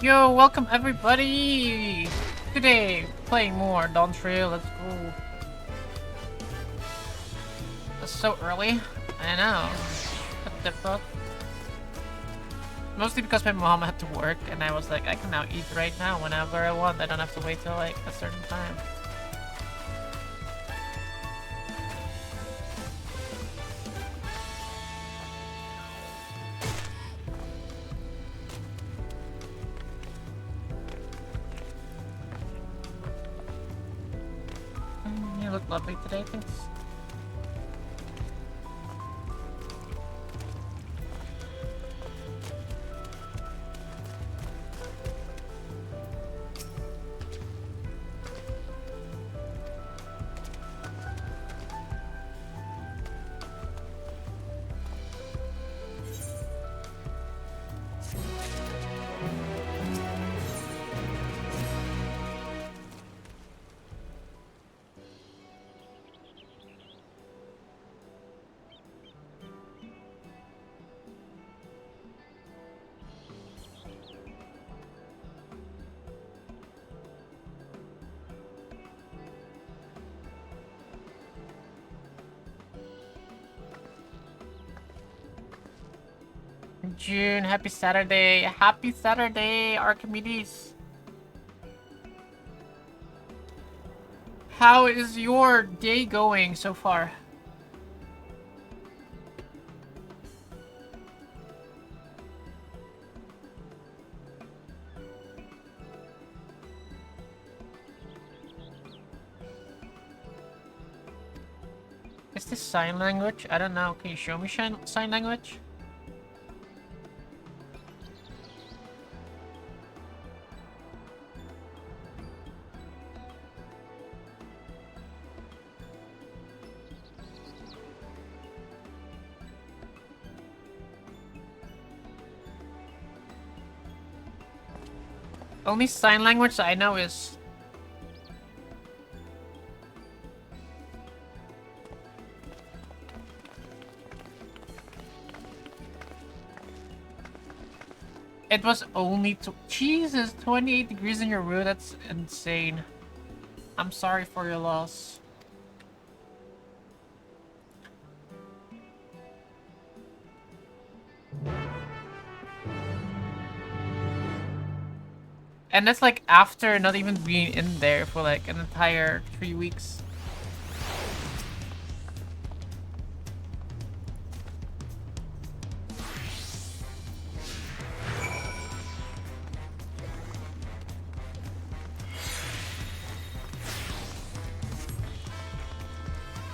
Yo, welcome everybody! Today, playing more Dawntrail, let's go. It's so early. I know. What the fuck? Mostly because my mom had to work and I was like, I can now eat right now whenever I want. I don't have to wait till like a certain time. You look lovely today, thanks. June, happy Saturday. Happy Saturday, Archimedes. How is your day going so far? Is this sign language? I don't know. Can you show me sign language? Only sign language I know is... It was only Jesus, 28 degrees in your room. That's insane. I'm sorry for your loss. And that's like after not even being in there for like an entire 3 weeks.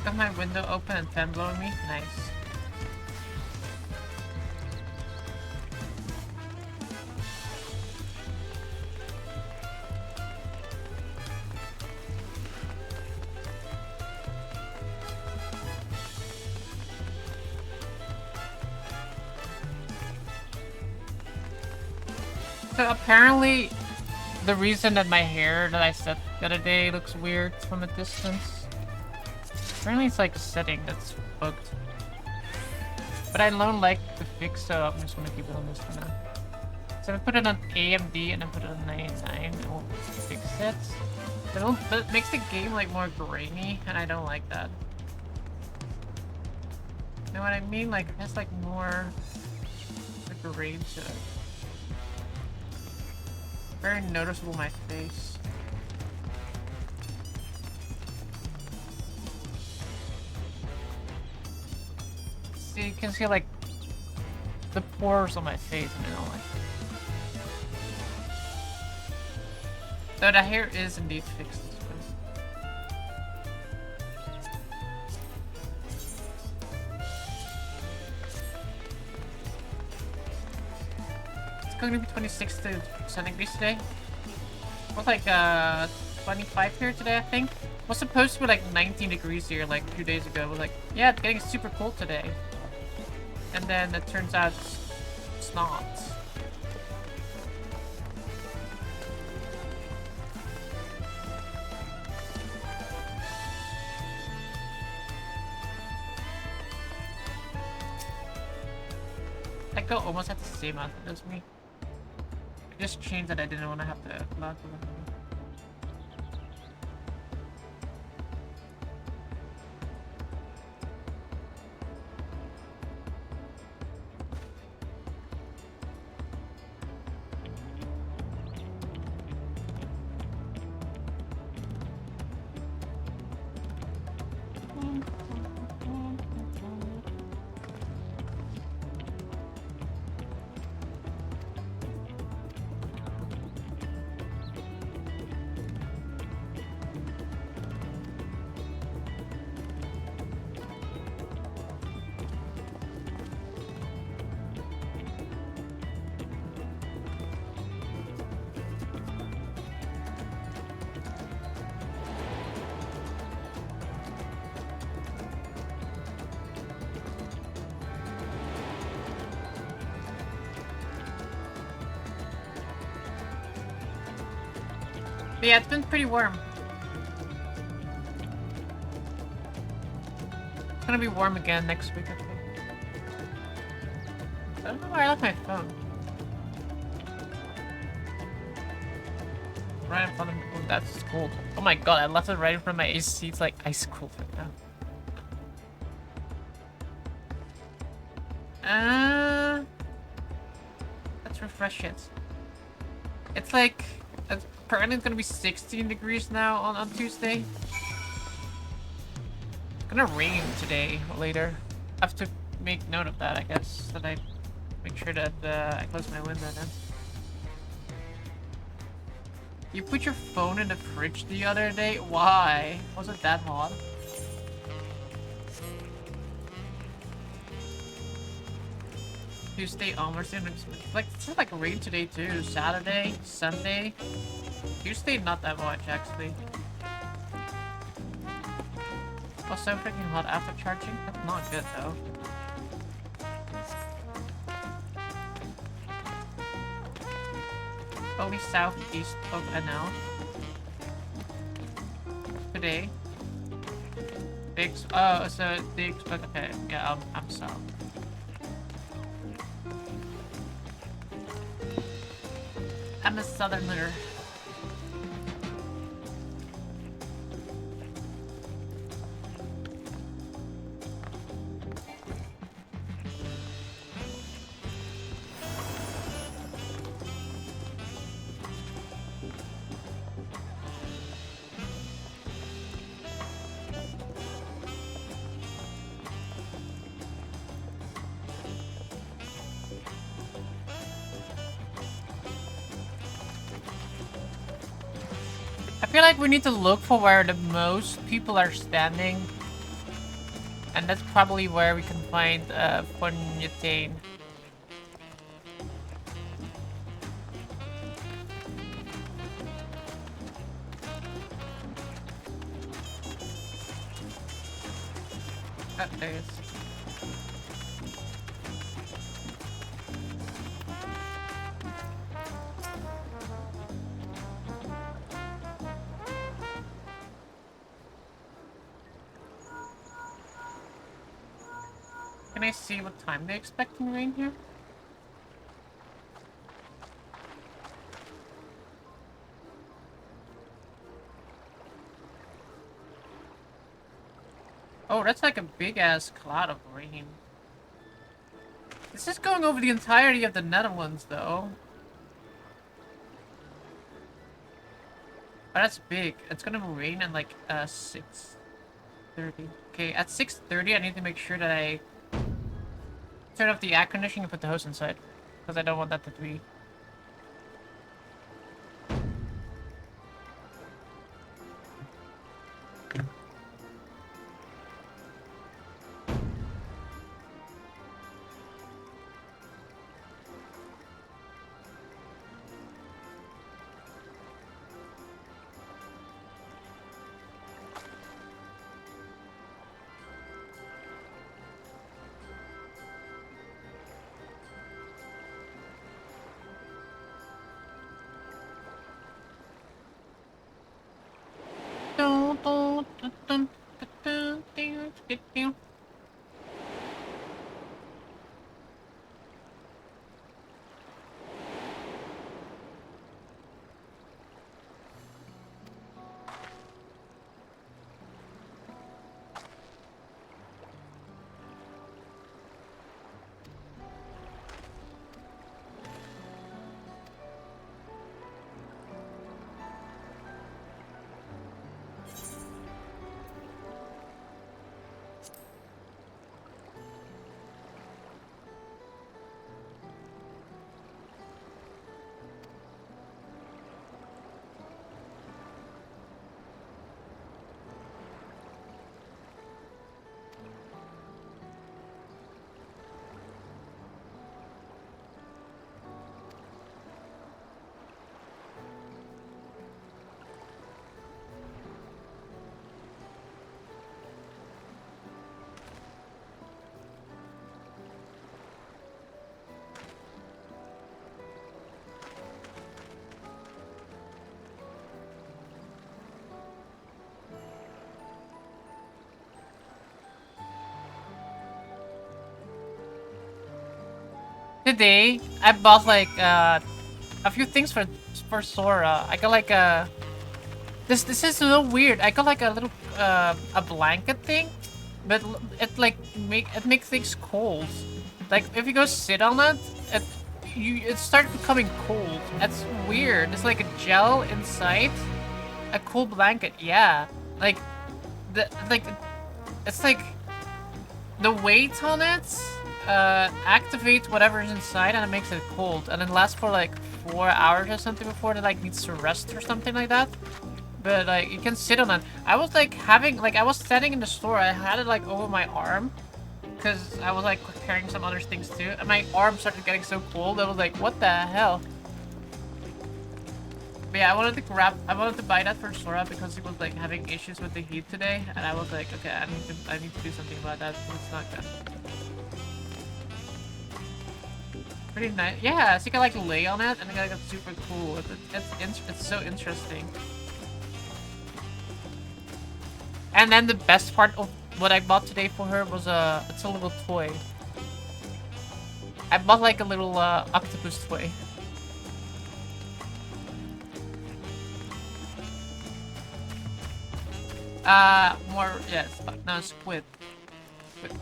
Got my window open and fan blowing me? Nice. So apparently, the reason that my hair that I set the other day looks weird from a distance, apparently it's like a setting that's bugged. But I don't like the fix, so I'm just gonna keep it on this for now. So if I put it on AMD and I put it on 99, it won't fix it. But it makes the game like more grainy, and I don't like that. You know what I mean? Like it has like more grain to it. Very noticeable my face. See, you can see like the pores on my face, and I don't like it. Though the hair is indeed fixed. It's going to be 26 degrees today. It was like 25 here today, I think. It was supposed to be like 19 degrees here like 2 days ago. It was like, yeah, it's getting super cold today. And then it turns out it's not. Echo almost had the same outfit as me. just changed that I didn't want to have to log in. But yeah, it's been pretty warm. It's gonna be warm again next week, I think. I don't know where I left my phone. Right in front of me. Oh, that's cold. Oh my god, I left it right in front of my AC. It's like ice cold right now. Let's refresh it. It's like... Apparently it's gonna be 16 degrees now on Tuesday. It's gonna rain today or later. I have to make note of that, I guess. That I make sure that I close my window then. You put your phone in the fridge the other day? Why? Was it that hot? Tuesday onwards, like it's like rain today too. Saturday, Sunday. Tuesday not that much actually. Was so freaking hot after charging. That's not good though. Only southeast of NL. Today. Oh, so they expect. Okay, yeah, I'm south. I'm a southerner. I feel like we need to look for where the most people are standing. And that's probably where we can find Ponytane. Oh, there it is. Can I see what time they're expecting rain here? Oh, that's like a big ass cloud of rain. This is going over the entirety of the Netherlands though. Oh, that's big. It's gonna rain in like 6:30. Okay, at 6:30 I need to make sure that I turn off the air conditioning and put the hose inside. Because I don't want that to be. today I bought like a few things for Sora. I got like a this is so weird. I got like a little a blanket thing, but it like it makes things cold. Like if you go sit on it, it starts becoming cold. That's weird. It's like a gel inside a cool blanket. Yeah, like like it's like the weight on it activates whatever's inside and it makes it cold, and it lasts for like 4 hours or something before it like needs to rest or something like that. But like you can sit on it. I was like I was standing in the store. I had it like over my arm because I was like carrying some other things too, and my arm started getting so cold. I was like, what the hell? But yeah, I wanted to buy that for Sora because he was like having issues with the heat today, and I was like, okay, I need to do something about that. It's not good. Pretty nice. Yeah, so you can like lay on it, and it got super cool. It's so interesting. And then the best part of what I bought today for her was it's a little toy. I bought like a little octopus toy. More, yes, no, squid. Squid.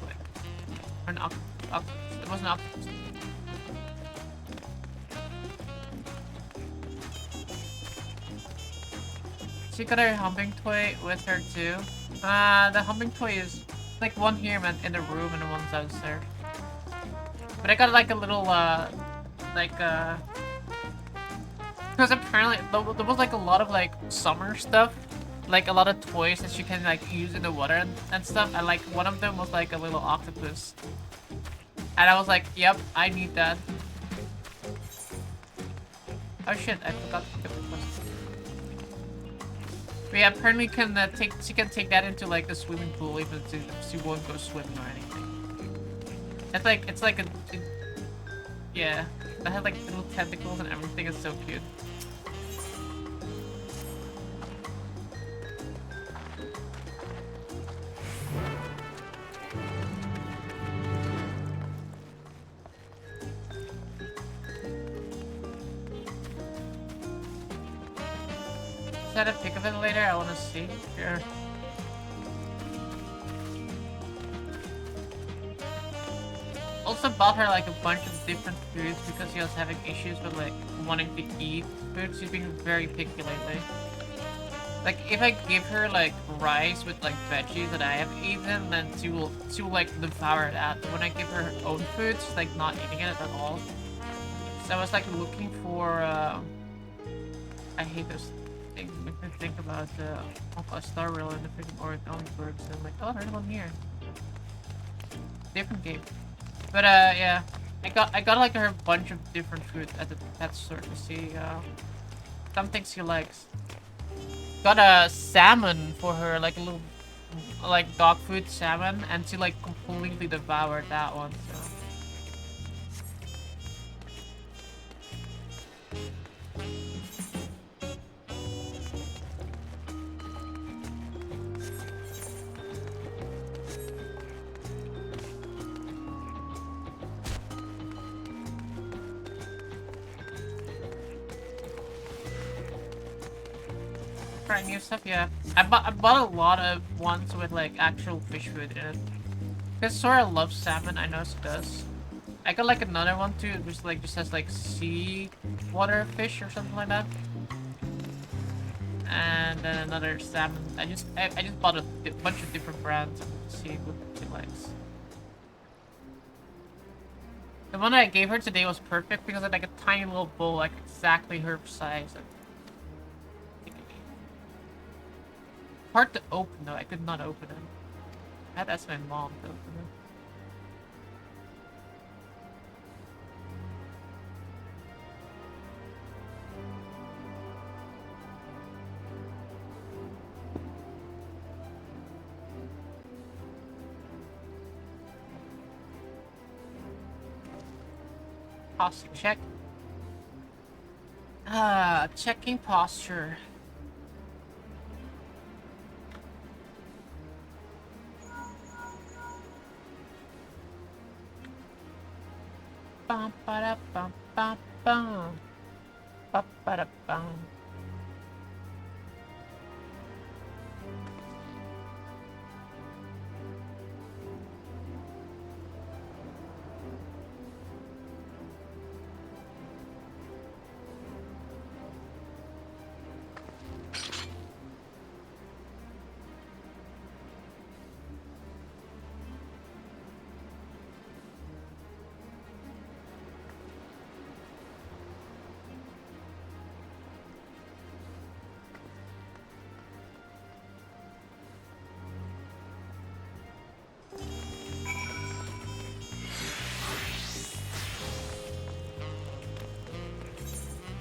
Or an octopus. It was an octopus. She got her humping toy with her too. The humping toy is like one here in the room and the one's downstairs. But I got like a little, because apparently there was like a lot of like summer stuff. Like a lot of toys that you can like use in the water and stuff. And like one of them was like a little octopus. And I was like, yep, I need that. Oh shit, I forgot to pick up the question. But yeah, apparently she can take that into like the swimming pool even if she won't go swimming or anything. It's like yeah, that has like little tentacles and everything. It's so cute. Set a pic of it later. I want to see. Sure. Also bought her like a bunch of different foods because she was having issues with like wanting to eat food. She's being very picky lately. Like if I give her like rice with like veggies that I have eaten, then she will like devour that. But when I give her her own food, she's like not eating it at all. So I was like looking for I hate those things. Make me think about a Star Rail and the freaking origami birds. And I'm like, oh, there's one here. Different game. But yeah, I got like her a bunch of different foods at the pet store to see some things she likes. Got a salmon for her, like a little like dog food salmon, and she like completely devoured that one. So. Try new stuff, yeah. I bought a lot of ones with like actual fish food in it. Because Sora loves salmon, I know she does. I got like another one too, which like just has like sea water fish or something like that. And then another salmon. I just bought a bunch of different brands to see what she likes. The one that I gave her today was perfect because it had like a tiny little bowl, like exactly her size. Hard to open though, I could not open it. I had to ask my mom to open it. Posture check. Checking posture. Bum, ba-da, bum, bum, bum. Ba, ba-da, bum.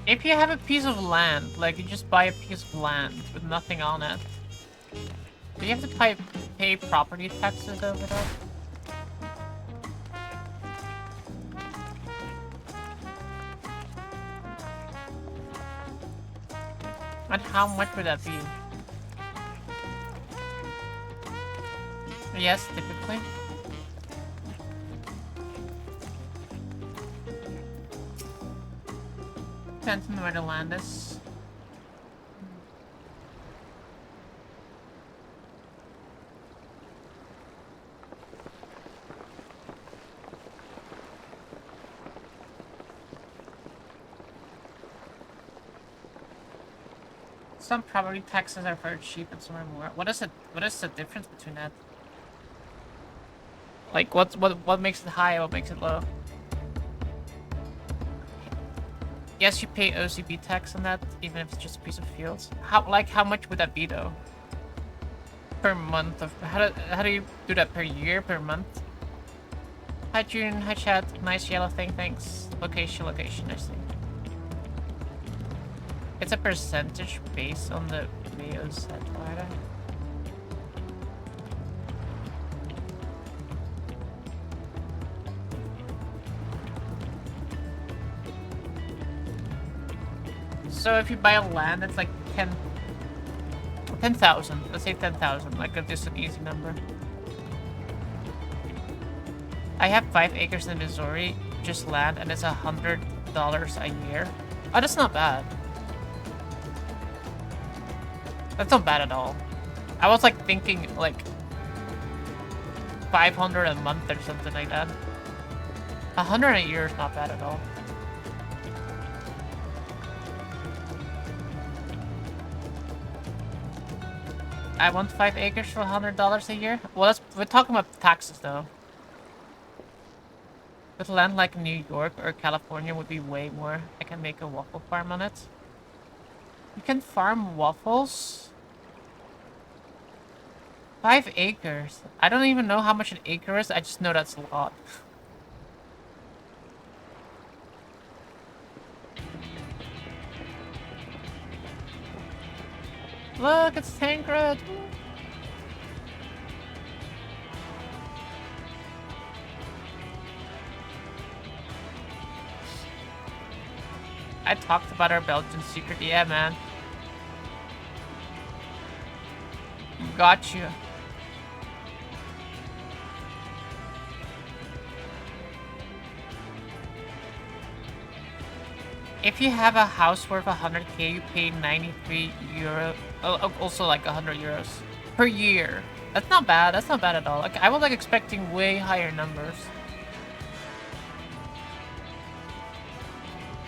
If you have a piece of land, like you just buy a piece of land with nothing on it, do you have to pay property taxes over that? And how much would that be? Yes, typically. Depends on where the land is. Some property taxes are very cheap and some are more. What is the difference between that? Like what makes it high and what makes it low? Yes, you pay OCB tax on that, even if it's just a piece of fields. How much would that be though? Per month of how do you do that per year, per month? Hi June, hi chat, nice yellow thing, thanks. Location, I see. It's a percentage based on the Mayo set, right? So if you buy a land, it's like 10,000. Let's say 10,000, like just an easy number. I have 5 acres in Missouri, just land, and it's $100 a year. Oh, that's not bad. That's not bad at all. I was like thinking like 500 a month or something like that. 100 a year is not bad at all. I want 5 acres for $100 a year? Well, we're talking about taxes though. With land like New York or California would be way more. I can make a waffle farm on it. You can farm waffles? 5 acres. I don't even know how much an acre is, I just know that's a lot. Look, it's Tancred! I talked about our Belgian secret, yeah man. Got you. If you have a house worth 100k, you pay 93 euro. Oh, also like 100 euros per year. That's not bad. That's not bad at all. Like I was like expecting way higher numbers.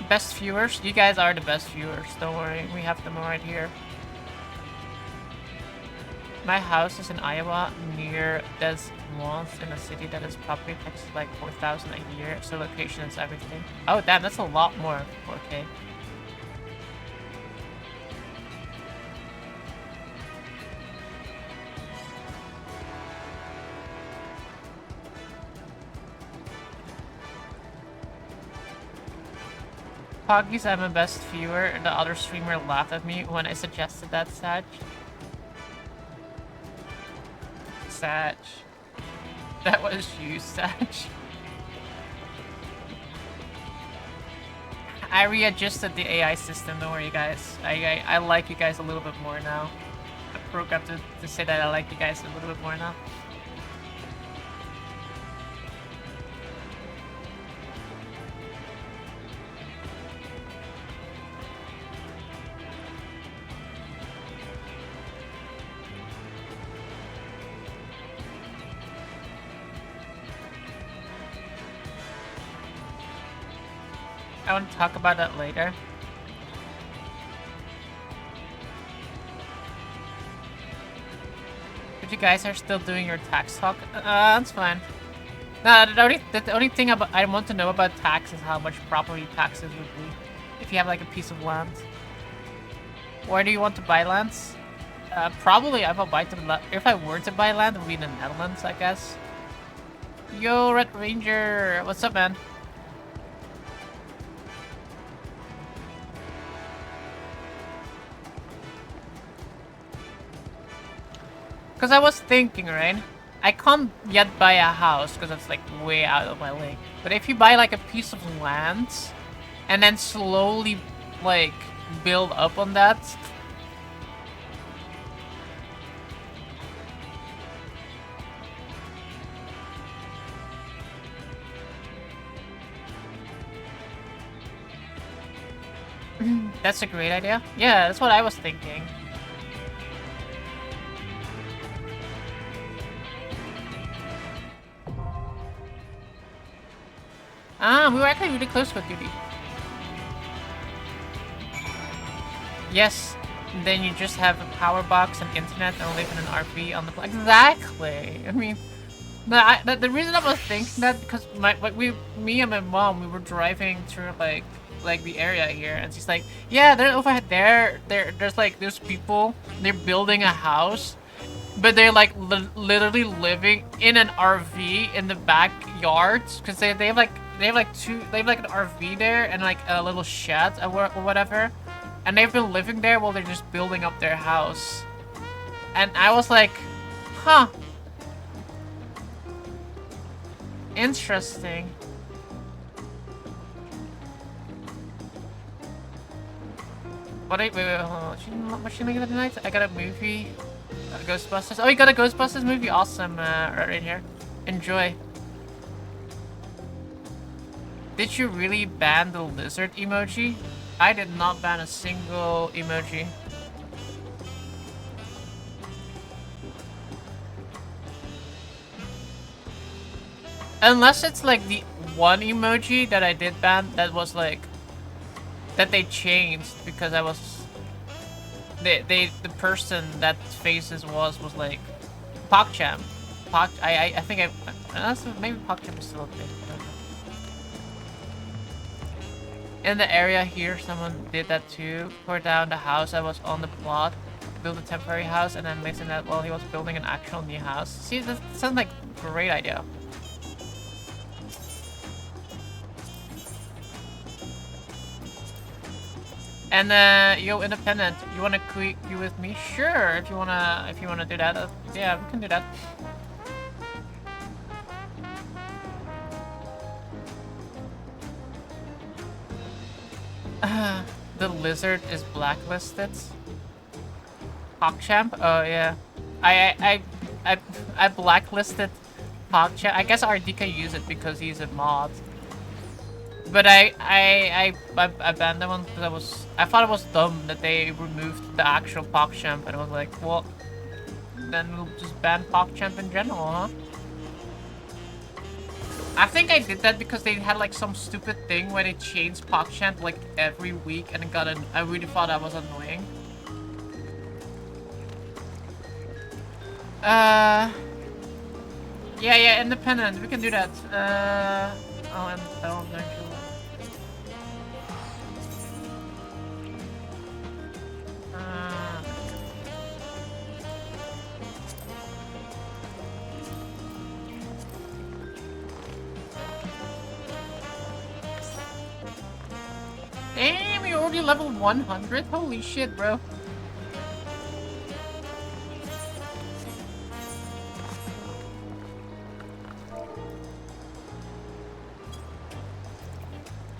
Best viewers? You guys are the best viewers. Don't worry, we have them right here. My house is in Iowa, near Des Moines, in a city that is property taxes like 4,000 a year, so location is everything. Oh damn, that's a lot more, 4k. Poggies, I'm a best viewer, and the other streamer laughed at me when I suggested that, Sag. Sag. That was you, Sag. I readjusted the AI system, don't worry guys. I like you guys a little bit more now. I broke up to say that I like you guys a little bit more now. I want to talk about that later. If you guys are still doing your tax talk, that's fine. No, the only thing I want to know about tax is how much property taxes would be if you have like a piece of land. Where do you want to buy lands? Probably if I were to buy land, it would be in the Netherlands, I guess. Yo, Red Ranger, what's up, man? Because I was thinking, right? I can't yet buy a house because it's like way out of my league. But if you buy like a piece of land and then slowly like build up on that. That's a great idea. Yeah, that's what I was thinking. We were actually really close with Duty. Yes, then you just have a power box and internet and live in an RV on the planet. Exactly. I mean, the reason I was thinking that because me and my mom, we were driving through like the area here, and she's like, yeah, they're over there's like those people, they're building a house, but they're like literally living in an RV in the backyard because they have like an RV there and like a little shed or whatever, and they've been living there while they're just building up their house. And I was like, huh, interesting. Wait, hold on. What's she looking at tonight? I got a movie. Ghostbusters. Oh, you got a Ghostbusters movie? Awesome, right here. Enjoy. Did you really ban the lizard emoji? I did not ban a single emoji. Unless it's like the one emoji that I did ban that was like that they changed because I was the person that faces was like PogChamp. I think maybe PogChamp is still a thing. In the area here, someone did that too. Tore down the house that was on the plot, built a temporary house, and then lived in that while he was building an actual new house. See, that sounds like a great idea. And yo, Independent, you wanna queue with me? Sure, if you wanna do that. Yeah, we can do that. The lizard is blacklisted. PogChamp? Oh yeah. I blacklisted PogChamp. I guess RD can use it because he's a mod. But I banned that one because I thought it was dumb that they removed the actual PogChamp, and I was like, well, then we'll just ban PogChamp in general, huh? I think I did that because they had like some stupid thing where they changed PogChamp like every week, and I really thought that was annoying. Yeah, Independent, we can do that. Oh, and I don't know. Damn, you're already level 100? Holy shit, bro.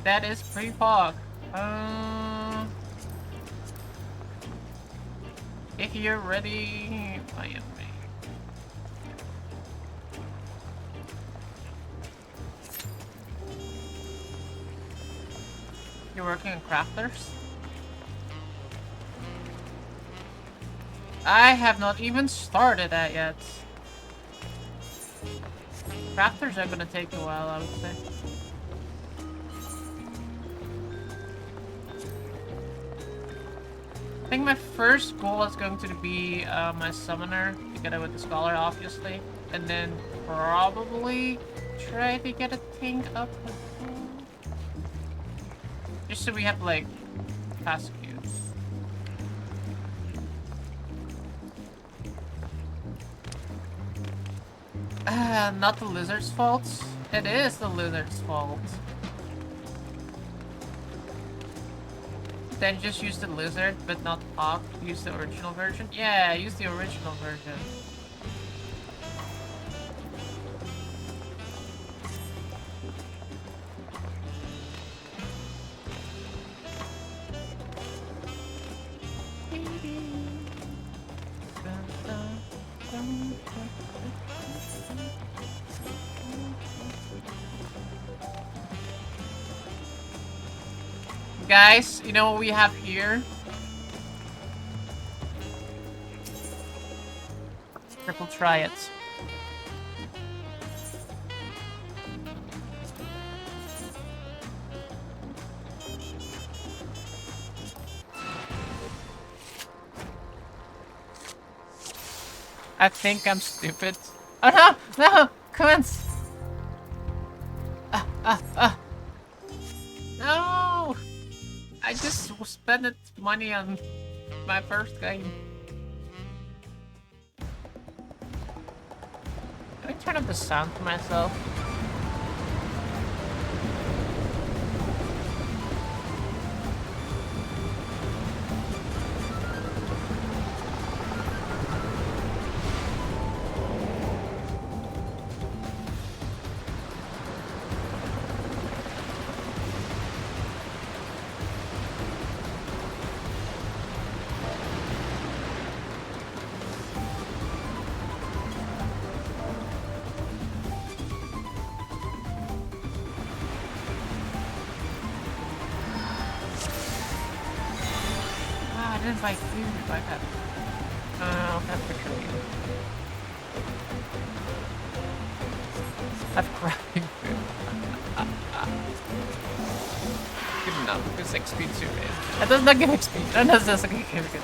That is pretty fog. If you're ready, I am ready. You're working on crafters? I have not even started that yet. Crafters are gonna take a while, I would say. think my first goal is going to be my summoner, together with the scholar, obviously. And then probably try to get a tank up. Just so we have, like, fast queues. Not the lizard's fault. It is the lizard's fault. Then just use the lizard, but not Hawk. Use the original version. Yeah, use the original version. Guys, you know what we have here? Triple triads. I think I'm stupid. Oh no! No! Commence! No! I just spent money on my first game. Can I turn up the sound for myself? Buy food, buy that. Oh, that's for sure. I've grabbing food. Good enough. It's XP too, man. That does not give XP. That does not give XP.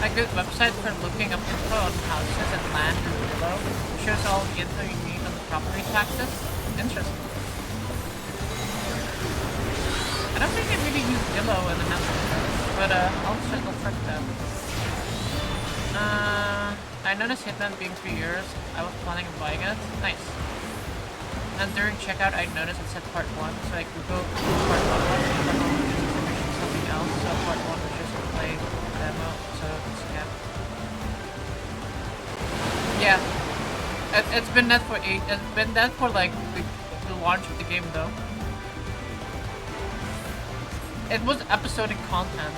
A good website for looking up info on houses and land and below. shows all the info you need on the property taxes. Interesting. I don't think they really use Dillo in the Netherlands, but I'll check that. I noticed Hitman being 3 years. I was planning on buying it. Nice. And during checkout, I noticed it said part 1, so I googled part 1 was, and part 1 was just information something else, so part 1 was just a play demo, so it's yeah. Yeah. It's been that for it's been that for like the launch of the game though. It was episodic content.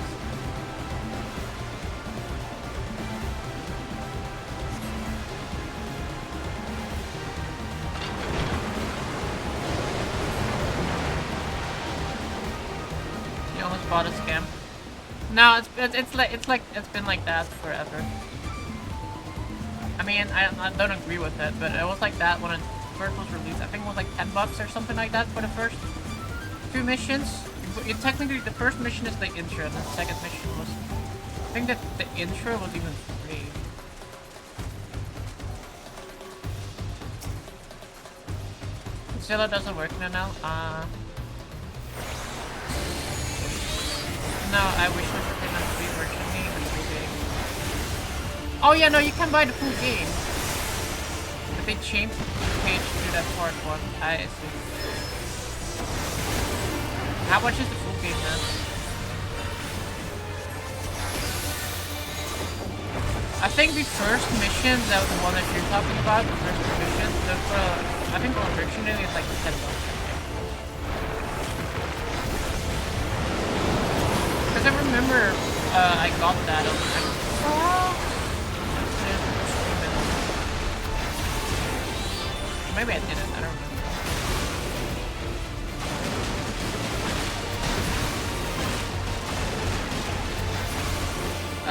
You almost bought a scam. No, it's been like that forever. I mean, I don't agree with it, but it was like that when it first was released. I think it was like $10 or something like that for the first 2 missions. Technically, the first mission is the intro, and the second mission was... I think that the intro was even free. Zilla doesn't work now. No, I wish there was a free version of the full game. Oh yeah, no, you can buy the full game. But they changed the page to that part 1. I see. How much is the full game then? I think the first mission, that was the one that you're talking about, the first mission, I think originally it's like $10. Because I remember I got that, I was like, oh. Maybe I didn't, I don't remember.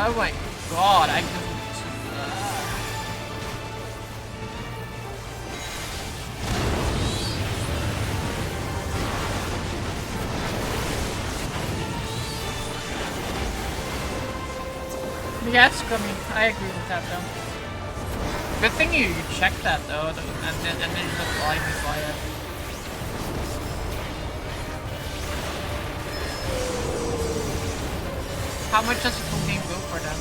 Oh my god, I can... Yeah, it's coming. I agree with that though. Good thing you checked that though, and then you just blindly buy it. How much does the full game go for them?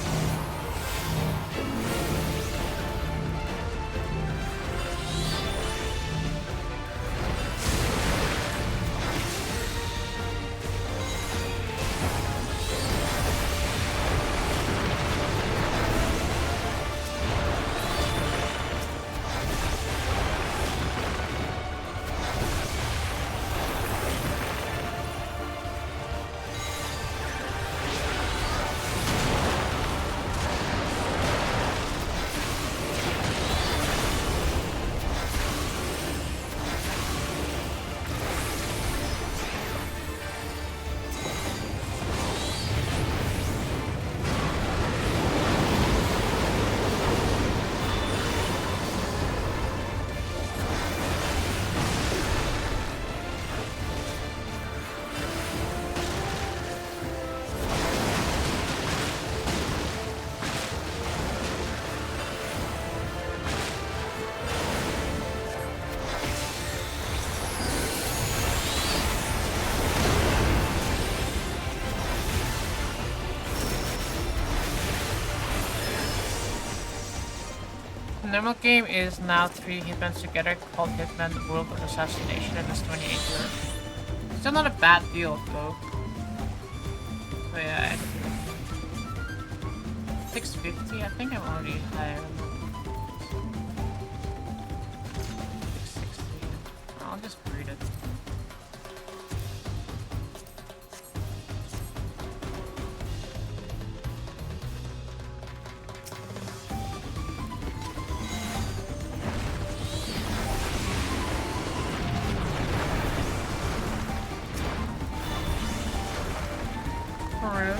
The normal game is now 3 Hitmans together called Hitman the World of Assassination and it's 28 years. Still not a bad deal though. So yeah, 650, I think I'm already higher. 660. I'll just read it.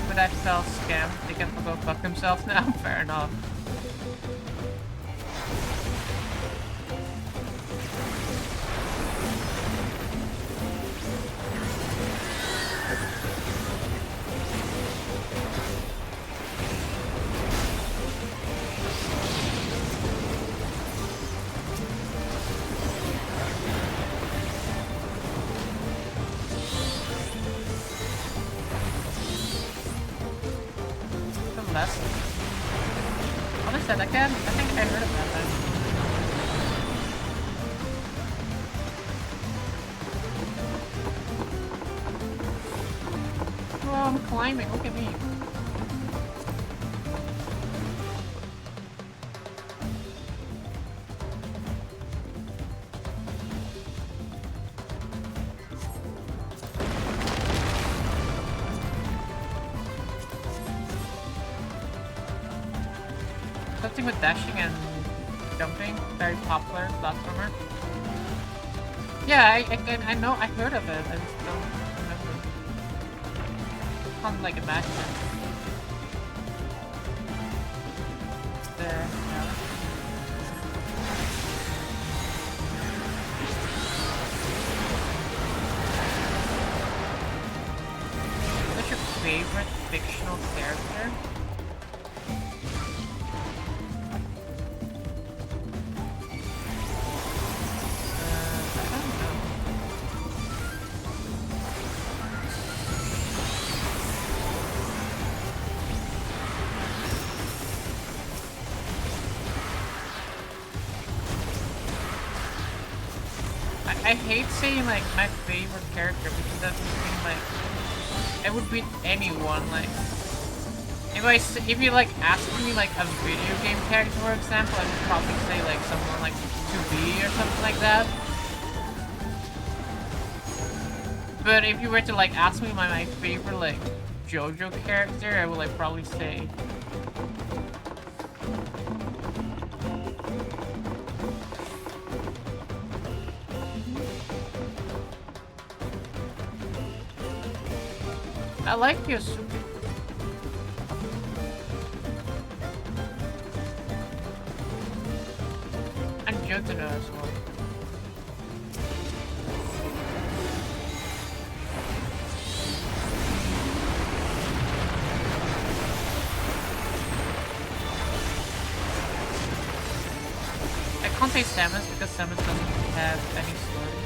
But I felt scammed. They can go fuck themselves now. Fair enough. that guy? I think I heard about that. Oh, I'm climbing. Look at me. Something with dashing and jumping, very popular platformer. Yeah, I know, I heard of it, I just don't remember. Can't like imagine it. There, yeah. What's your favorite fictional character? I hate saying like my favorite character because that would mean like it would be anyone. Like if you like ask me like a video game character, for example, I would probably say like someone like 2B or something like that. But if you were to like ask me my favorite like JoJo character, I would like probably say. I like Yosuke. And Jotaro as well. I can't say Samus because Samus doesn't have any story.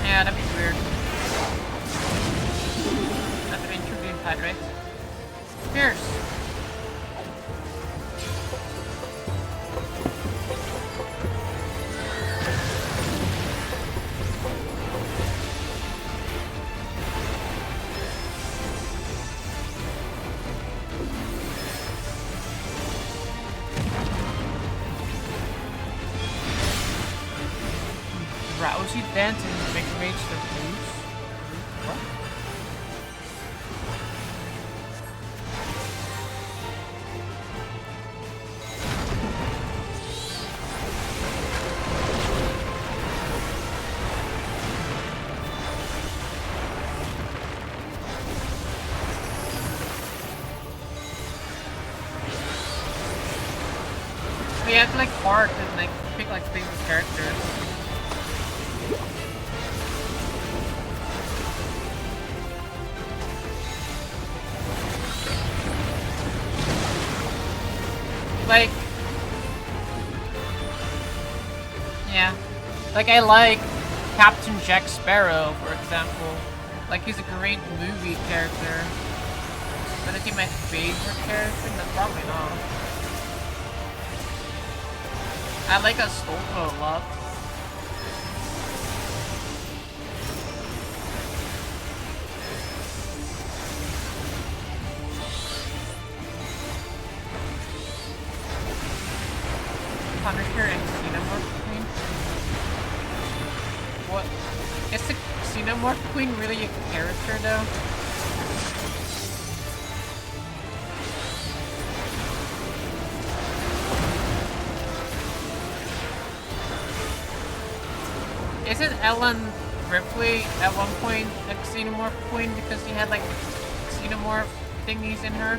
Yeah, that'd be weird. That'd be interview hydrate. Fierce! Rousey dance and make rage the blues. What? We have to like art and like pick like favorite characters. Like, yeah, like I like Captain Jack Sparrow, for example. Like he's a great movie character. But is he my favorite character? No, probably not. I like Astolfo a lot. Punisher and Xenomorph Queen? What? Is the Xenomorph Queen really a character though? Isn't Ellen Ripley at one point a Xenomorph Queen because she had like Xenomorph thingies in her?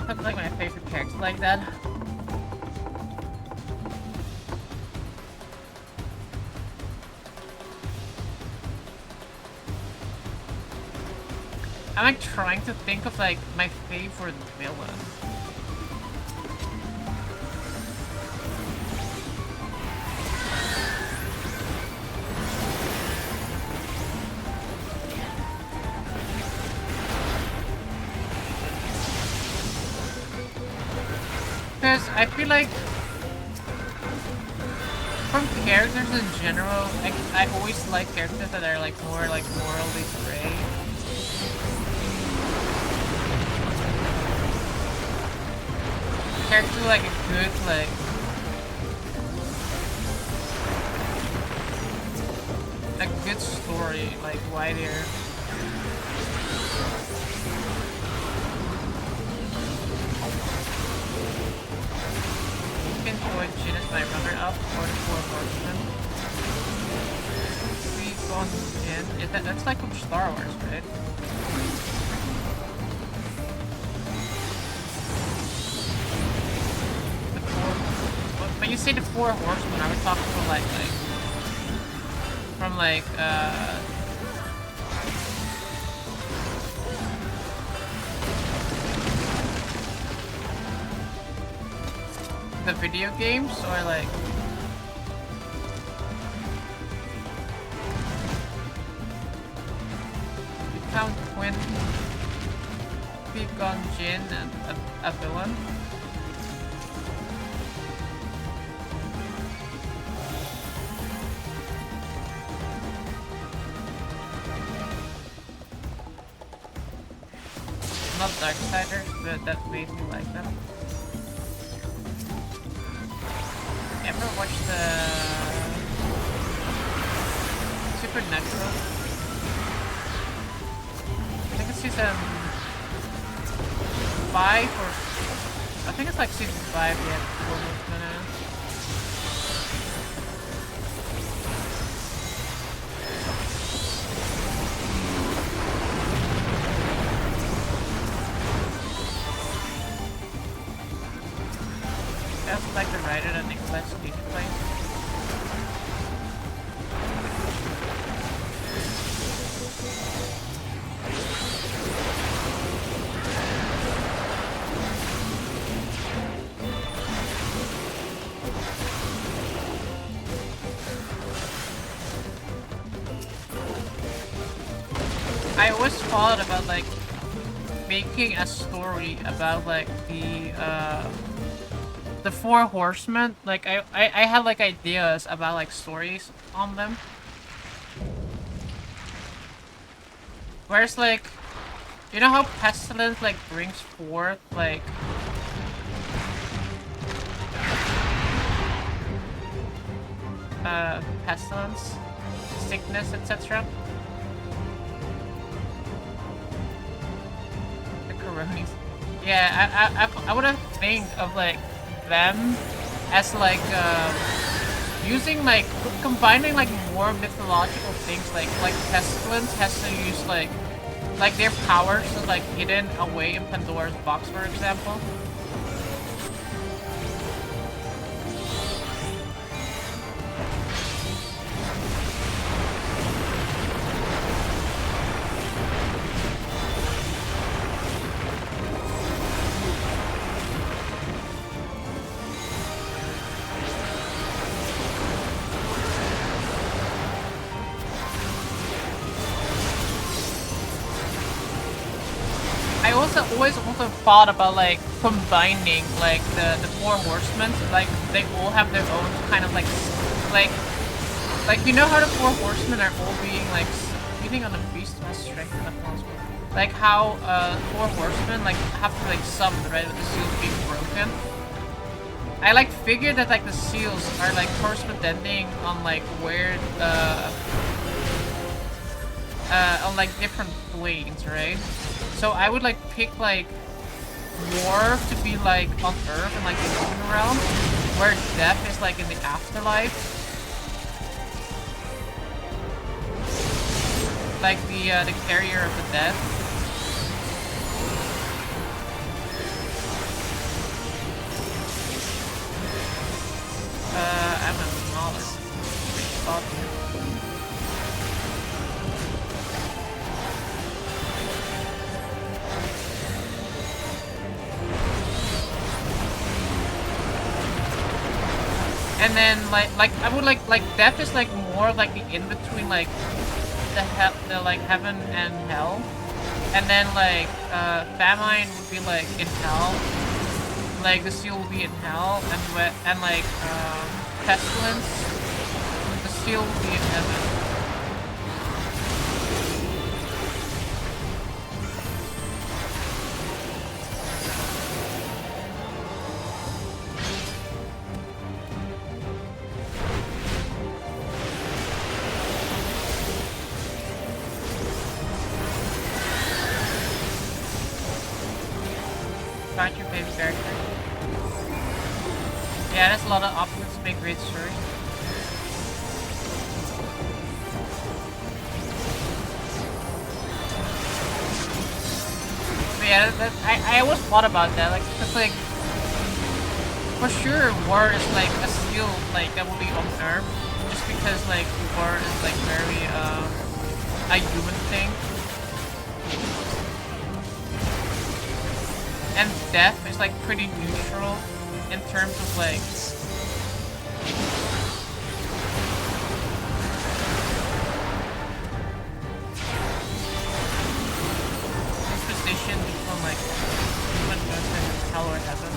That's like my favorite character like that. I'm like trying to think of like my favorite villain. Because I feel like from characters in general, I always like characters that are like more like morally gray. Characters like a good a good story, like why they're enjoyed Jin as my runner-up for the 4 horsemen. We've gone in. That's like from Star Wars, right? When you say the 4 horsemen, are we talking from like the video games, or like you count Quinn, Beacon, Jin, and a villain? Not Darksiders, but that made me like them. Ever watched the Supernatural? I think it's season 5 or I think it's like season 5 yet. That's like the writer that Nicholas Cage plays. I always thought about like making a story about like the 4 horsemen. Like I had like ideas about like stories on them. Whereas like, you know how pestilence like brings forth like pestilence, sickness, etc. The coronis. Yeah, I would think of like them as like using like combining like more mythological things, like pestilence has to use like their powers is like hidden away in Pandora's box, for example. Always also thought about like combining like the 4 horsemen, so, like they all have their own kind of like you know how the 4 horsemen are all being like feeding on the beast who has strength enough possible. Like how 4 horsemen like have to like summon, right, with the seals being broken. I like figured that like the seals are like corresponding on like where on like different planes, right? So I would like pick like war to be like on Earth and like the human realm, where death is like in the afterlife. Like the carrier of the dead. I'm a knowledge. Spot here. And then like I would like death is like more like the in between like the like heaven and hell. And then like famine would be like in hell. Like the seal will be in hell, and like pestilence, the seal will be in heaven. Find your favorite character. Yeah, there's a lot of options to make great stories. But yeah, I always thought about that, like, cause like, for sure, war is like a skill like that will be unnerved, just because like war is like very a human thing. And death is like pretty neutral in terms of like disposition between like human good and hell or heaven.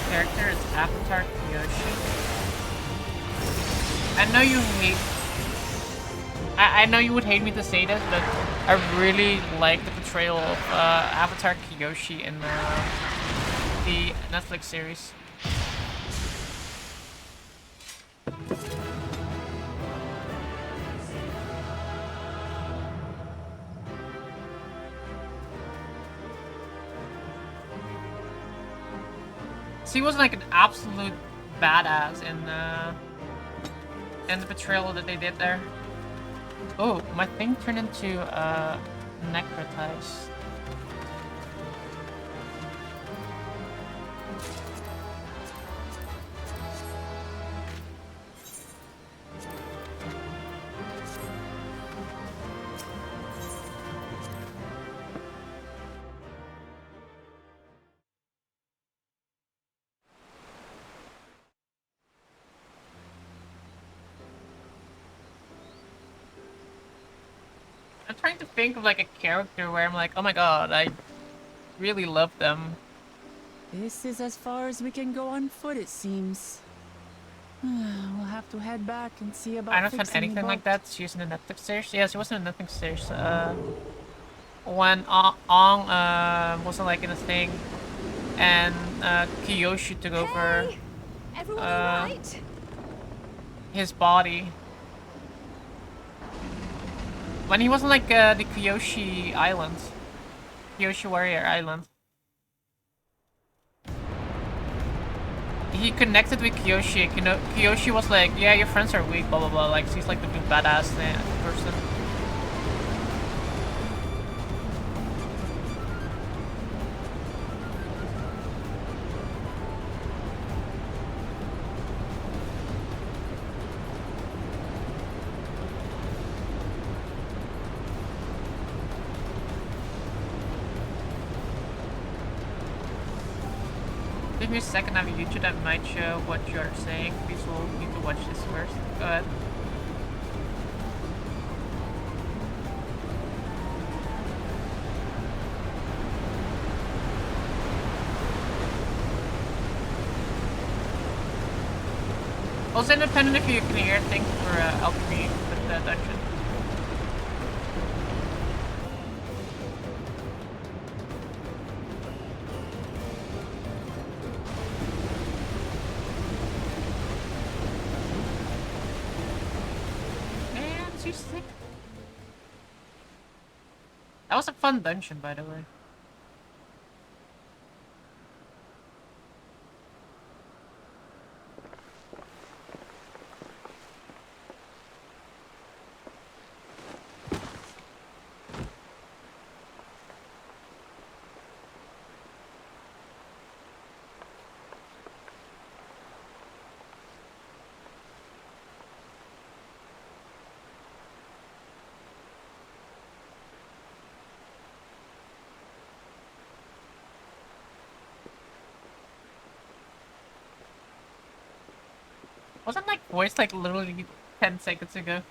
Character is Avatar Kyoshi. I know you hate. I know you would hate me to say this, but I really like the portrayal of Avatar Kyoshi in the Netflix series. He was like an absolute badass in the portrayal that they did there. Oh, my thing turned into necrotize. I'm trying to think of like a character where I'm like, oh my god, I really love them. This is as far as we can go on foot, it seems. We'll have to head back and see about I don't find fixing the anything boat. like that. She was in the Netflix series. Yeah, she was in the Netflix series. When Ong wasn't like in a thing, and Kiyoshi took over his body. When he wasn't like the Kyoshi Island, Kyoshi Warrior Island. He connected with Kyoshi. You know, Kyoshi was like, yeah, your friends are weak, blah blah blah. Like, she's like the big badass person. Give me a second, I have a YouTube that might show what you're saying. Please will need to watch this first. Go ahead. Also independent if you can hear things for alchemy with the dungeon. Sick. That was a fun dungeon, by the way. Wasn't like voiced like literally 10 seconds ago?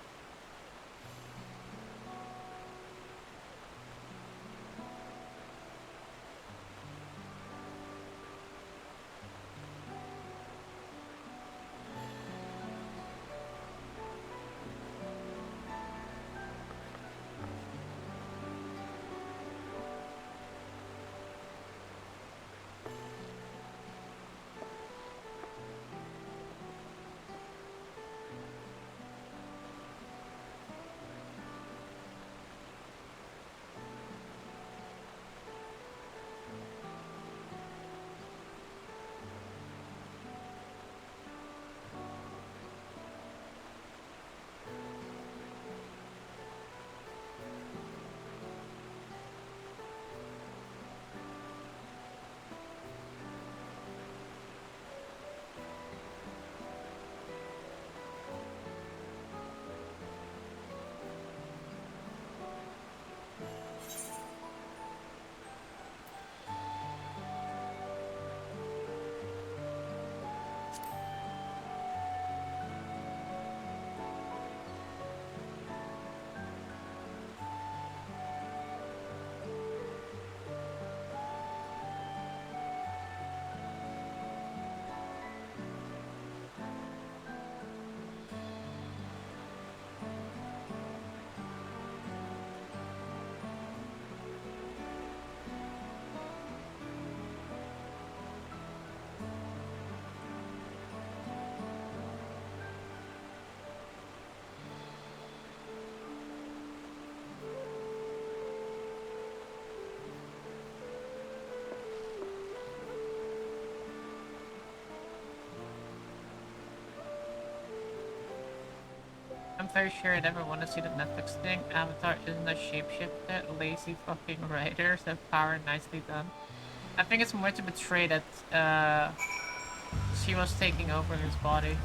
I'm very sure I never want to see the Netflix thing. Avatar isn't a shapeshifter. Lazy fucking writers have power nicely done. I think it's more to betray that she was taking over his body.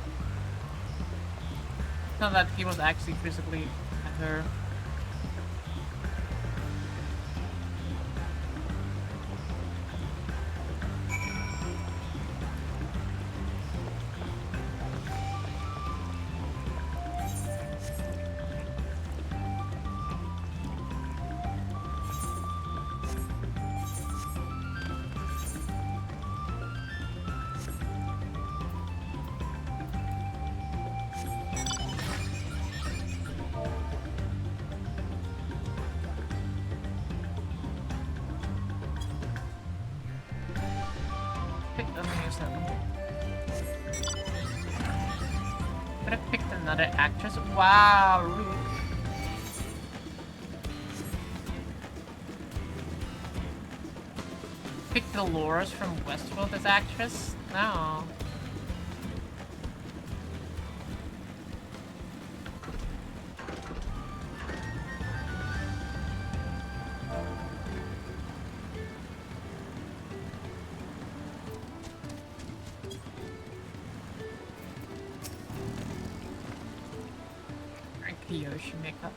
Not that he was actually physically her. Could have picked another actress. Wow, rude. Pick Dolores from Westworld as actress? No. Yoshi makeup.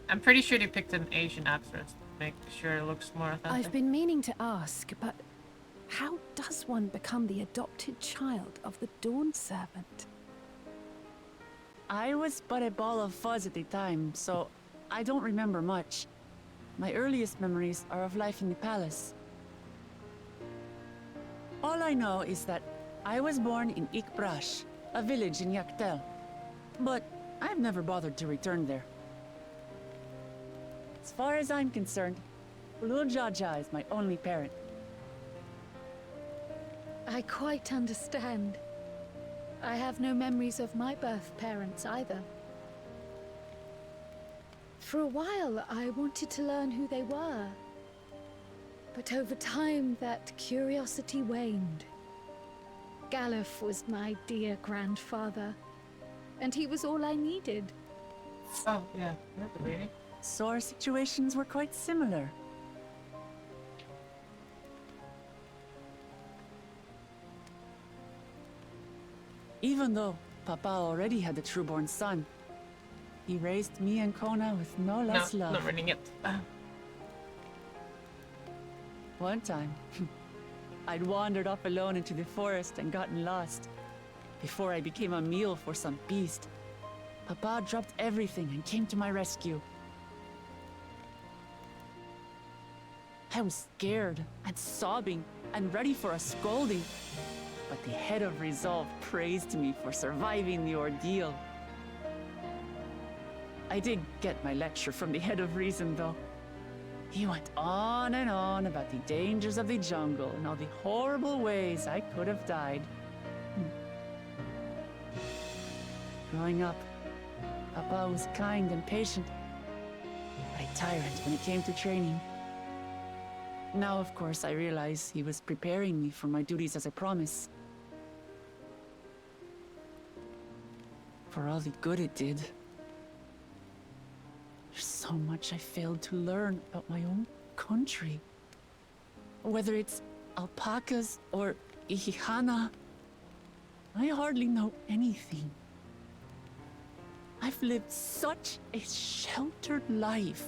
I'm pretty sure they picked an Asian actress to make sure it looks more authentic. I've been meaning to ask, but how does one become the adopted child of the Dawn Servant? I was but a ball of fuzz at the time, so I don't remember much. My earliest memories are of life in the palace. All I know is that I was born in Ikbrash, a village in Yaktel. But I've never bothered to return there. As far as I'm concerned, Lul Jaja is my only parent. I quite understand. I have no memories of my birth parents either. For a while, I wanted to learn who they were. But over time, that curiosity waned. Galuf was my dear grandfather, and he was all I needed. Oh, yeah, that's the lady. So our situations were quite similar. Even though Papa already had a trueborn son, he raised me and Kona with no less love. Not running it. One time, I'd wandered off alone into the forest and gotten lost. Before I became a meal for some beast, Papa dropped everything and came to my rescue. I was scared and sobbing and ready for a scolding, but the head of resolve praised me for surviving the ordeal. I did get my lecture from the head of reason, though. He went on and on about the dangers of the jungle and all the horrible ways I could have died. Growing up, Papa was kind and patient, but a tyrant when it came to training. Now, of course, I realize he was preparing me for my duties as I promised. For all the good it did. There's so much I failed to learn about my own country. Whether it's alpacas or Ihihana, I hardly know anything. I've lived such a sheltered life,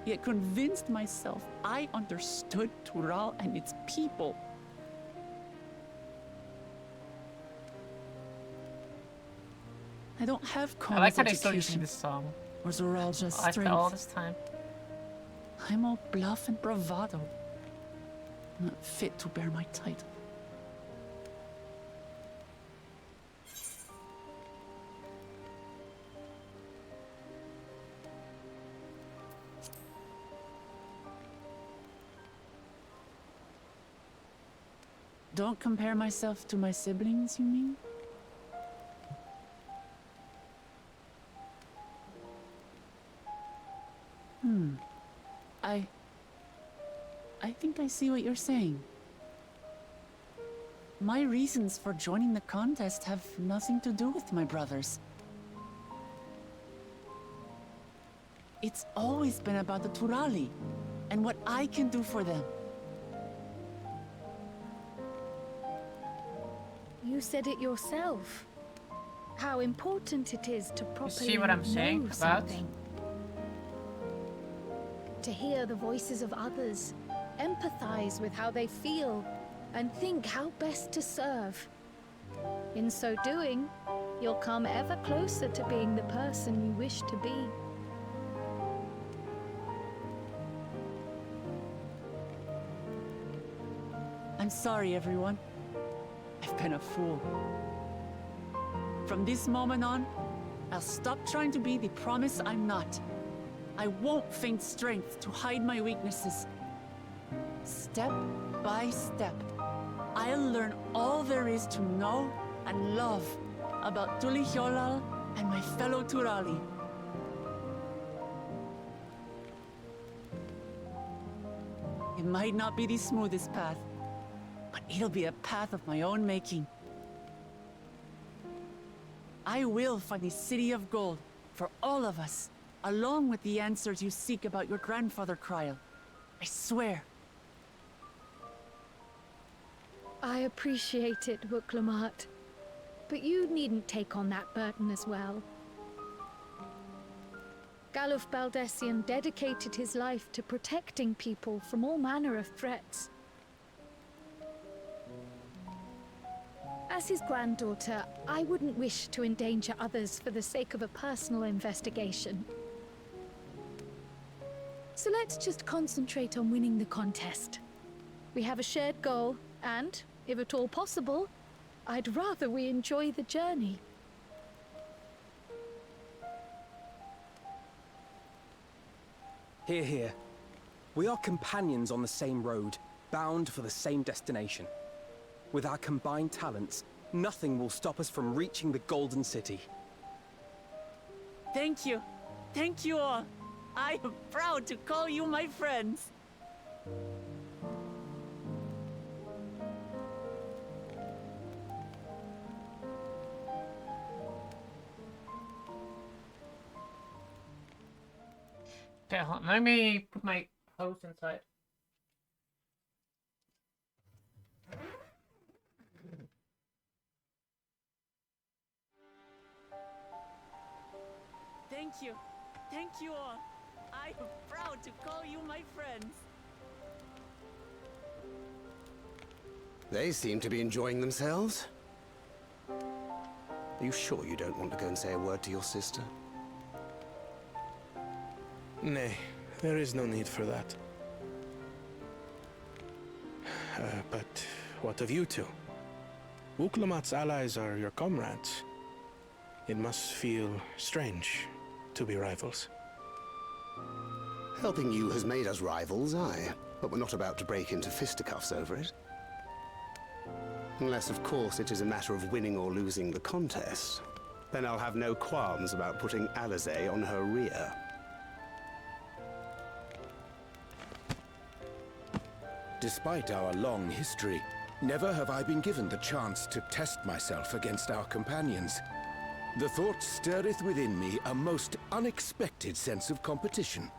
yet convinced myself I understood Tural and its people. I don't have I like Khan's how they still education. use this song. Or Zoralja's I like all strength. this time. I'm all bluff and bravado. Not fit to bear my title. Don't compare myself to my siblings, you mean? I think I see what you're saying. My reasons for joining the contest have nothing to do with my brothers. It's always been about the Turali and what I can do for them. You said it yourself. How important it is to properly see what I'm saying know about? something. To hear the voices of others, empathize with how they feel, and think how best to serve. In so doing, you'll come ever closer to being the person you wish to be. I'm sorry, everyone. I've been a fool. From this moment on, I'll stop trying to be the promise I'm not. I won't feign strength to hide my weaknesses. Step by step, I'll learn all there is to know and love about Tulihyolal and my fellow Turali. It might not be the smoothest path, but it'll be a path of my own making. I will find the City of Gold for all of us, along with the answers you seek about your grandfather, Kryl. I swear. I appreciate it, Wuklamat. But you needn't take on that burden as well. Galuf Baldessian dedicated his life to protecting people from all manner of threats. As his granddaughter, I wouldn't wish to endanger others for the sake of a personal investigation. So let's just concentrate on winning the contest. We have a shared goal, and, if at all possible, I'd rather we enjoy the journey. Hear, hear. We are companions on the same road, bound for the same destination. With our combined talents, nothing will stop us from reaching the Golden City. Thank you. Thank you all. I am proud to call you my friends. Okay, hold on, let me put my hose inside. Thank you. Thank you all. I am proud to call you my friends. They seem to be enjoying themselves. Are you sure you don't want to go and say a word to your sister? Nay, there is no need for that. But what of you two? Wuklamat's allies are your comrades. It must feel strange to be rivals. Helping you has made us rivals, aye. But we're not about to break into fisticuffs over it. Unless, of course, it is a matter of winning or losing the contest. Then I'll have no qualms about putting Alizé on her rear. Despite our long history, never have I been given the chance to test myself against our companions. The thought stirreth within me a most unexpected sense of competition.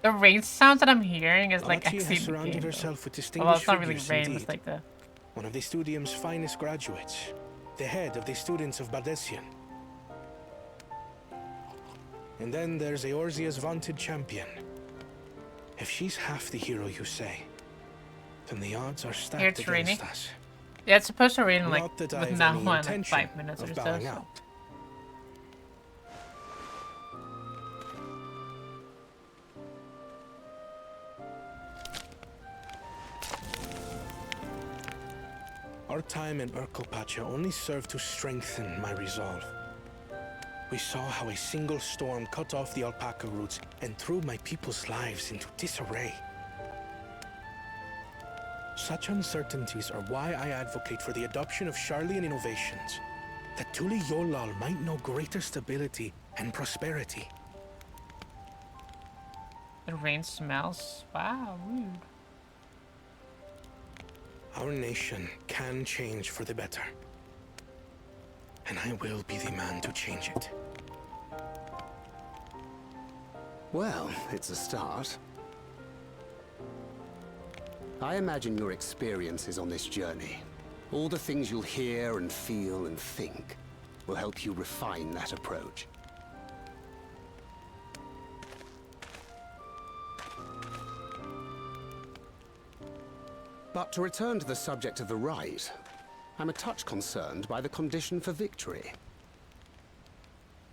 The rain sounds that I'm hearing is like Amachi has XIV surrounded game, herself with well, distinguished it's not really figures rain, indeed. it's like the... One of the Studium's finest graduates. The head of the students of Bardessian. And then there's Eorzea's vaunted champion. If she's half the hero you say, then the odds are stacked Here it's against raining. us. Yeah, it's supposed to rain like Not that with I've now any in like intention 5 minutes or of so. bowing out. Our time in Urkelpacha only served to strengthen my resolve. We saw how a single storm cut off the alpaca roots and threw my people's lives into disarray. Such uncertainties are why I advocate for the adoption of Sharlayan innovations, that Tuli Yolal might know greater stability and prosperity. The rain smells. Wow, rude. Our nation can change for the better. And I will be the man to change it. Well, it's a start. I imagine your experiences on this journey, all the things you'll hear and feel and think, will help you refine that approach. But to return to the subject of the rite, I'm a touch concerned by the condition for victory.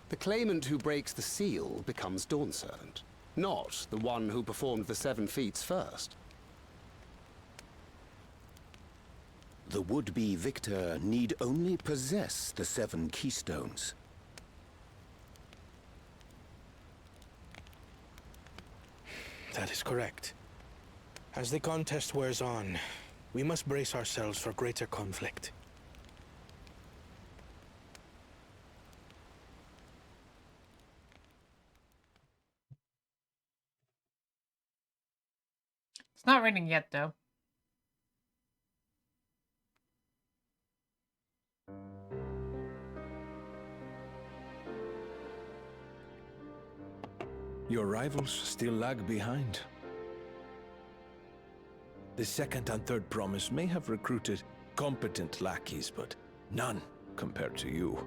The claimant who breaks the seal becomes Dawn Servant, not the one who performed the 7 feats first. The would-be victor need only possess the 7 keystones. That is correct. As the contest wears on, we must brace ourselves for greater conflict. It's not raining yet, though. Your rivals still lag behind. The second and third promise may have recruited competent lackeys, but none compared to you.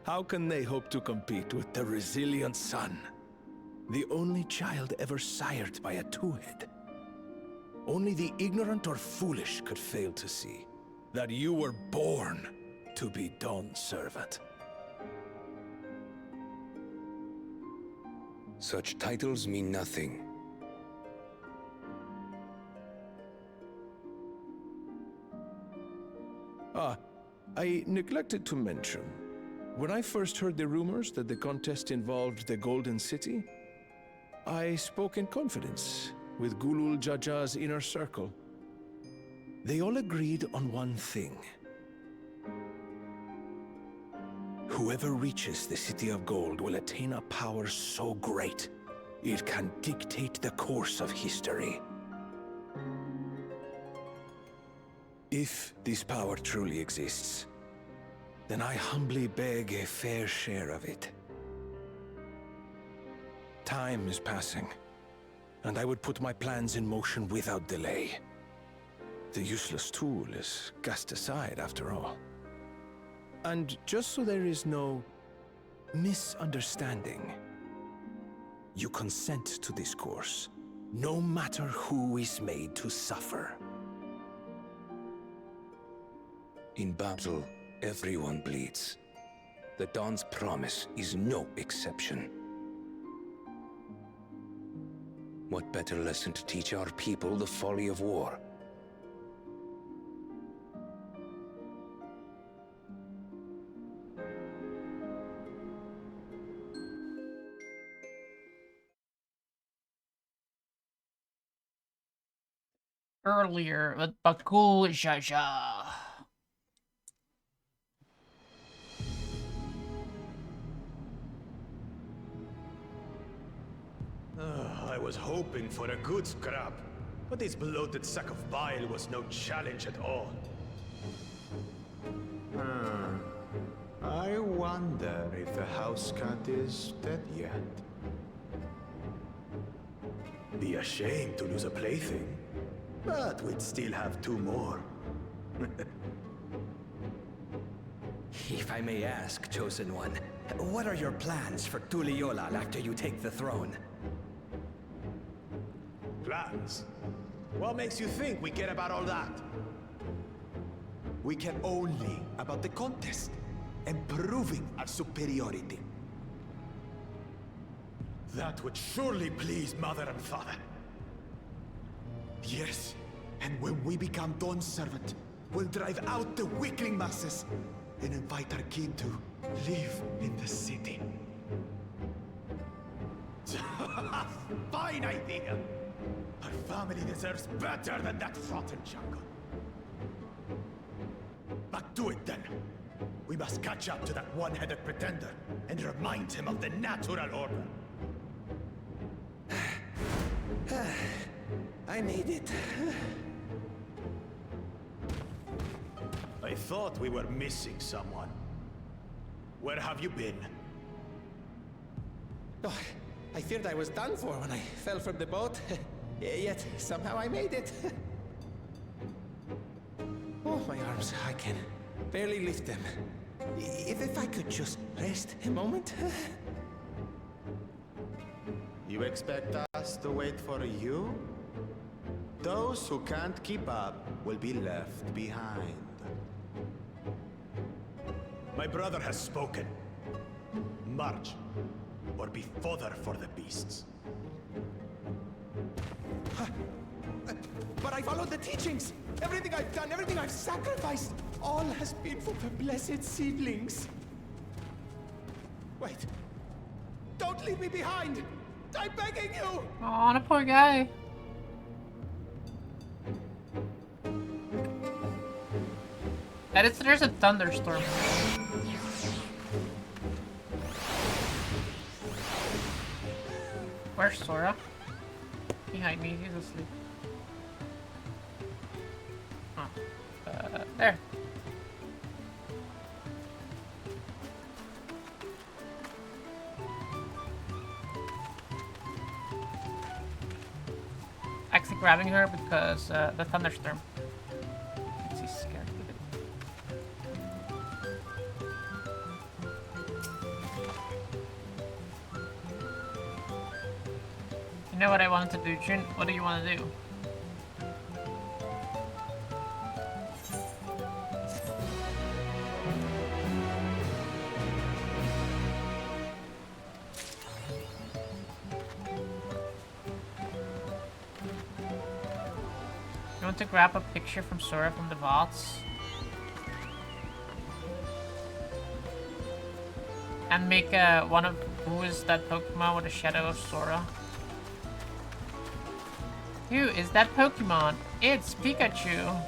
How can they hope to compete with the resilient son? The only child ever sired by a two-head. Only the ignorant or foolish could fail to see that you were born to be Dawn's servant. Such titles mean nothing. I neglected to mention, when I first heard the rumors that the contest involved the Golden City, I spoke in confidence with Gulul Jaja's inner circle. They all agreed on one thing. Whoever reaches the City of Gold will attain a power so great, it can dictate the course of history. If this power truly exists, then I humbly beg a fair share of it. Time is passing, and I would put my plans in motion without delay. The useless tool is cast aside after all. And just so there is no misunderstanding, You consent to this course, no matter who is made to suffer. In battle, everyone bleeds. The Dawn's promise is no exception. What better lesson to teach our people the folly of war? Earlier with Bakul Jaja. I was hoping for a good scrap, but this bloated sack of bile was no challenge at all. I wonder if the house cat is dead yet. Be a shame to lose a plaything, but we'd still have 2 more. If I may ask, Chosen One, what are your plans for Tuliyollal after you take the throne? Plans? What makes you think we care about all that? We care only about the contest and proving our superiority. That would surely please Mother and Father. Yes, and when we become Dawn's servant, we'll drive out the weakling masses and invite our king to live in the city. Fine idea! Our family deserves better than that rotten jungle. But do it then. We must catch up to that one-headed pretender and remind him of the natural order. I made it. I thought we were missing someone. Where have you been? Oh, I feared I was done for when I fell from the boat. Yet, somehow I made it. Oh, my arms, I can barely lift them. If I could just rest a moment. You expect us to wait for you? Those who can't keep up will be left behind. My brother has spoken. March, or be fodder for the beasts. But I followed the teachings. Everything I've done, everything I've sacrificed, all has been for the blessed seedlings. Wait. Don't leave me behind. I'm begging you. Aw, the poor guy. There's a thunderstorm. Where's Sora? Behind me, he's asleep. Oh. There. Actually grabbing her because the thunderstorm. She's scared of it. You know what I wanted to do, Jun? What do you want to do? You want to grab a picture from Sora from the vaults? And make one of who is that Pokemon with a shadow of Sora? Who is that Pokemon? It's Pikachu.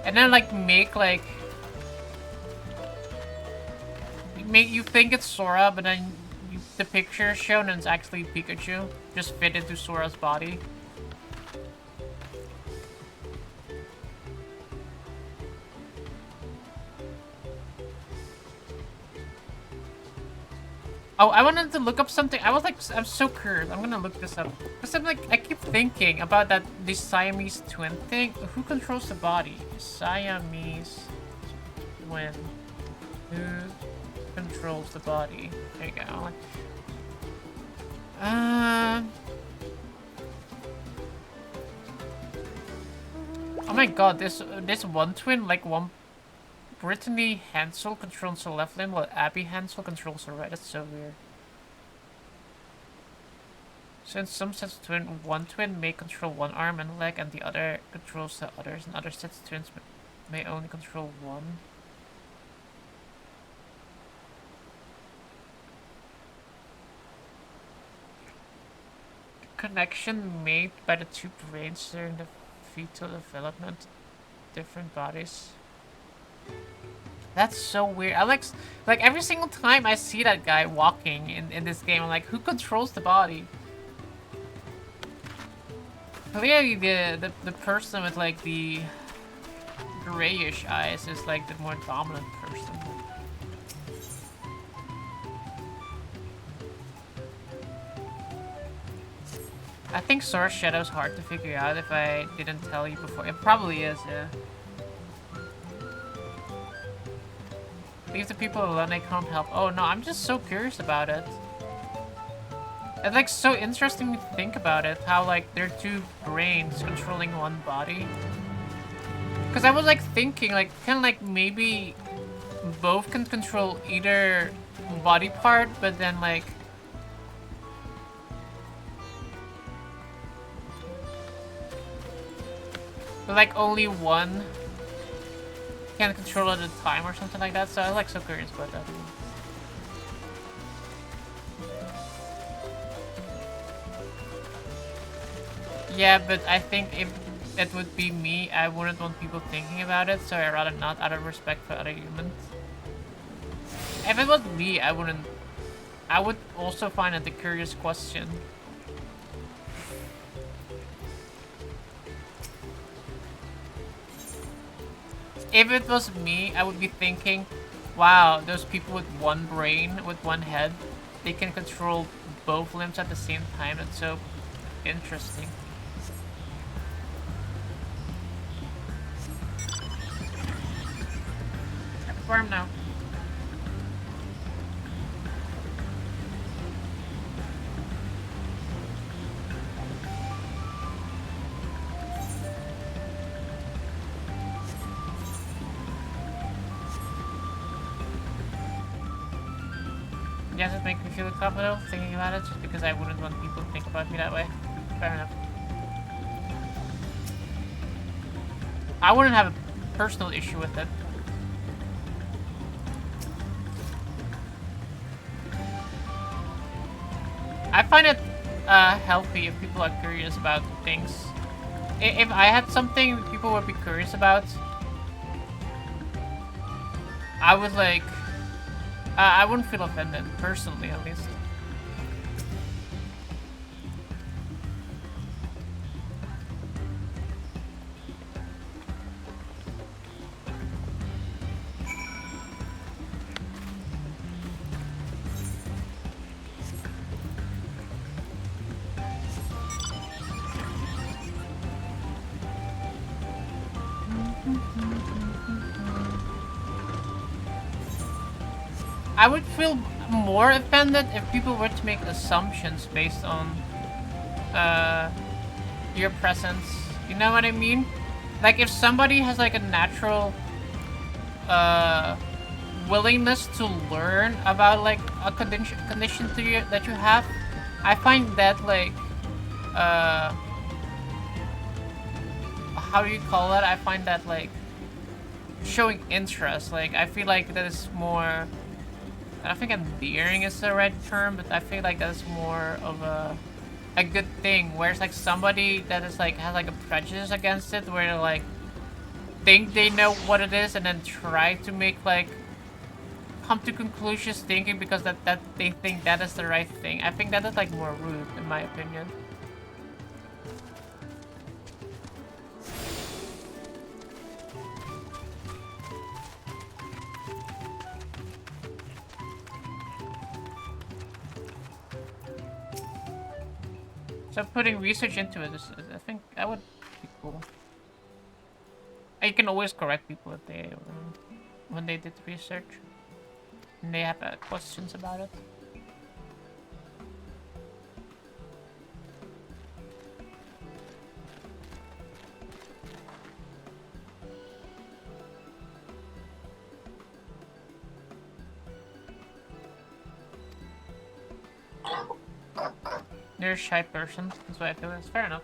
And then like make you think it's Sora, but then the picture shown and it's actually Pikachu. Just fit into Sora's body. Oh, I wanted to look up something. I'm so curious. I'm gonna look this up. Because I keep thinking about this Siamese twin thing. Who controls the body? Siamese twin. Who controls the body? There you go. Oh my god, this one twin, like one Brittany Hansel controls her left limb while Abby Hansel controls her right. That's so weird. So in some sets of twin, one twin may control one arm and leg and the other controls the others. In other sets of twins may only control one. Connection made by the two brains during the fetal development, different bodies. That's so weird. I like every single time I see that guy walking in this game, I'm like, who controls the body? Clearly the person with like the grayish eyes is like the more dominant person. I think Source Shadow's hard to figure out if I didn't tell you before. It probably is, yeah. Leave the people alone, they can't help. Oh no, I'm just so curious about it. It's like so interesting to think about it, how like there are two brains controlling one body. Cause I was like thinking like kinda like maybe both can control either body part, but then like only one can control at a time or something like that, so I was like so curious about that. Yeah, but I think if it would be me, I wouldn't want people thinking about it, so I'd rather not out of respect for other humans. If it was me, I wouldn't. I would also find it a curious question. If it was me, I would be thinking, wow, those people with one brain, with one head, they can control both limbs at the same time. That's so interesting. Farm now. Yes, it makes me feel uncomfortable thinking about it, just because I wouldn't want people to think about me that way. Fair enough. I wouldn't have a personal issue with it. I find it healthy if people are curious about things. If I had something people would be curious about, I would like... I wouldn't feel offended, personally at least. I would feel more offended if people were to make assumptions based on your presence. You know what I mean? Like if somebody has like a natural willingness to learn about like a condition to you that you have, I find that like how do you call that? I find that like showing interest. Like I feel like that is more. I don't think endearing is the right term, but I feel like that's more of a good thing. Whereas like somebody that is like has like a prejudice against it, where they like think they know what it is and then try to make like come to conclusions thinking because that they think that is the right thing. I think that is like more rude in my opinion. So putting research into it is, I think, that would be cool. And you can always correct people if they when they did research and they have questions about it. You're a shy person. That's why I feel it's fair enough.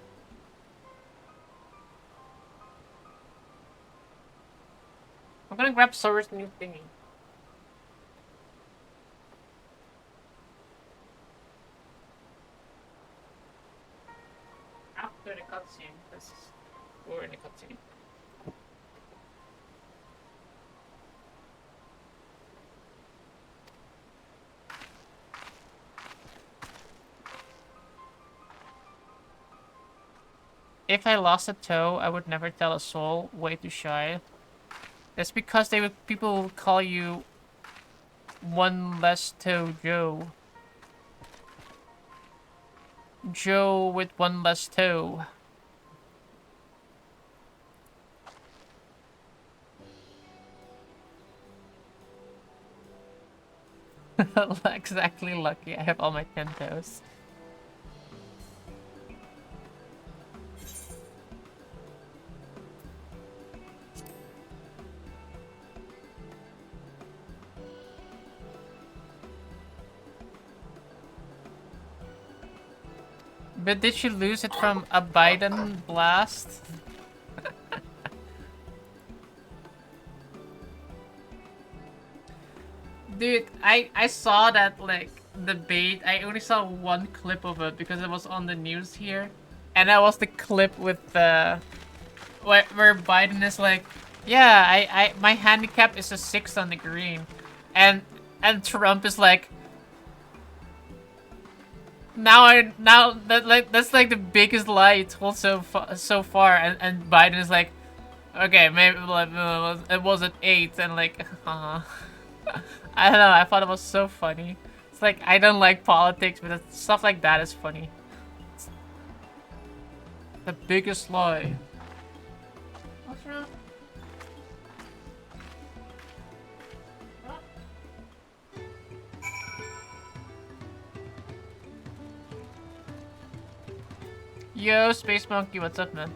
I'm gonna grab Sora's new thingy. After the cutscene, because we're in the cutscene. If I lost a toe, I would never tell a soul. Way too shy. That's because people would call you one less toe Joe. Joe with one less toe. Exactly lucky. I have all my 10 toes. But did she lose it from a Biden blast? Dude, I saw that, like, debate. I only saw one clip of it because it was on the news here. And that was the clip with the... where Biden is like, yeah, my handicap is a 6 on the green. And Trump is like... That's like the biggest lie he told so far, and Biden is like, okay, maybe it was at 8, and like, I don't know. I thought it was so funny. It's like I don't like politics, but stuff like that is funny. It's the biggest lie. What's wrong? Yo, Space Monkey, what's up, man?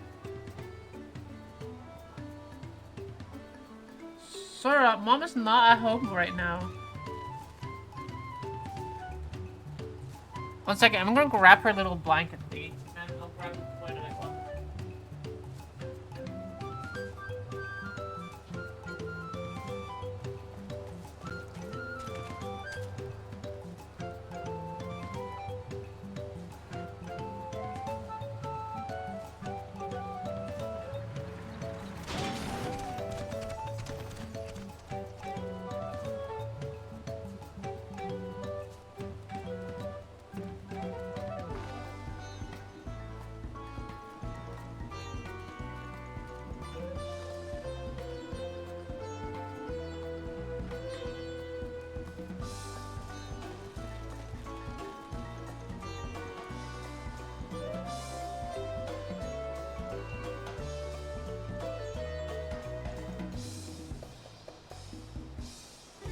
Sora, Mom is not at home right now. One second, I'm gonna grab her little blanket thingy, and I'll grab the toy that I want.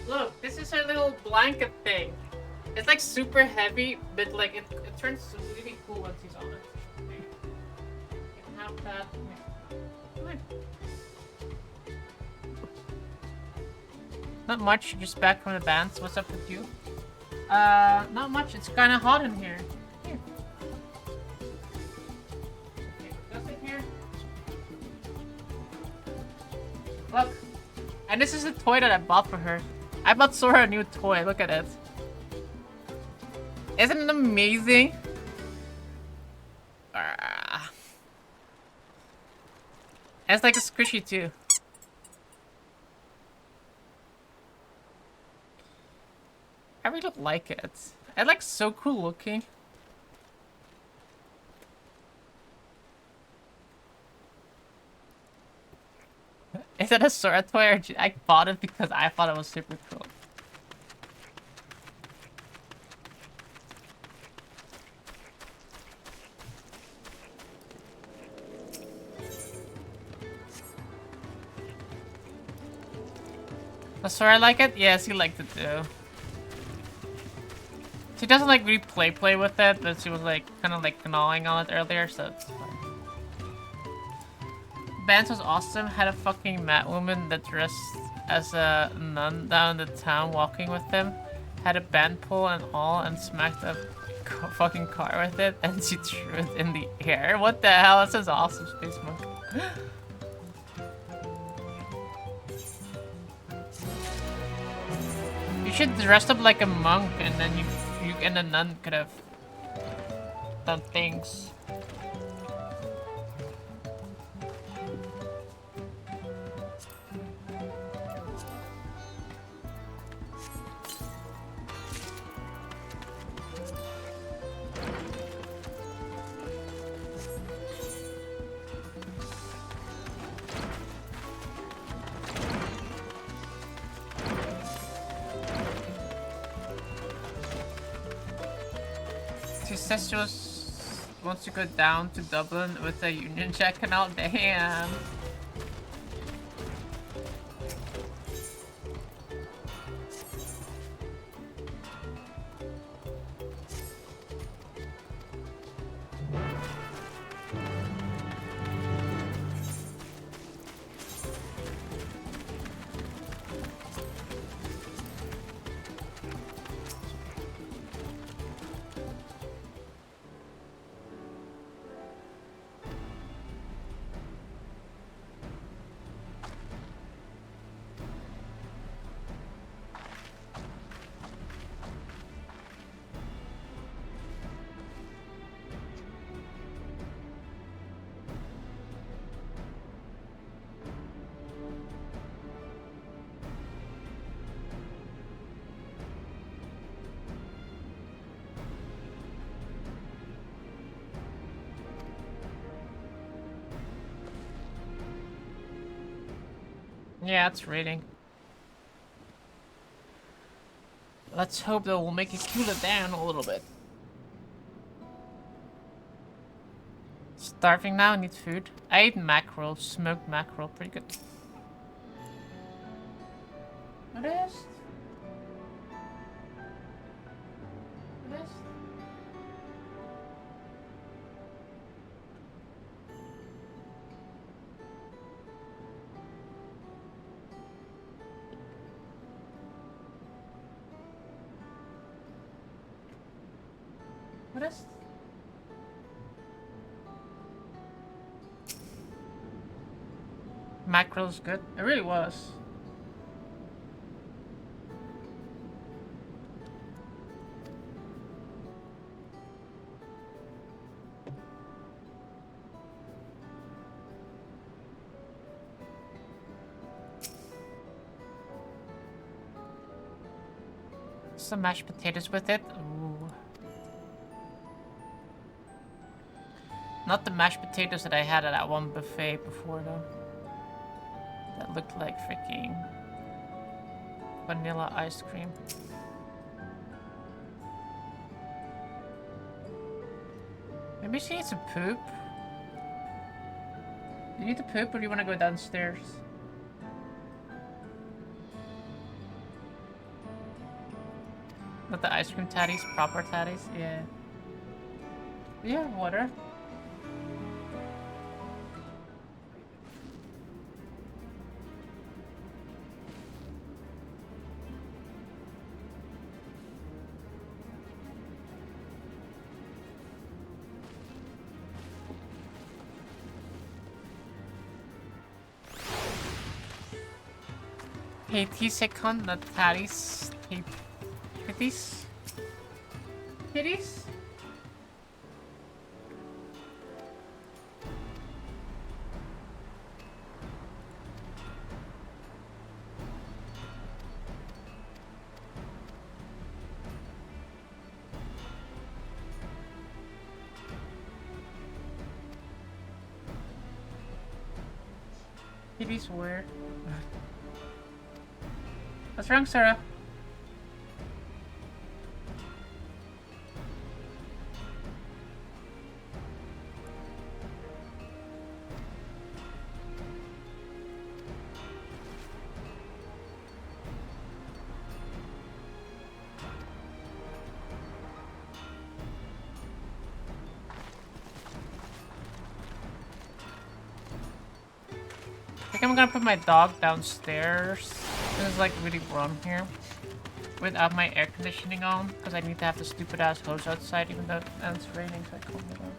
Look, this is her little blanket thing. It's like super heavy, but like it turns really cool once he's on it. Okay. You can have that. Come on. Not much, just back from the bands. What's up with you? Not much. It's kind of hot in here. Here. Okay, just in here. Look. And this is a toy that I bought for her. I bought Sora a new toy. Look at it. Isn't it amazing? It's like a squishy too. I really like it. It's like so cool looking. Is it a Sora toy or I bought it because I thought it was super cool? Does Sora like it? Yes, he liked it too. She doesn't like really play with it, but she was like kind of like gnawing on it earlier, so it's fine. Vance was awesome. Had a fucking mad woman that dressed as a nun down the town walking with him. had a band pole and all and smacked a fucking car with it and she threw it in the air. What the hell? That sounds awesome, Space Monk. You should dress up like a monk and then you and a nun could have done things. She says she wants to go down to Dublin with a Union Jack canal. Damn. Yeah, it's raining. Let's hope that we'll make it cool it down a little bit. Starving now, need food. I ate mackerel, smoked mackerel, pretty good. What is? What is? What is? Mackerel's good. It really was. Some mashed potatoes with it. Ooh. Not the mashed potatoes that I had at that one buffet before though. That looked like freaking vanilla ice cream. Maybe she needs to poop. Do you need to poop or do you want to go downstairs? Not the ice cream tatties, proper tatties? Yeah. Do you have water? Hey, T-Second, the tatties. Hey, kitties? Kitties? Kitties where? What's wrong, Sarah? I think I'm gonna put my dog downstairs. It's like really warm here. without my air conditioning on because I need to have the stupid ass hose outside even though it's raining, so I calmed it down.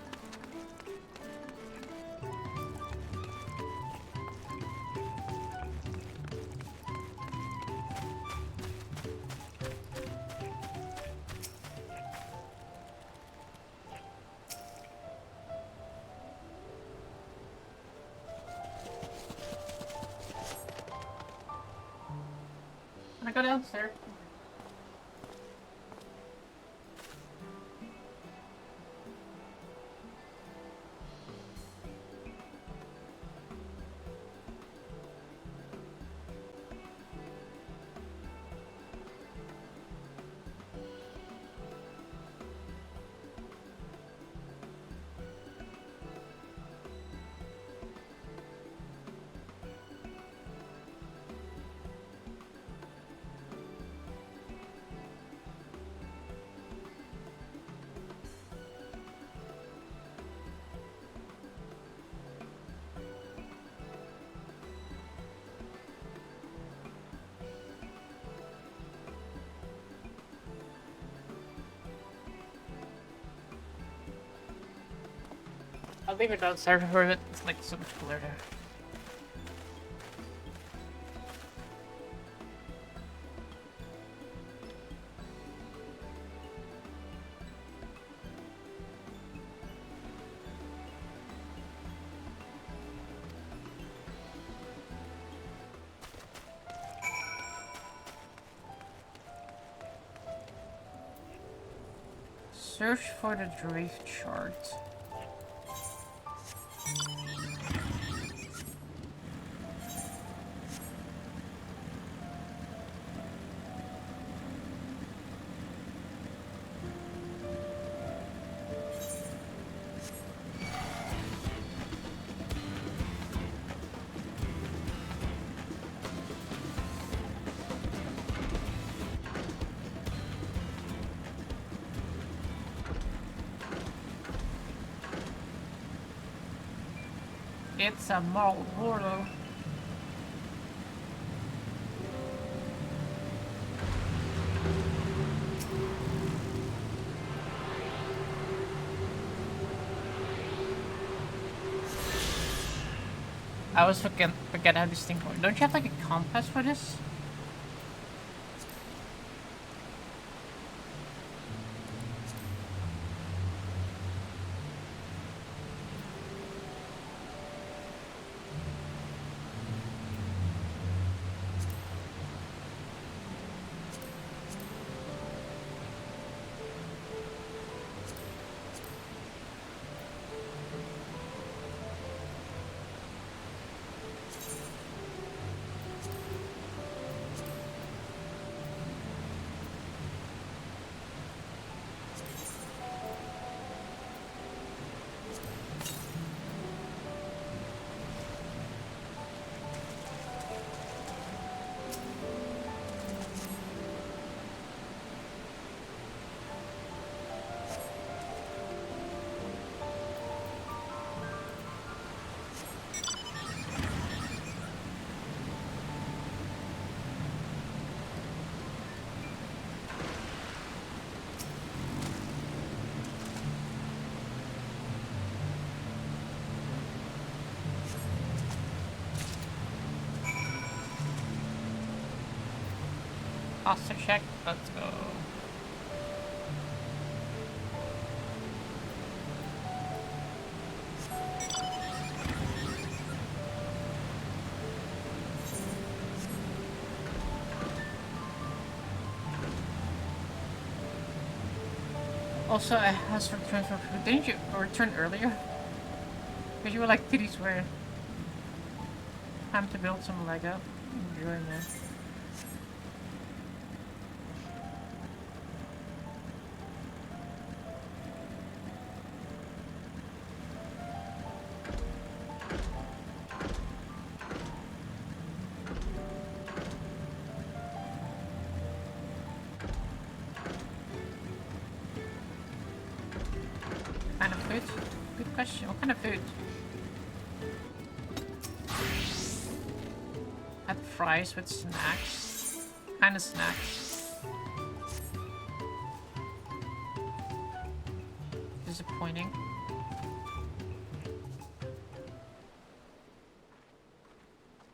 Can I go downstairs? I'll leave it downstairs for a bit. It's like so much cooler there. Search for the Drake chart. It's a Marlboro. I always forget how this thing works. Don't you have like a compass for this? Posture check, let's go. Also, I has returned for food. Didn't you return earlier? Because you were like, titties were. Time to build some Lego. Enjoying it. What kind of food? Had fries with snacks. What kind of snacks? disappointing.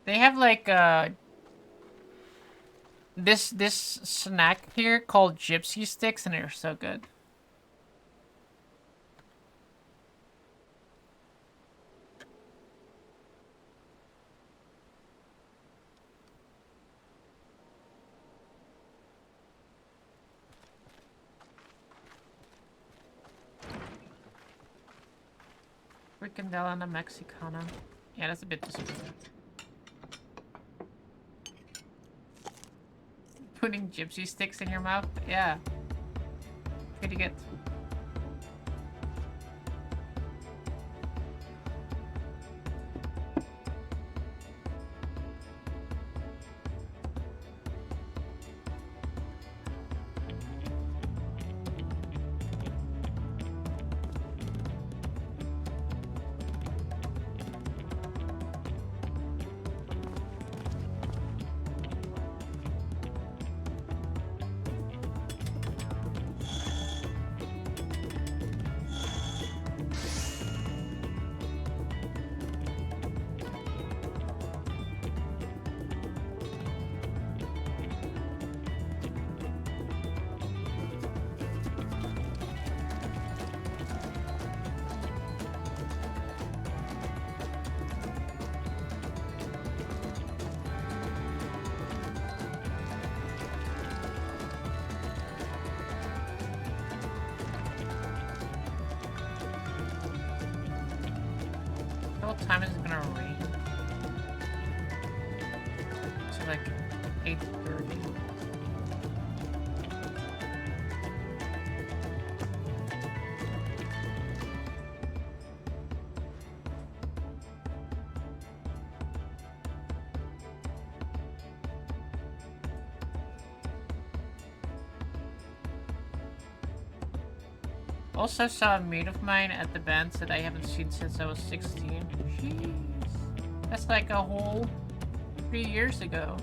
They have like this snack here called gypsy sticks, and they're so good. Fricandela and a Mexicana. Yeah, that's a bit disappointing. Putting gypsy sticks in your mouth? Yeah. Pretty good. What time is it gonna rain? It's like 8:30. Also saw a mate of mine at the band that I haven't seen since I was 16. Jeez. That's like a whole 3 years ago.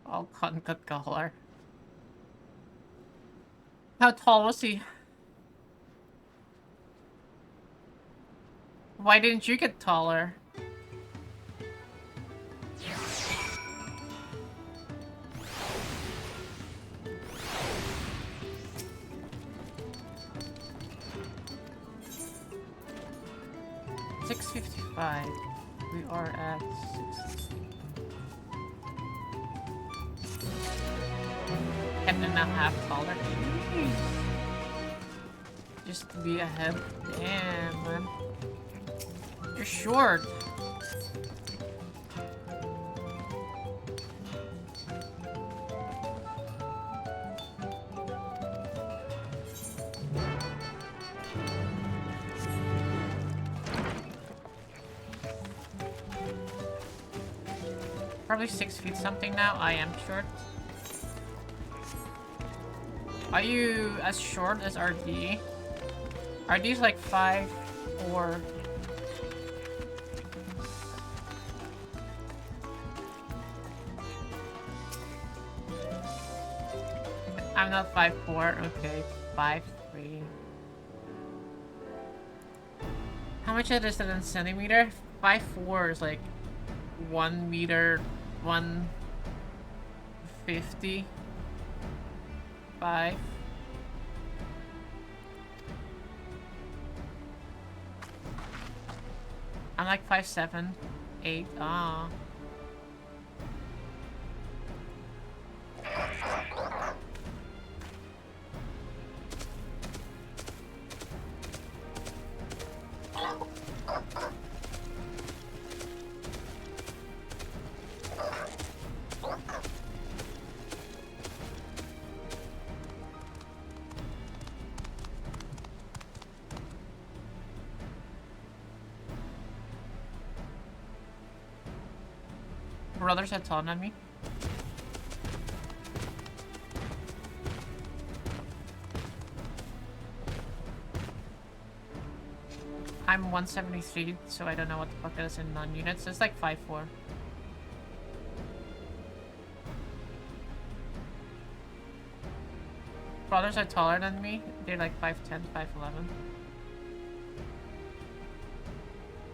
All cut color. How tall was he? Why didn't you get taller? We are at 60. 10.5 taller. Jeez. Just to be ahead. Damn, man. You're short. Probably 6 feet something now. I am short. Are you as short as RD? RD's like 5'4". I'm not 5'4". Okay, 5'3". How much is that in centimeter? 5'4" is like 1 meter, 150. 5. I'm like 5'7", 8. Ah. Brothers had taunted on me. I'm 173, so I don't know what the fuck that is in non-units. It's like 5'4". brothers are taller than me. They're like 5'10", 5'11".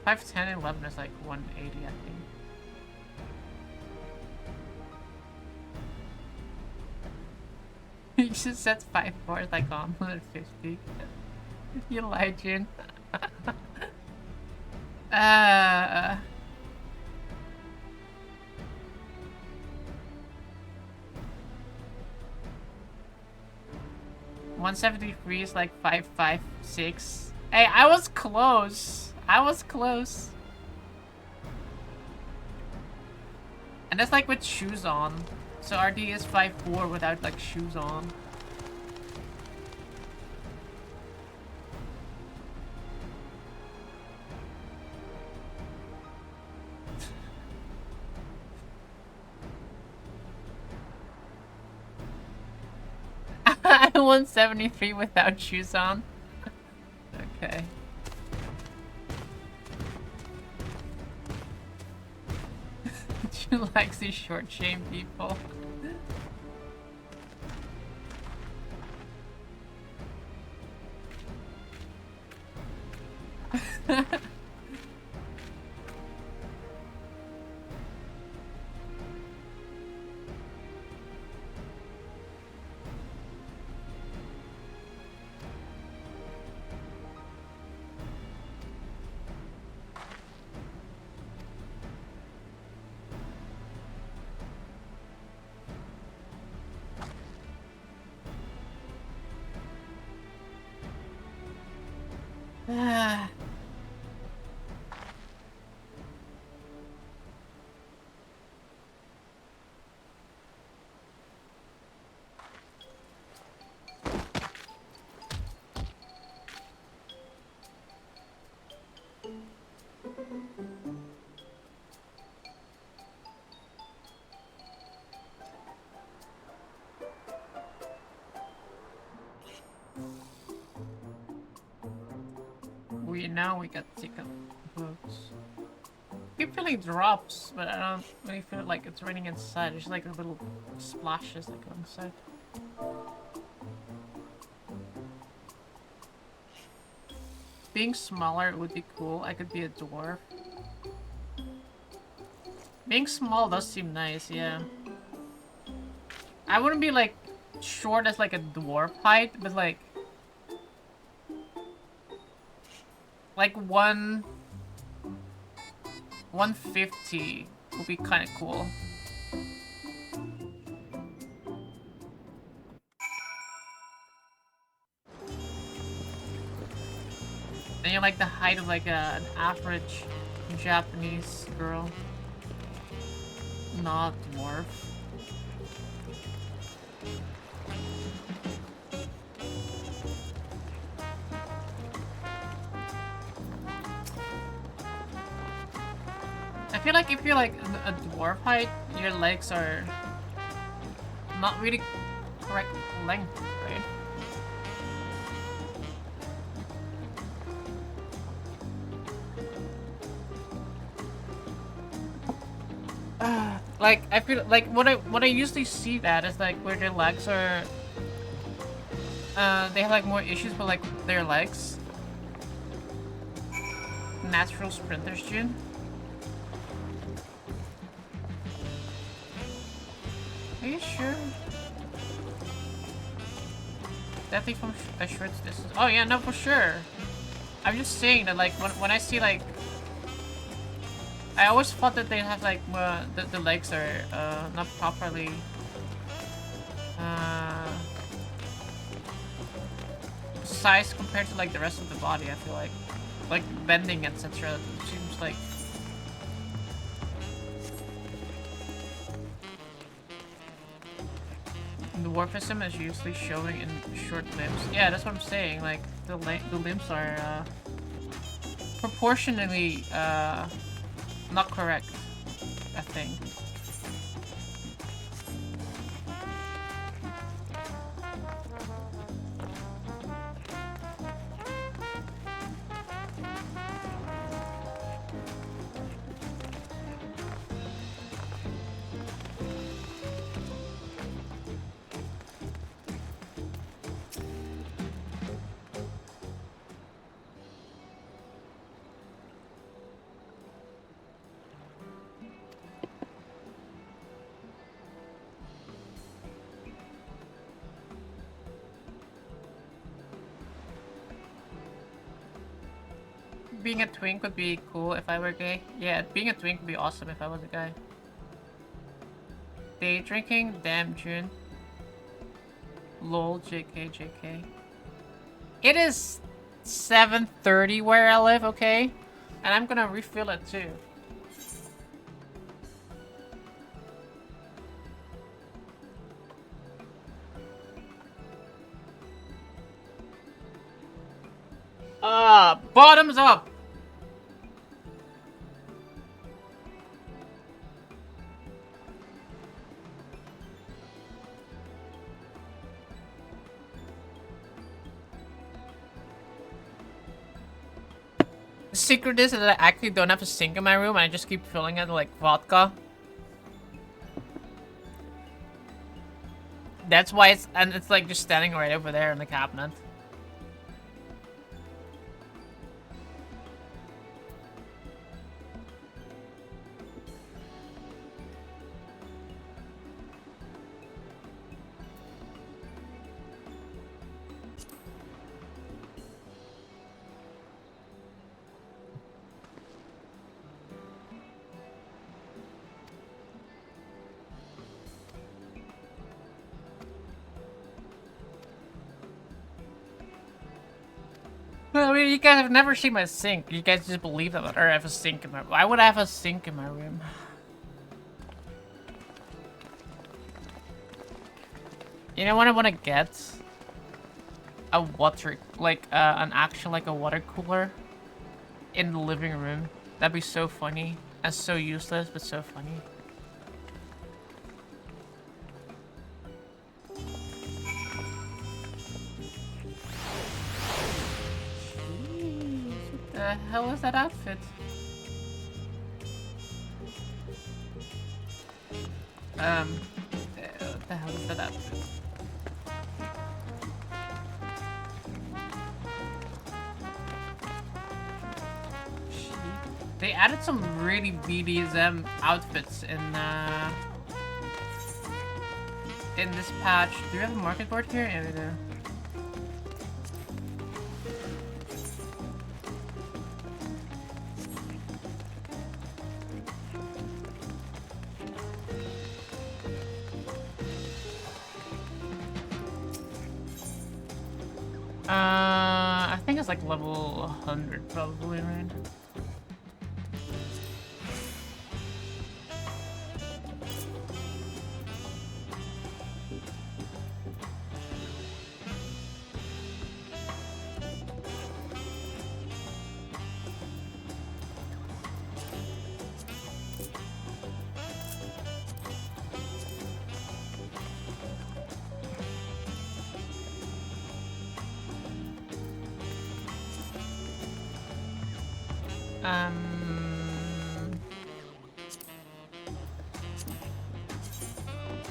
5'10" and 11 is like 180, I think. You just said 5'4", like on 150. You lied, June. uh... 173 is like 5'6". Hey, I was close. I was close. And that's like with shoes on. So RD is 5'4" without like shoes on. I'm 173 without shoes on. Okay. She likes these short shame people. Now we got to take up books. I keep feeling drops, but I don't really feel like it's raining inside. There's like a little splashes that go inside. Being smaller would be cool. I could be a dwarf. Being small does seem nice, yeah. I wouldn't be like short as like a dwarf height, but like 150 would be kind of cool. And you're like the height of like an average Japanese girl. Not dwarf. I feel like if you're like a dwarf height, your legs are not really correct length, right? Like I feel like what I usually see that is like where their legs are they have like more issues with like their legs. Natural sprinters, June. Are you sure? Definitely from a short distance. Oh yeah, no, for sure. I'm just saying that like when I see like, I always thought that they have like the legs are not properly sized compared to like the rest of the body. I feel like bending, etc. Seems like. Dwarfism is usually showing in short limbs. Yeah, that's what I'm saying. Like the limbs are proportionally not correct, I think. being a twink would be cool if I were gay. Yeah, being a twink would be awesome if I was a guy. Day drinking? Damn, June. Lol, JK, JK. It is 7:30 where I live, okay? And I'm gonna refill it too. Bottoms up! The secret is that I actually don't have a sink in my room and I just keep filling it with like vodka. That's why it's like just standing right over there in the cabinet. I mean, you guys have never seen my sink. You guys just believe that I have a sink in my room. Why would I have a sink in my room? You know what I want to get? A water, like an actual, like a water cooler in the living room. That'd be so funny and so useless, but so funny. What the hell is that outfit? What the hell is that outfit? They added some really BDSM outfits in this patch. Do you have a market board here? Yeah, we do. I think it's like level 100 probably, right?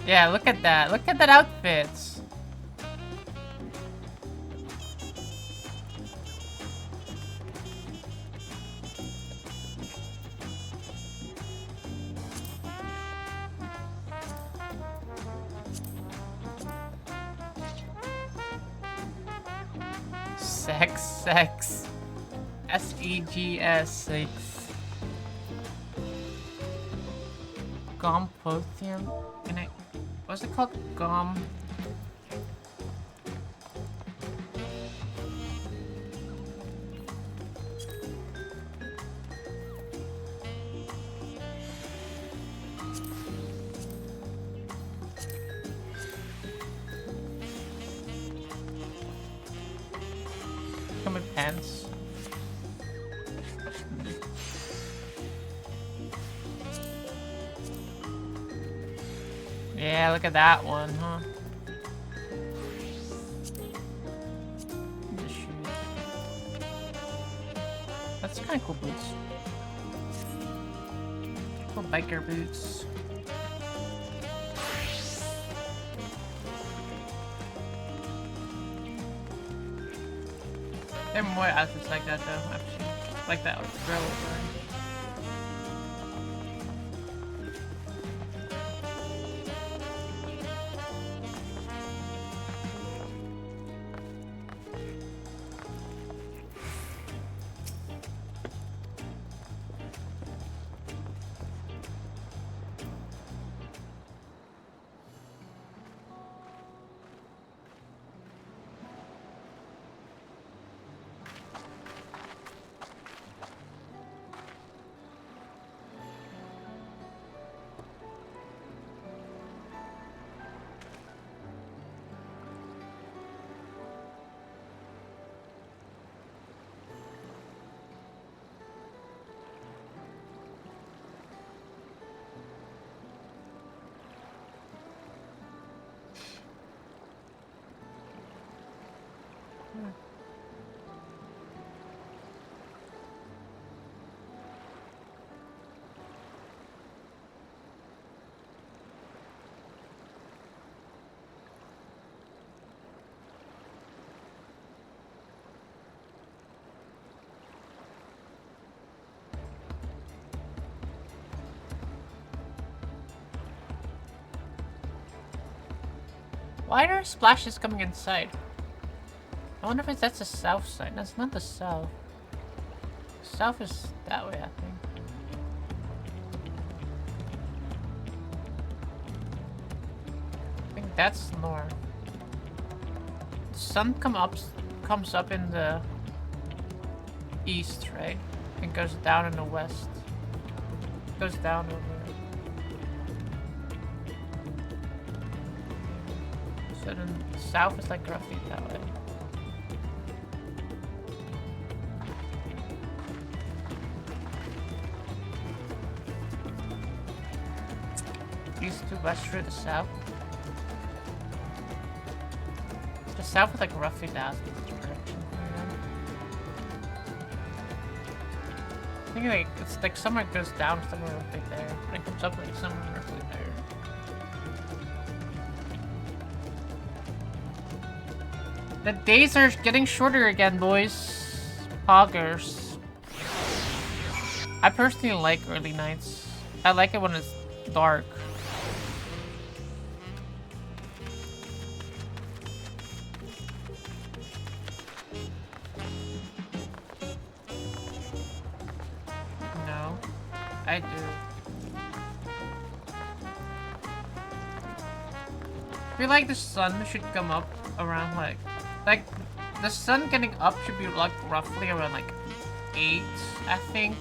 Yeah, look at that. Look at that outfit. Sex. S-E-G-S 6. Gompotium. What's it called? Come with pants. Yeah, look at that one, huh? The shoes. That's kind of cool boots. Cool biker boots. There are more outfits like that though, actually. Like that girl was wearing. Why are splashes coming inside? I wonder if that's the south side. That's not the south. South is that way, I think. I think that's north. The sun comes up in the east, right? And goes down in the west. Goes down over there. So then south is like roughly that way. East to west through the south. The south is like roughly that direction. I think like it's like somewhere it goes down, somewhere roughly there, and it comes up like somewhere roughly there. The days are getting shorter again, boys. Poggers. I personally like early nights. I like it when it's dark. No, I do. I feel like the sun should come up around like the sun getting up should be like roughly around like 8, I think.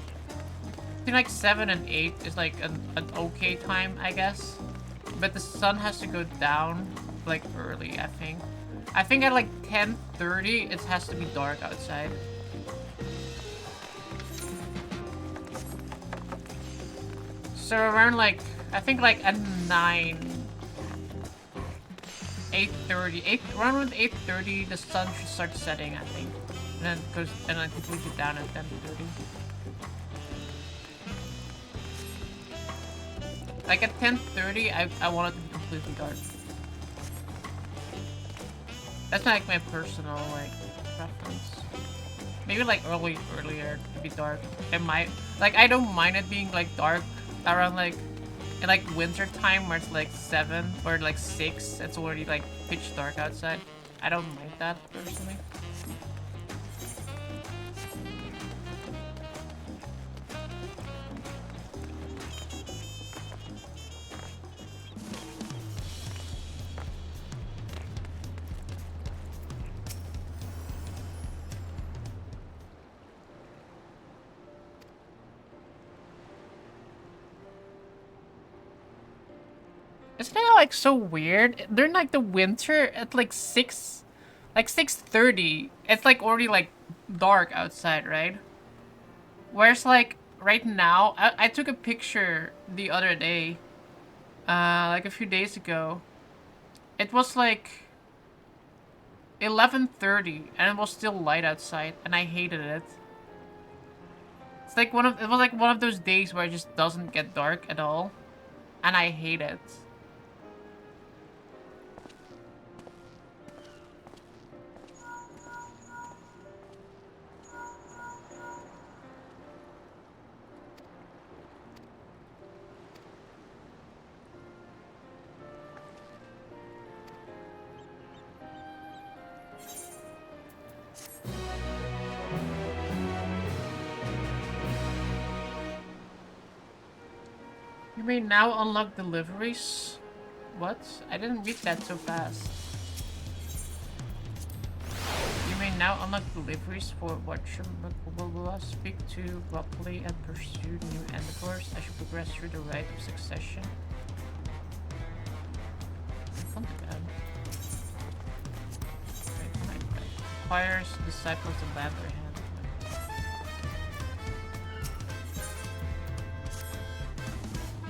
Between like 7 and 8 is like an okay time, I guess. But the sun has to go down like early, I think. I think at like 10:30 it has to be dark outside. So around like, I think like at 8:30, around 8:30 the sun should start setting, I think. And then it goes, and then completely down at 10:30. Like at 10:30, I want it to be completely dark. That's like my personal like preference. Maybe like earlier to be dark. It might, like, I don't mind it being like dark around like in like winter time where it's like 7 or like 6. It's already like pitch dark outside. I don't mind that personally. Isn't it like so weird? During like the winter at like 6:30, it's like already like dark outside, right? Whereas like right now, I took a picture the other day, like a few days ago. It was like 11:30 and it was still light outside, and I hated it. It's like it was like one of those days where it just doesn't get dark at all, and I hate it. You may now unlock deliveries. What? I didn't read that so fast. You may now unlock deliveries for Watcher will speak to properly and pursue new endeavors. I should progress through the rite of succession. Requires disciples to lend their hand.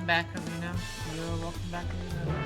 Back, Arena. You're welcome back, Arena.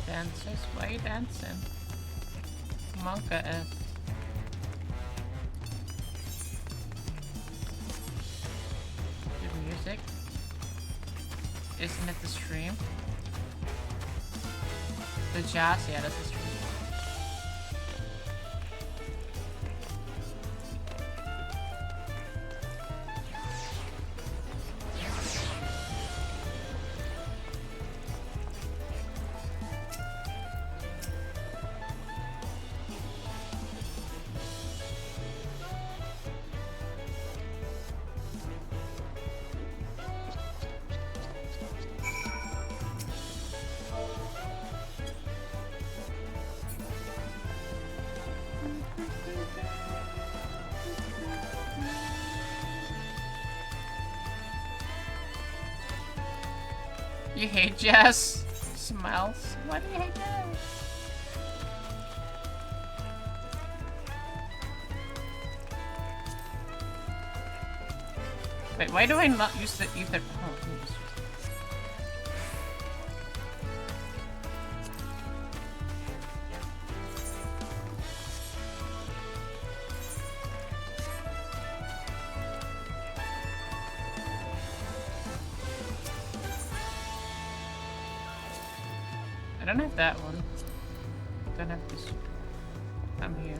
Dancers, why are you dancing? Monka is. The music. Isn't it the stream? The jazz, yeah, that's the stream. You hate jazz? Smells? Why do you hate jazz? Wait, why do I not use the ether? Oh, I don't have that one. I don't have this. I'm here.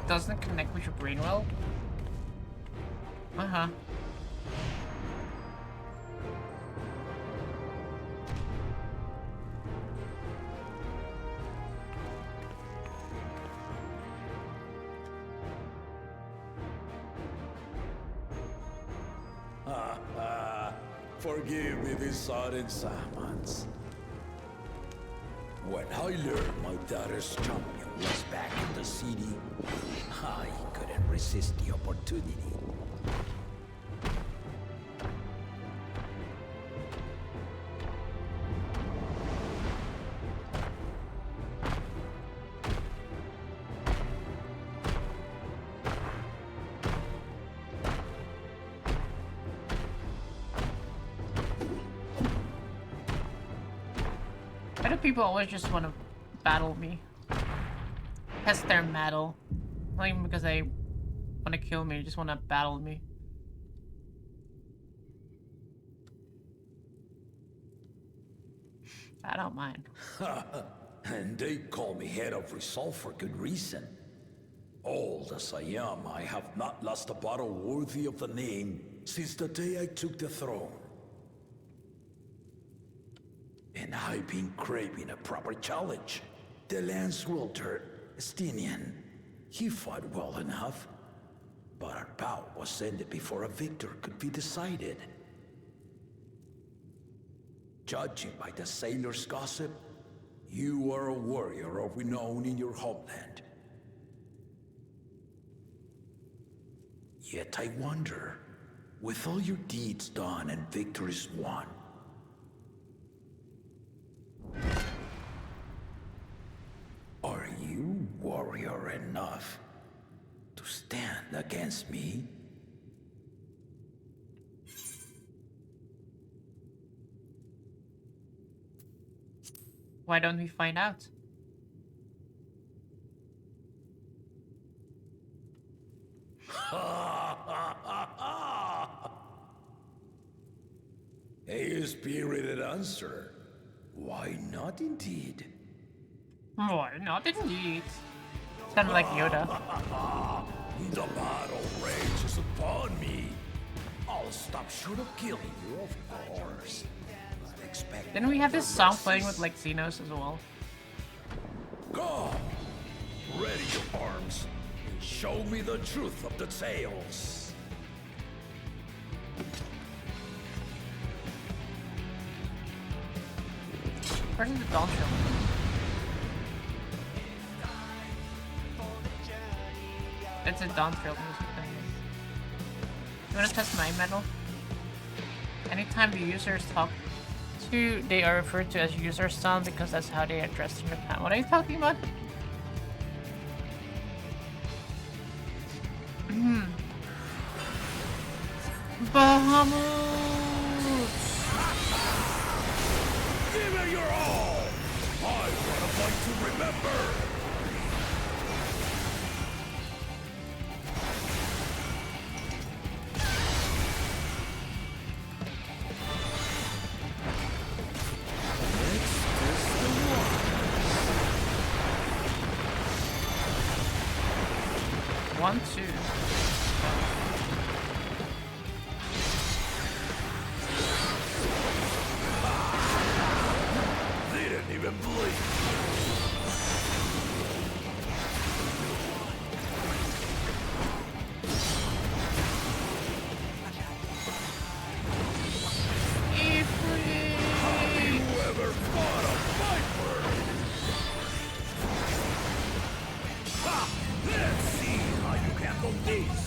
Doesn't connect with your brain well? Uh-huh. Forgive me this sudden summons. When I learned my daughter's champion was back in the city, I couldn't resist the opportunity. Why do people always just want to battle me? Test their metal. Not even because they want to kill me, they just want to battle me. I don't mind. And they call me head of resolve for good reason. Old as I am, I have not lost a battle worthy of the name since the day I took the throne. And I've been craving a proper challenge. The lance wielder, Estinian, he fought well enough, but our bout was ended before a victor could be decided. Judging by the sailors' gossip, you are a warrior of renown in your homeland. Yet I wonder, with all your deeds done and victories won, are you warrior enough to stand against me? Why don't we find out? A spirited answer. Why not indeed? More, not indeed. It's kind of like Yoda. The battle rages upon me. I'll stop short of killing you, of course. But expect Didn't we have this song playing with like Xenos as well? Go! Ready your arms. Show me the truth of the tales. Where's the Dawntrail? It's a Dawntrail music thing. You wanna test my metal? Anytime the users talk to, they are referred to as user son because that's how they are addressed in Japan. What are you talking about? Bahamut! Give it your all! I want a fight to remember! One, two. They didn't even blink. Have you ever fought a viper? Ha! Let's see how you handle these.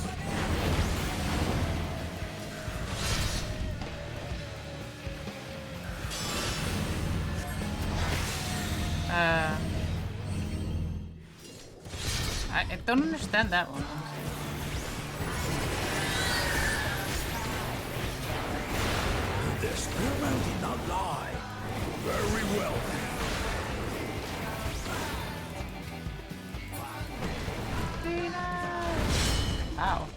I don't understand that one. The experiment did not lie. Very well. Ow.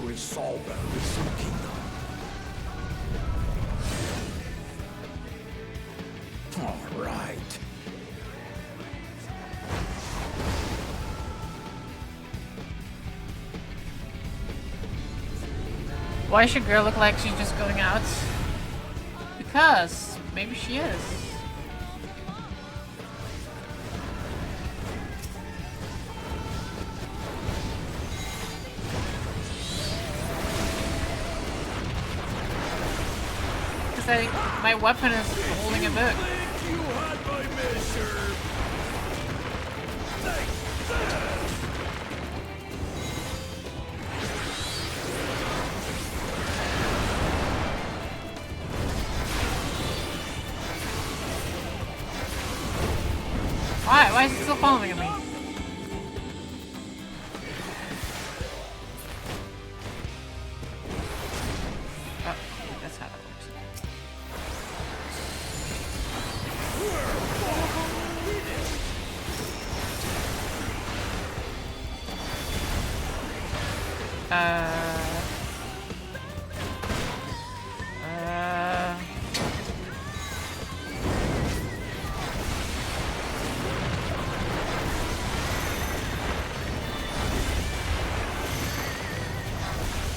Resolve and listen, kingdom. All right. Why should girl look like she's just going out? Because maybe she is. Because my weapon is holding a book. You had my measure. Take that. Why? Why is it still following me? Oh, that's how that works.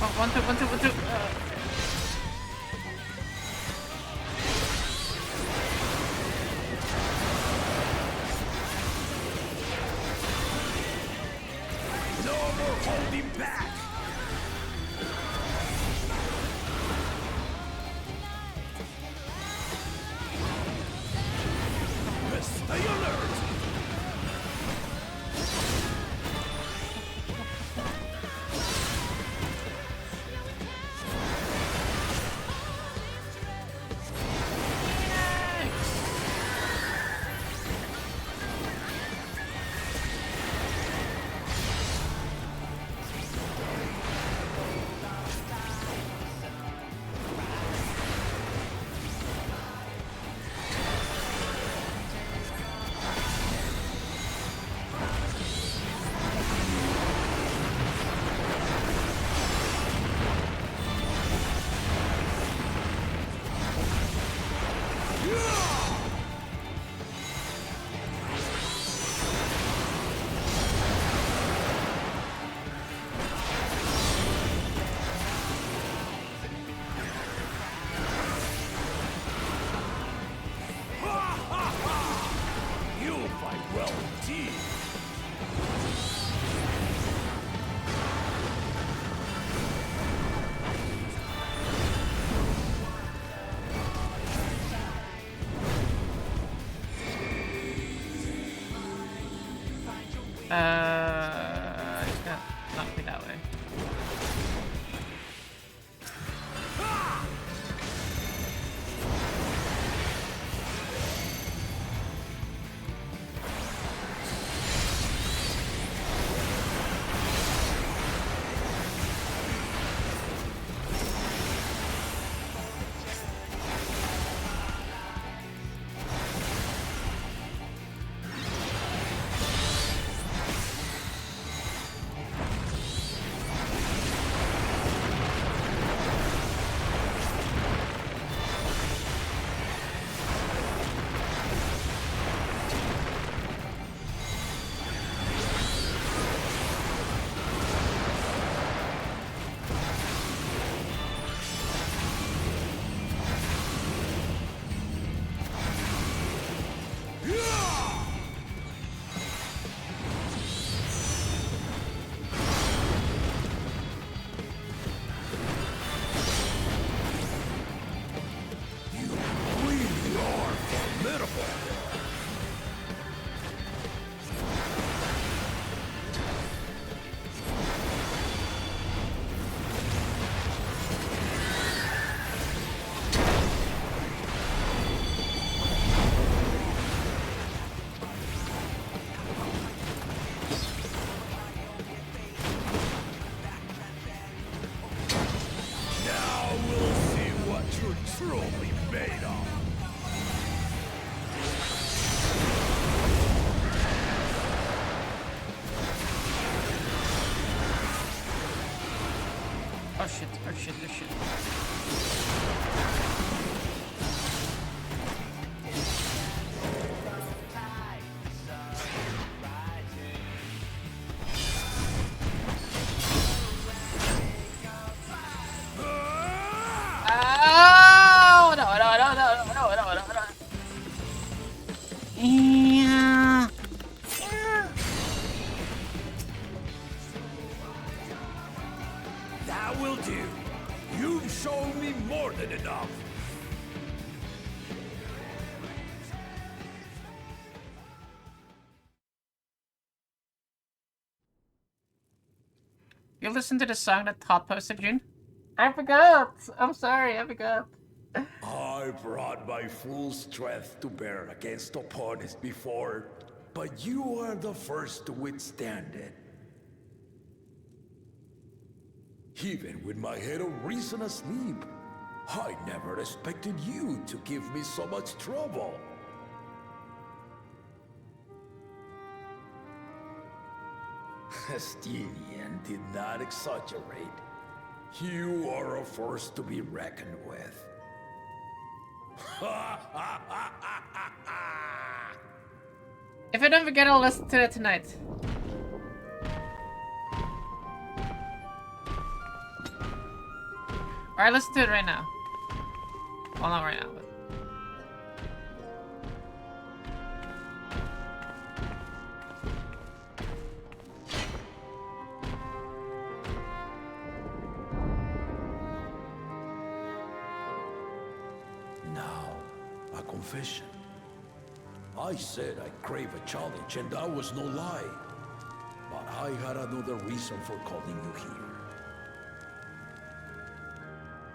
Oh, one, two. No more holding back. Stay alert. He's gonna knock me that way. Oh shit, oh shit, oh shit. Oh, no, no, no, no, no, no, no, no. Yeah. That will do. You've shown me more than enough. You listened to the song that Todd posted, June? I forgot. I'm sorry, I forgot. I brought my full strength to bear against opponents before, but you are the first to withstand it. Even with my head of reason asleep, I never expected you to give me so much trouble. Estinian did not exaggerate. You are a force to be reckoned with. If I don't forget, I'll listen to it tonight. Alright, listen to it right now. Well, not right now, but... Now, a confession. I said I crave a challenge, and that was no lie. But I had another reason for calling you here.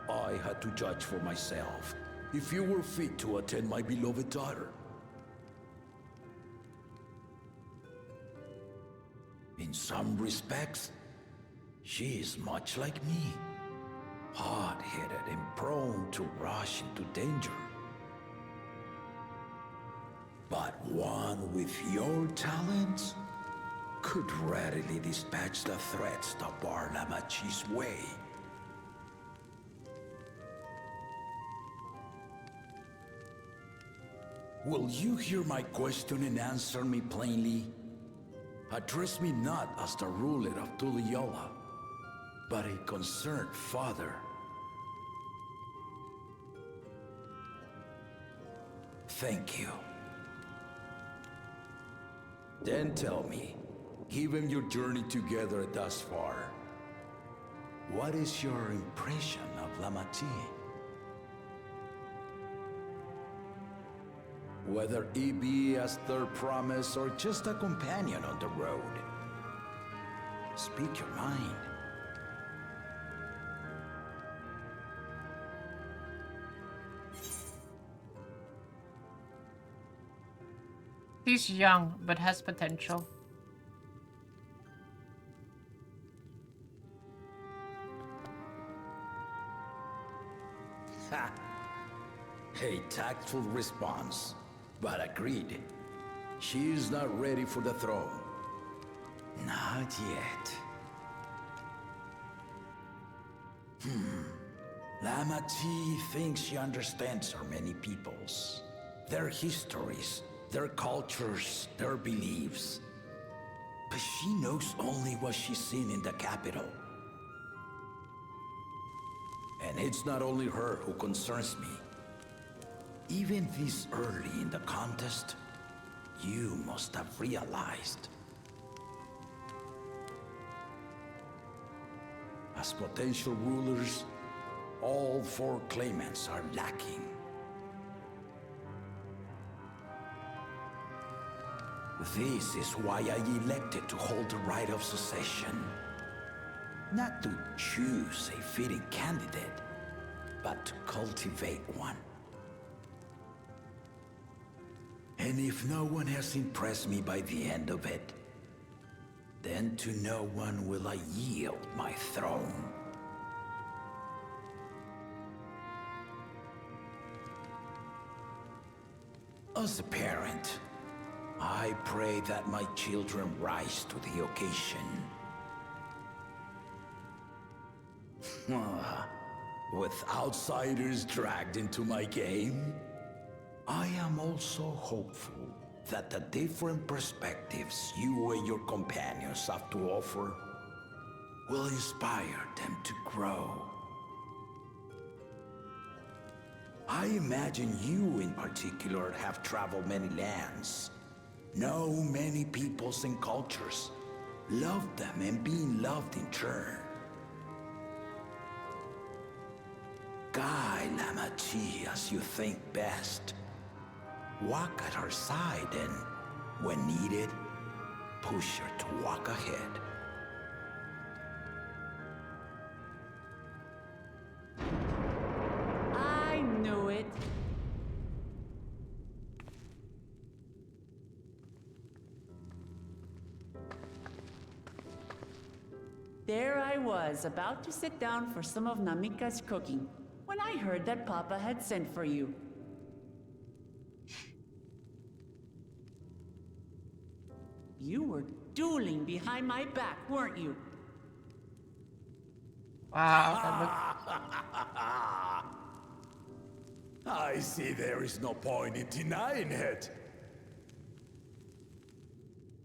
I had to judge for myself if you were fit to attend my beloved daughter. In some respects, she is much like me. Hard-headed and prone to rush into danger. But one with your talents could readily dispatch the threats that bar Lamachi's way. Will you hear my question and answer me plainly? Address me not as the ruler of Tuliyola, but a concerned father. Thank you. Then tell me, given your journey together thus far, what is your impression of Lamachi? Whether it be as their promise or just a companion on the road. Speak your mind. He's young, but has potential. Ha! A tactful response, but agreed. She is not ready for the throne. Not yet. Lama T thinks she understands our many peoples. Their histories, their cultures, their beliefs. But she knows only what she's seen in the capital. And it's not only her who concerns me. Even this early in the contest, you must have realized. As potential rulers, all 4 claimants are lacking. This is why I elected to hold the right of succession. Not to choose a fitting candidate, but to cultivate one. And if no one has impressed me by the end of it, then to no one will I yield my throne. As a parent, I pray that my children rise to the occasion. With outsiders dragged into my game, I am also hopeful that the different perspectives you and your companions have to offer will inspire them to grow. I imagine you in particular have traveled many lands, know many peoples and cultures, loved them and been loved in turn. Guide Lama Chi as you think best. Walk at her side and, when needed, push her to walk ahead. I knew it. There I was, about to sit down for some of Namika's cooking, when I heard that Papa had sent for you. You were dueling behind my back, weren't you? Wow, that looks... I see there is no point in denying it.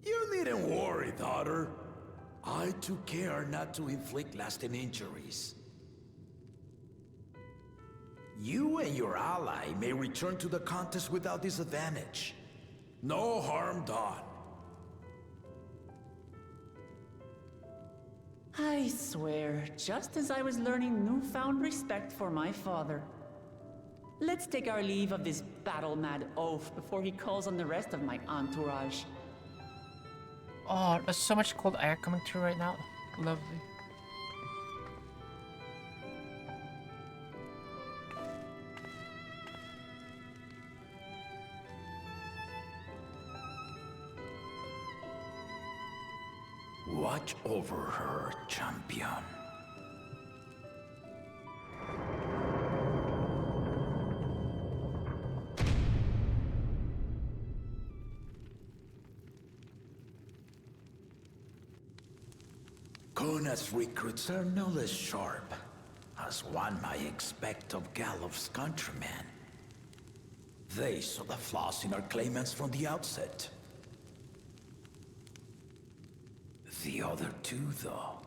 You needn't worry, daughter. I took care not to inflict lasting injuries. You and your ally may return to the contest without disadvantage. No harm done. I swear, just as I was learning newfound respect for my father. Let's take our leave of this battle-mad oaf before he calls on the rest of my entourage. Oh, there's so much cold air coming through right now. Lovely. Watch over her, champion. Kona's recruits are no less sharp, as one might expect of Galof's countrymen. They saw the flaws in our claimants from the outset. The other two, though,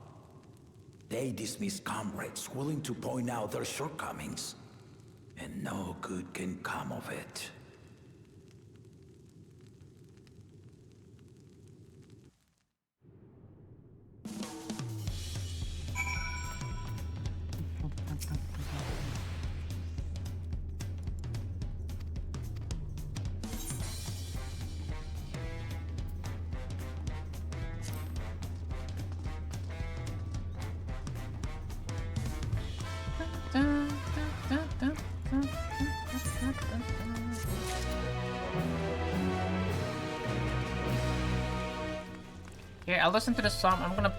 they dismiss comrades willing to point out their shortcomings, and no good can come of it. Here, I'll listen to the song. I'm gonna...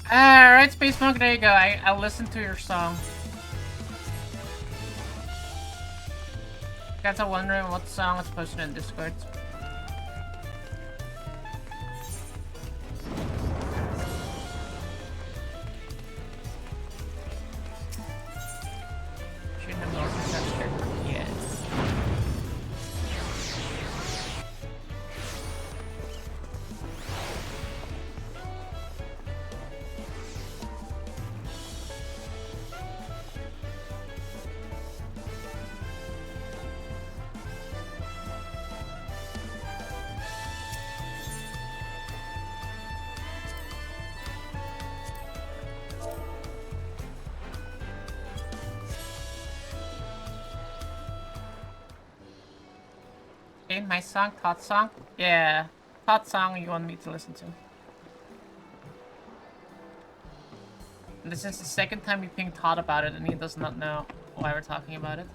Alright, Space Monk, there you go. I'll listen to your song. You guys are wondering what song is posted in Discord. Shouldn't have lost the texture. Yes. In my song, Thought Song? Yeah, Thought Song you want me to listen to. And this is the second time we ping Todd about it and he does not know why we're talking about it.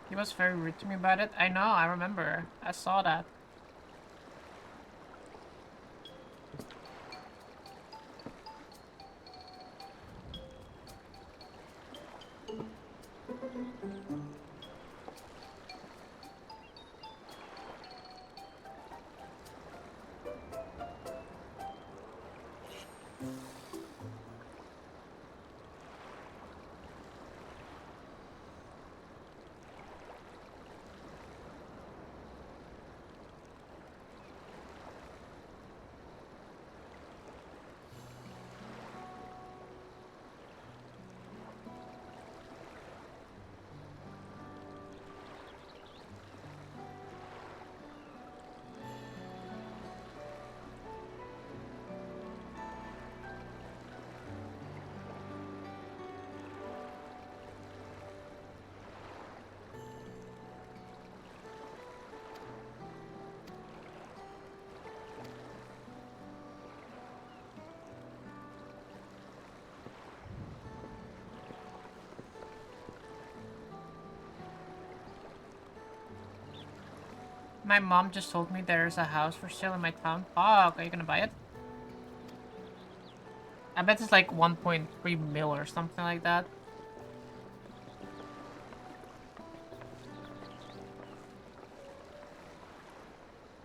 He was very rude to me about it. I know, I remember. I saw that. My mom just told me there's a house for sale in my town. Oh, are you gonna buy it? I bet it's like 1.3 mil or something like that.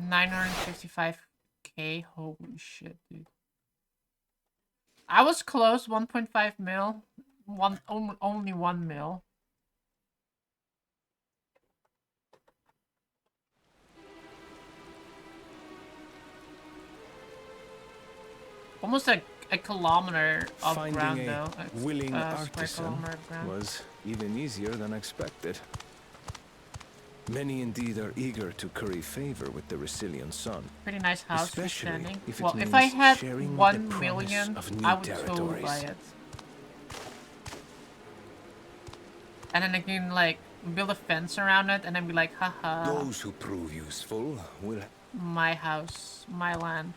$955K. Holy shit, dude. I was close. 1.5 mil. Only 1 mil. Almost a kilometer of Finding ground a though. willing Square artisan kilometer of ground. was even easier than expected. Many indeed are eager to curry favor with the Resilient Sun. Pretty nice house for Especially standing. if it Well, if means I had sharing 1 the promise million, of new I would totally territories. buy it. And then I can like build a fence around it and then be like, haha. Those who prove useful will... My house, my land.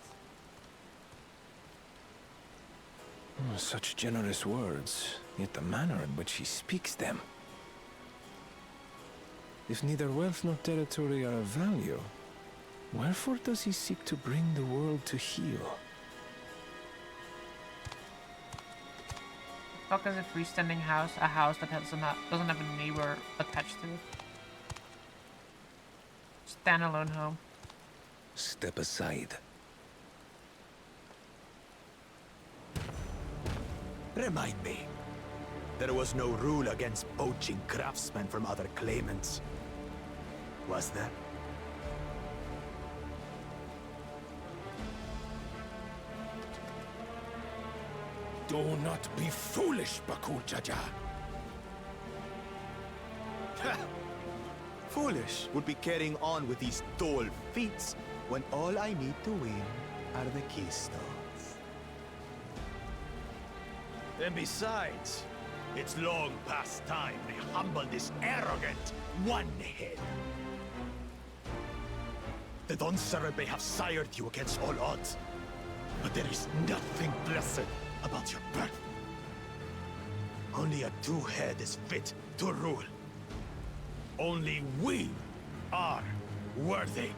Such generous words. yet the manner in which he speaks them. If neither wealth nor territory are of value, wherefore does he seek to bring the world to heel? Fuck is a freestanding house? A house that doesn't have a neighbor attached to it. Standalone home. Step aside. Remind me. There was no rule against poaching craftsmen from other claimants. Was there? Do not be foolish, Bakul Jaja. Foolish would be carrying on with these dull feats when all I need to win are the keystones. And besides, it's long past time they humble this arrogant one-head. The Dawntrail may have sired you against all odds, but there is nothing blessed about your birth. Only a two-head is fit to rule. Only we are worthy.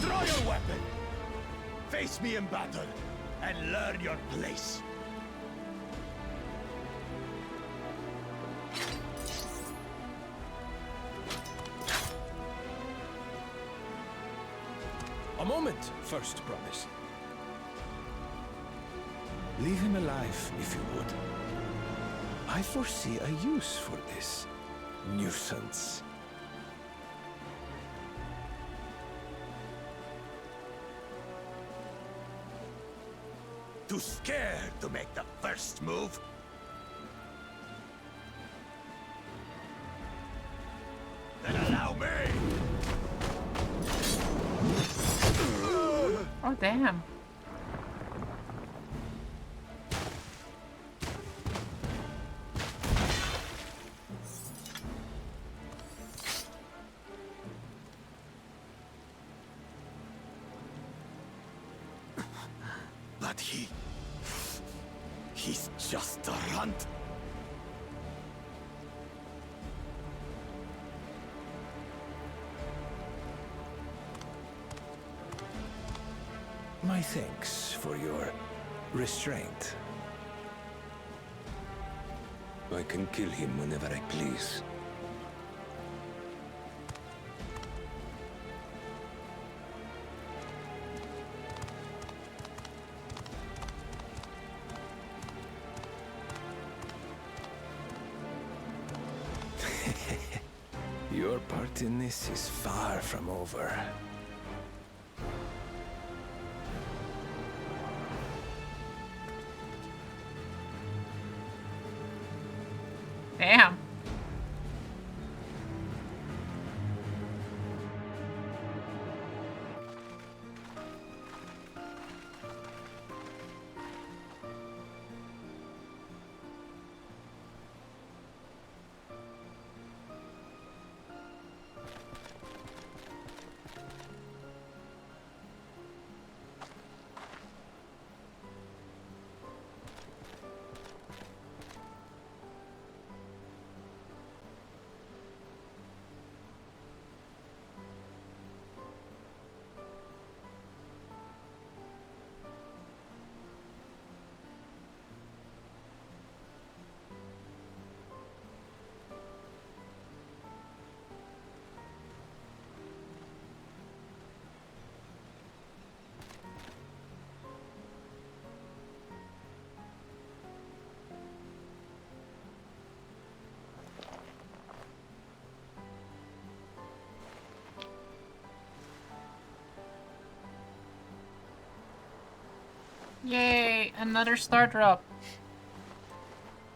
Draw your weapon! Face me in battle, and learn your place. A moment, first promise. Leave him alive, if you would. I foresee a use for this nuisance. Too scared to make the first move? Then allow me! Oh, damn. But he's just a runt. My thanks for your restraint. I can kill him whenever I please. Your part in this is far from over. Damn. Yay, another star drop.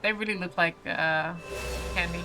They really look like candy.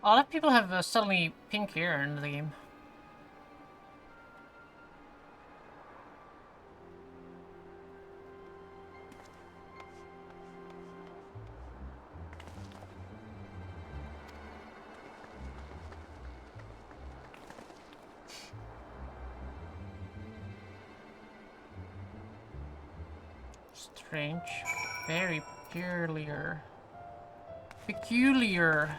A lot of people have suddenly pink hair in the game. Strange. Very peculiar. Peculiar.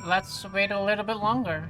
Let's wait a little bit longer.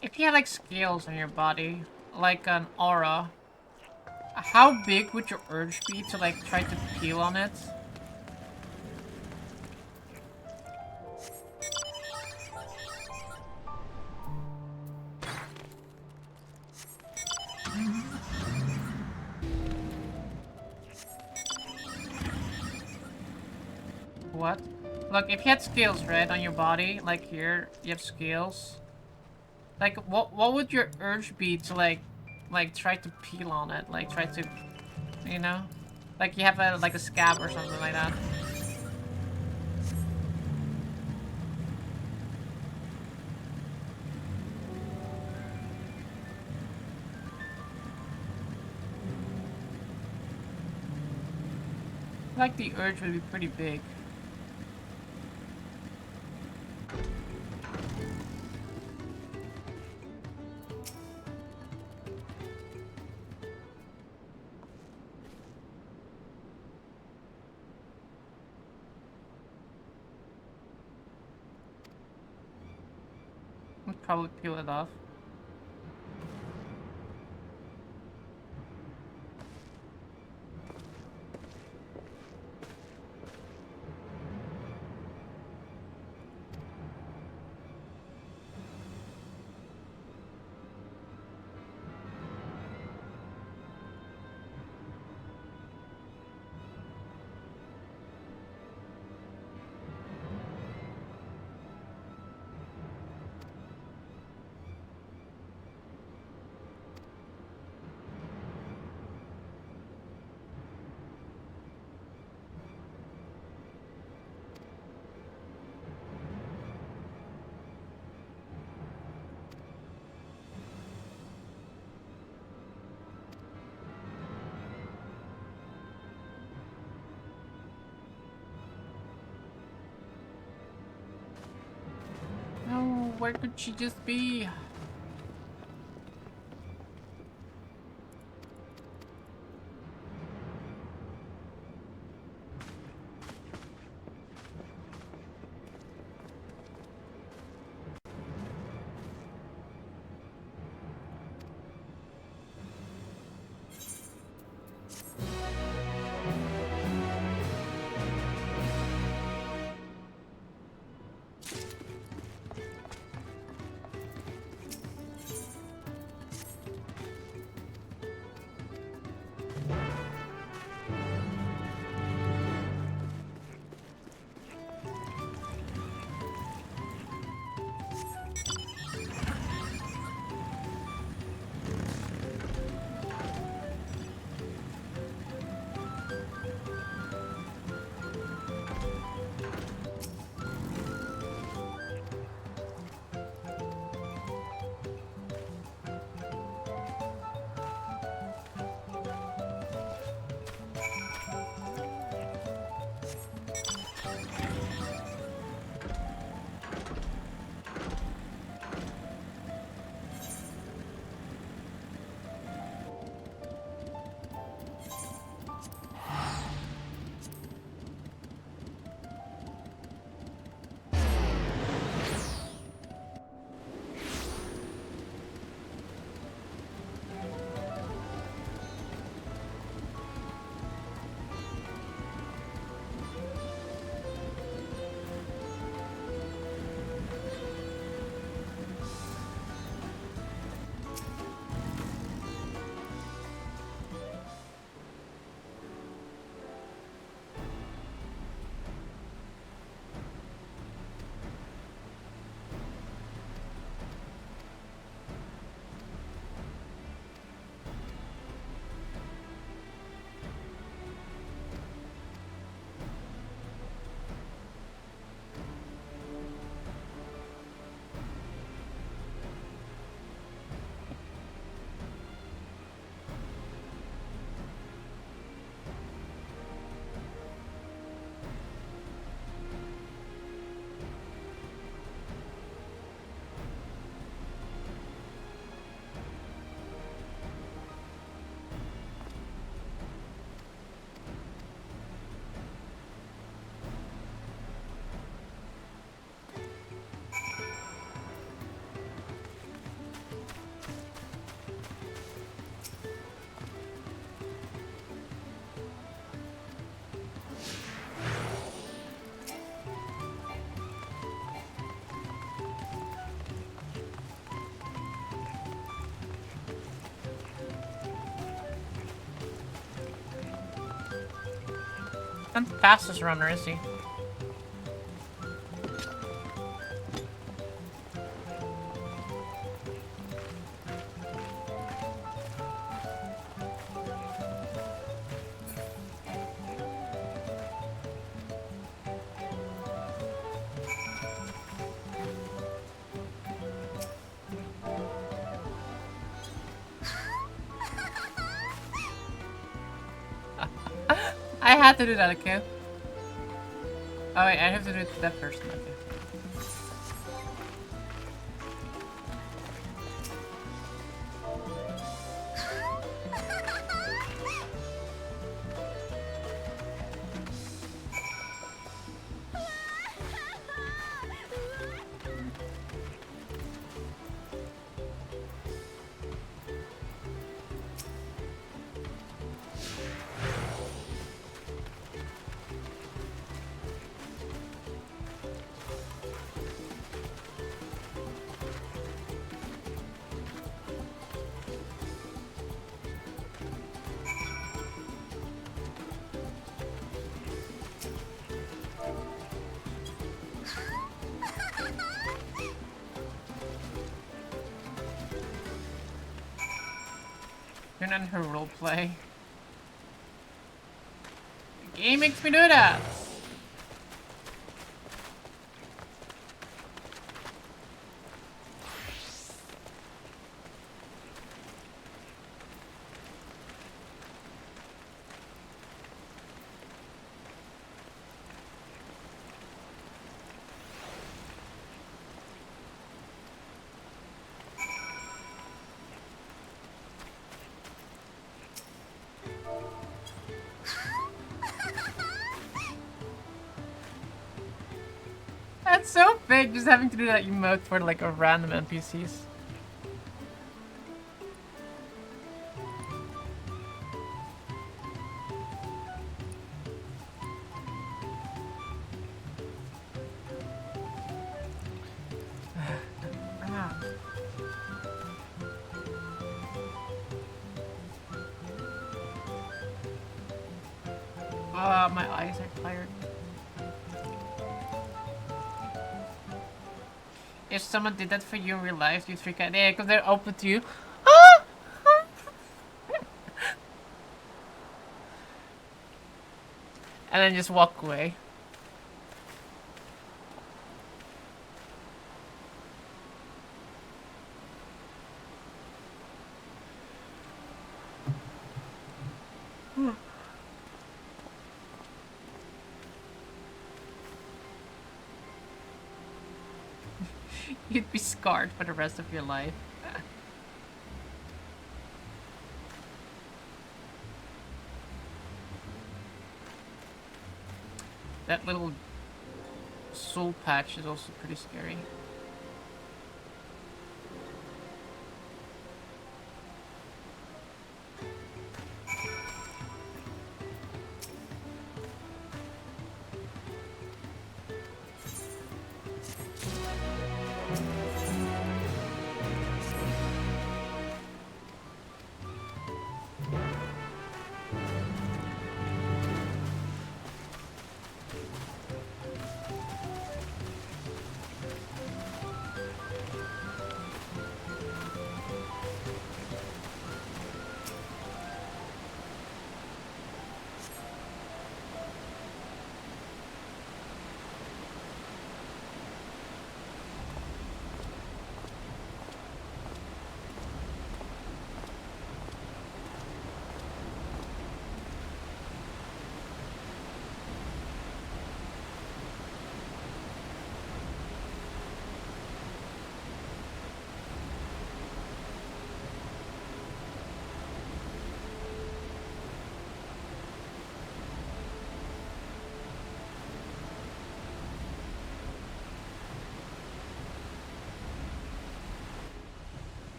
If you had like scales on your body, like an aura, how big would your urge be to like try to peel on it? What? Look, if you had scales, right, on your body, like here, you have scales. Like, what would your urge be to like try to peel on it? Like, try to, you know? Like, you have a, like a scab or something like that. Like, the urge would be pretty big. I'd probably peel it off. where could she just be? Not the fastest runner, is he? I had to do that, okay? Oh wait, I have to do that first, okay. Turn on her roleplay. The game makes me do that! That's so big, just having to do that emote for like a random NPCs. My eyes are tired. If someone did that for you in real life, you'd freak out. Yeah, because they're open to you. And then just walk away. You'd be scarred for the rest of your life. That little soul patch is also pretty scary.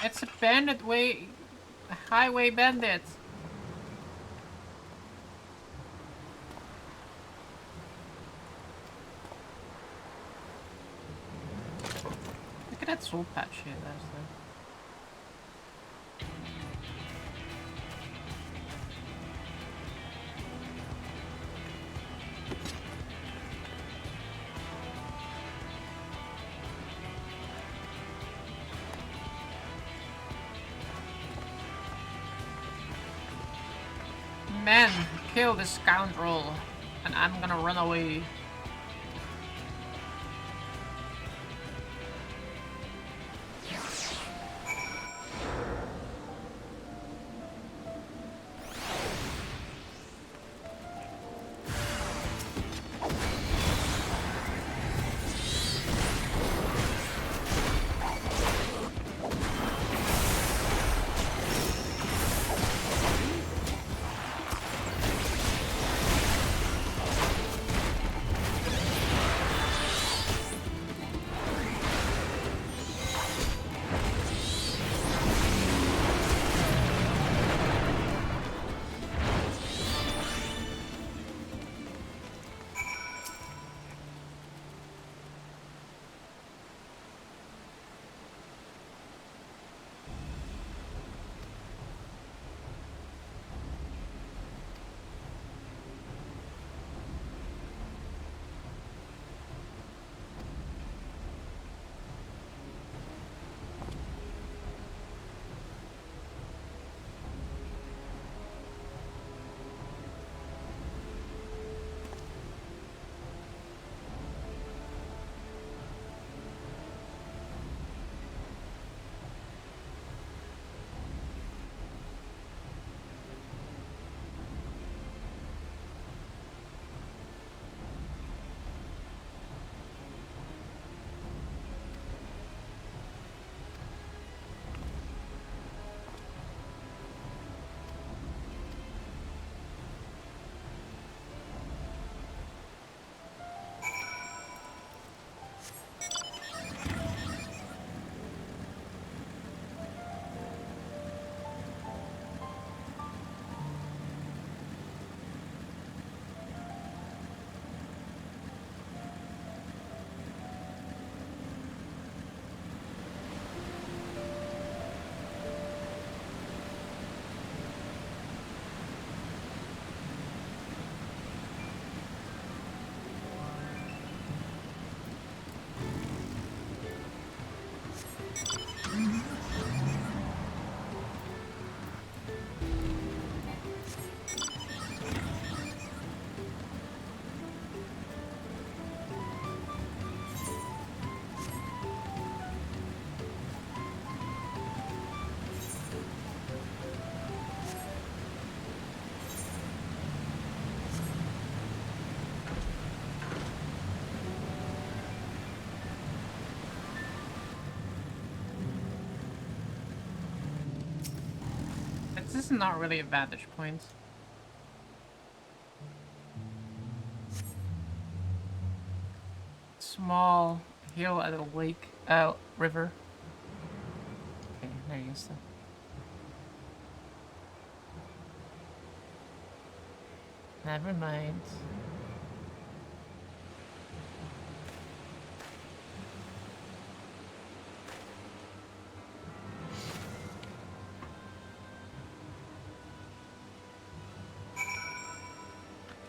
It's a bandit way, highway bandit. Look at that soul patch here, that's the... Men, kill this scoundrel, and I'm gonna run away. this is not really a vantage point. Small hill at a lake, river. Okay, there you go. Never mind.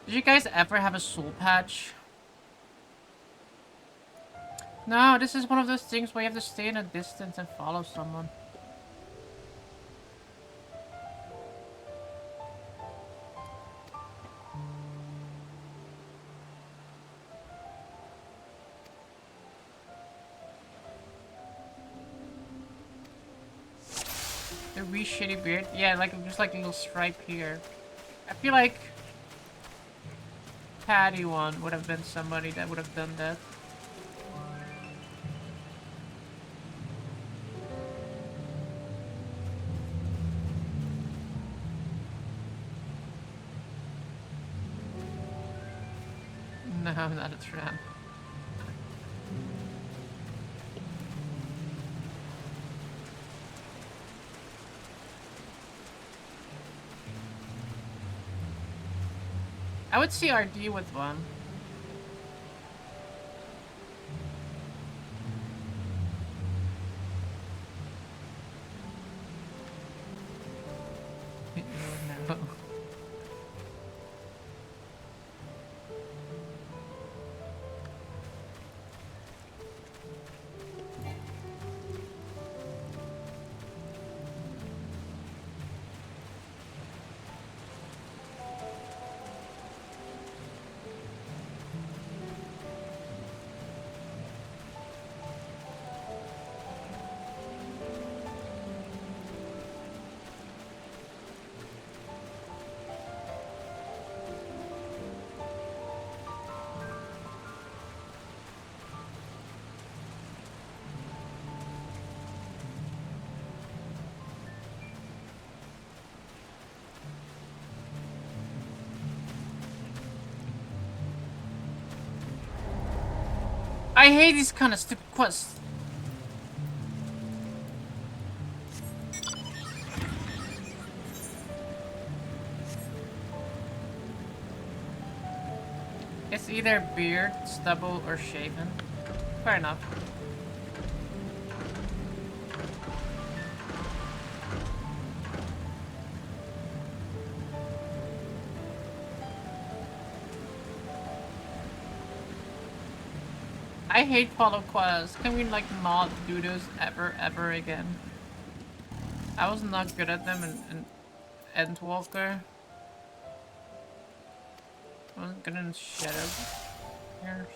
Did you guys ever have a soul patch? No, this is one of those things where you have to stay in a distance and follow someone. The wee shitty beard? Yeah, like just like a little stripe here. I feel like Patty one would have been somebody that would have done that. No, I'm not a tramp. I would see RD with one. No. I hate these kind of stupid quests. It's either beard, stubble, or shaven. Fair enough. I hate follow quests. Can we like not do those ever again? I was not good at them in Endwalker. I wasn't good in Shadow. Years.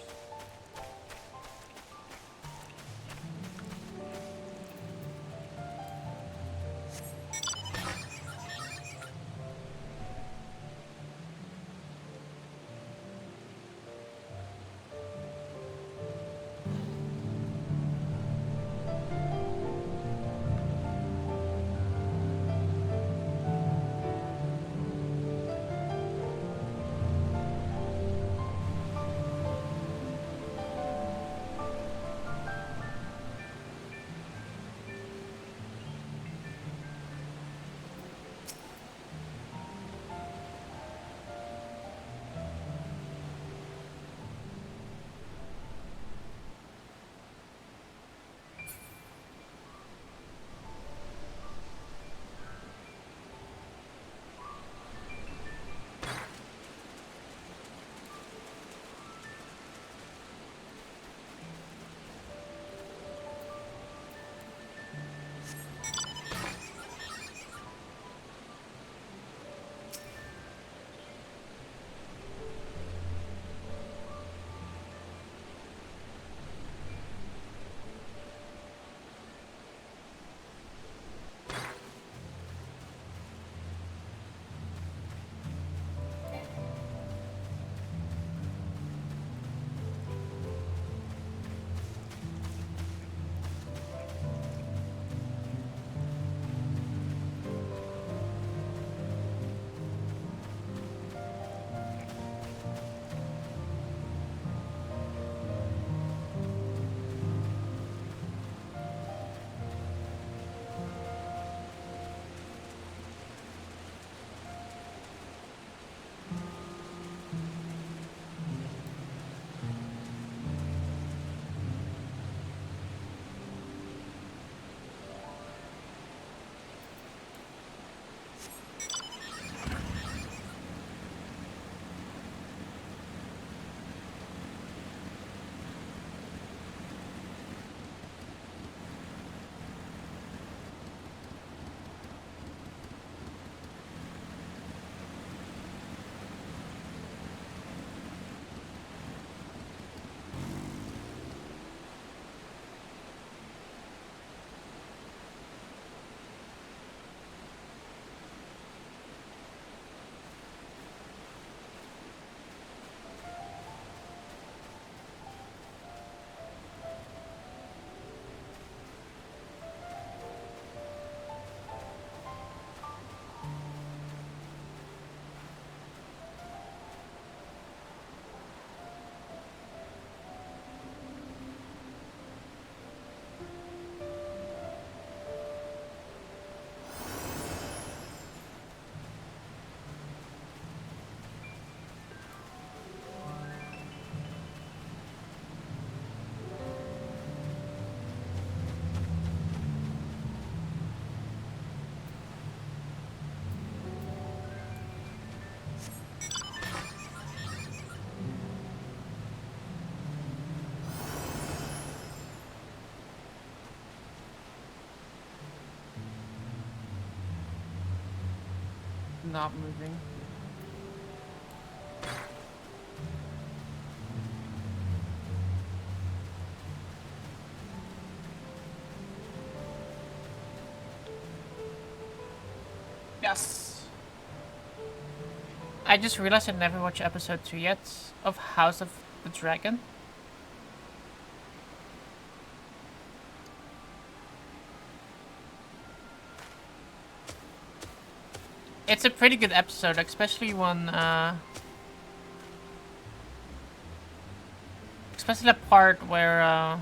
not moving. Yes. I just realized I never watched episode 2 yet of House of the Dragon. It's a pretty good episode, especially when, especially the part where,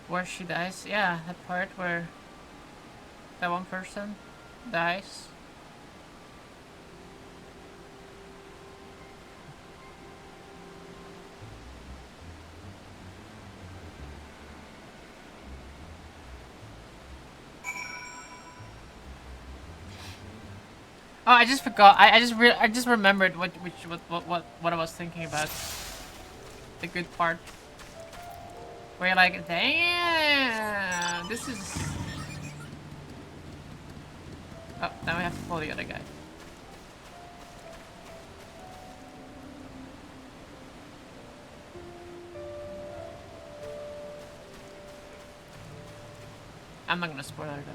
where she dies. Yeah, that part where that one person dies. Oh, I just forgot. I just remembered what I was thinking about. The good part. Where you're like, damn, this is... Oh, now we have to pull the other guy. I'm not gonna spoil it though.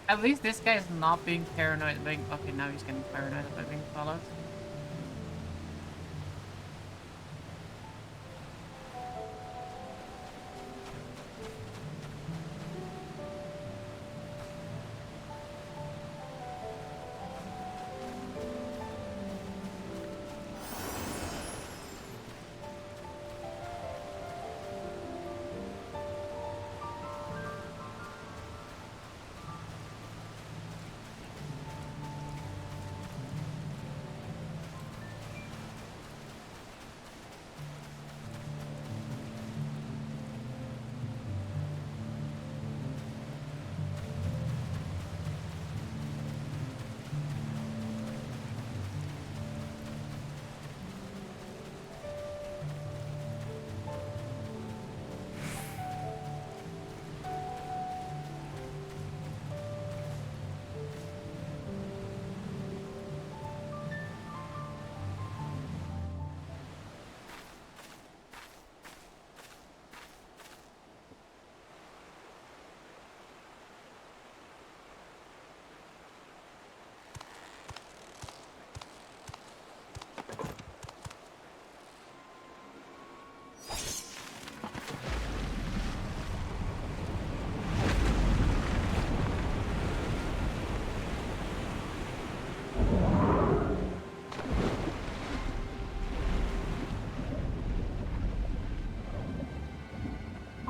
At least this guy is not being paranoid. Okay, now he's getting paranoid about being followed.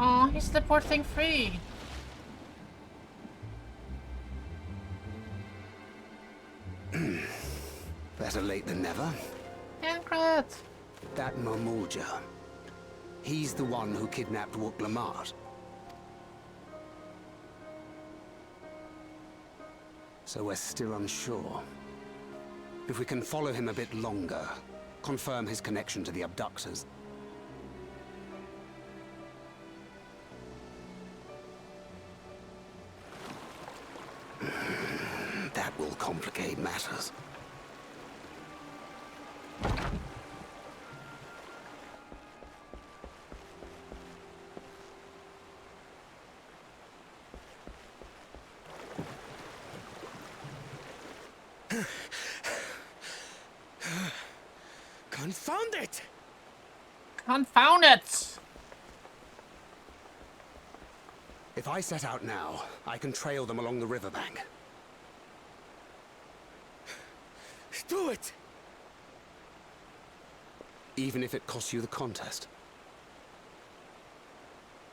Oh, he's the poor thing free. Better late than never. Congrats. That Momoja. He's the one who kidnapped Wook Lamart. So we're still unsure. If we can follow him a bit longer, confirm his connection to the abductors, complicate matters. Confound it! Confound it! If I set out now, I can trail them along the riverbank. Do it! Even if it costs you the contest.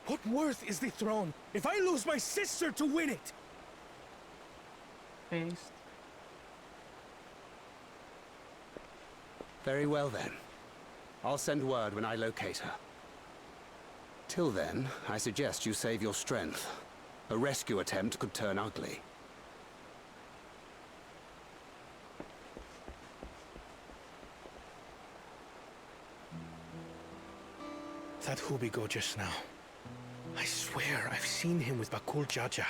What worth is the throne if I lose my sister to win it? Based. Very well then. I'll send word when I locate her. Till then, I suggest you save your strength. A rescue attempt could turn ugly. That Hubigo just now. I swear I've seen him with Bakul Jaja.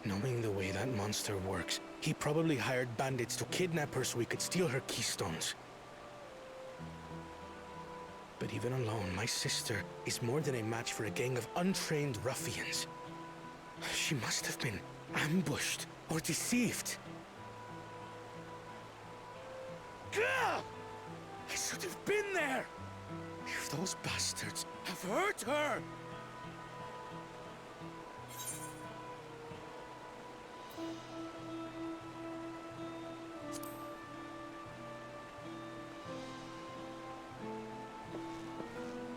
Knowing the way that monster works, he probably hired bandits to kidnap her so we could steal her keystones. But even alone, my sister is more than a match for a gang of untrained ruffians. She must have been ambushed or deceived. Gah! I should have been there! If those bastards have hurt her!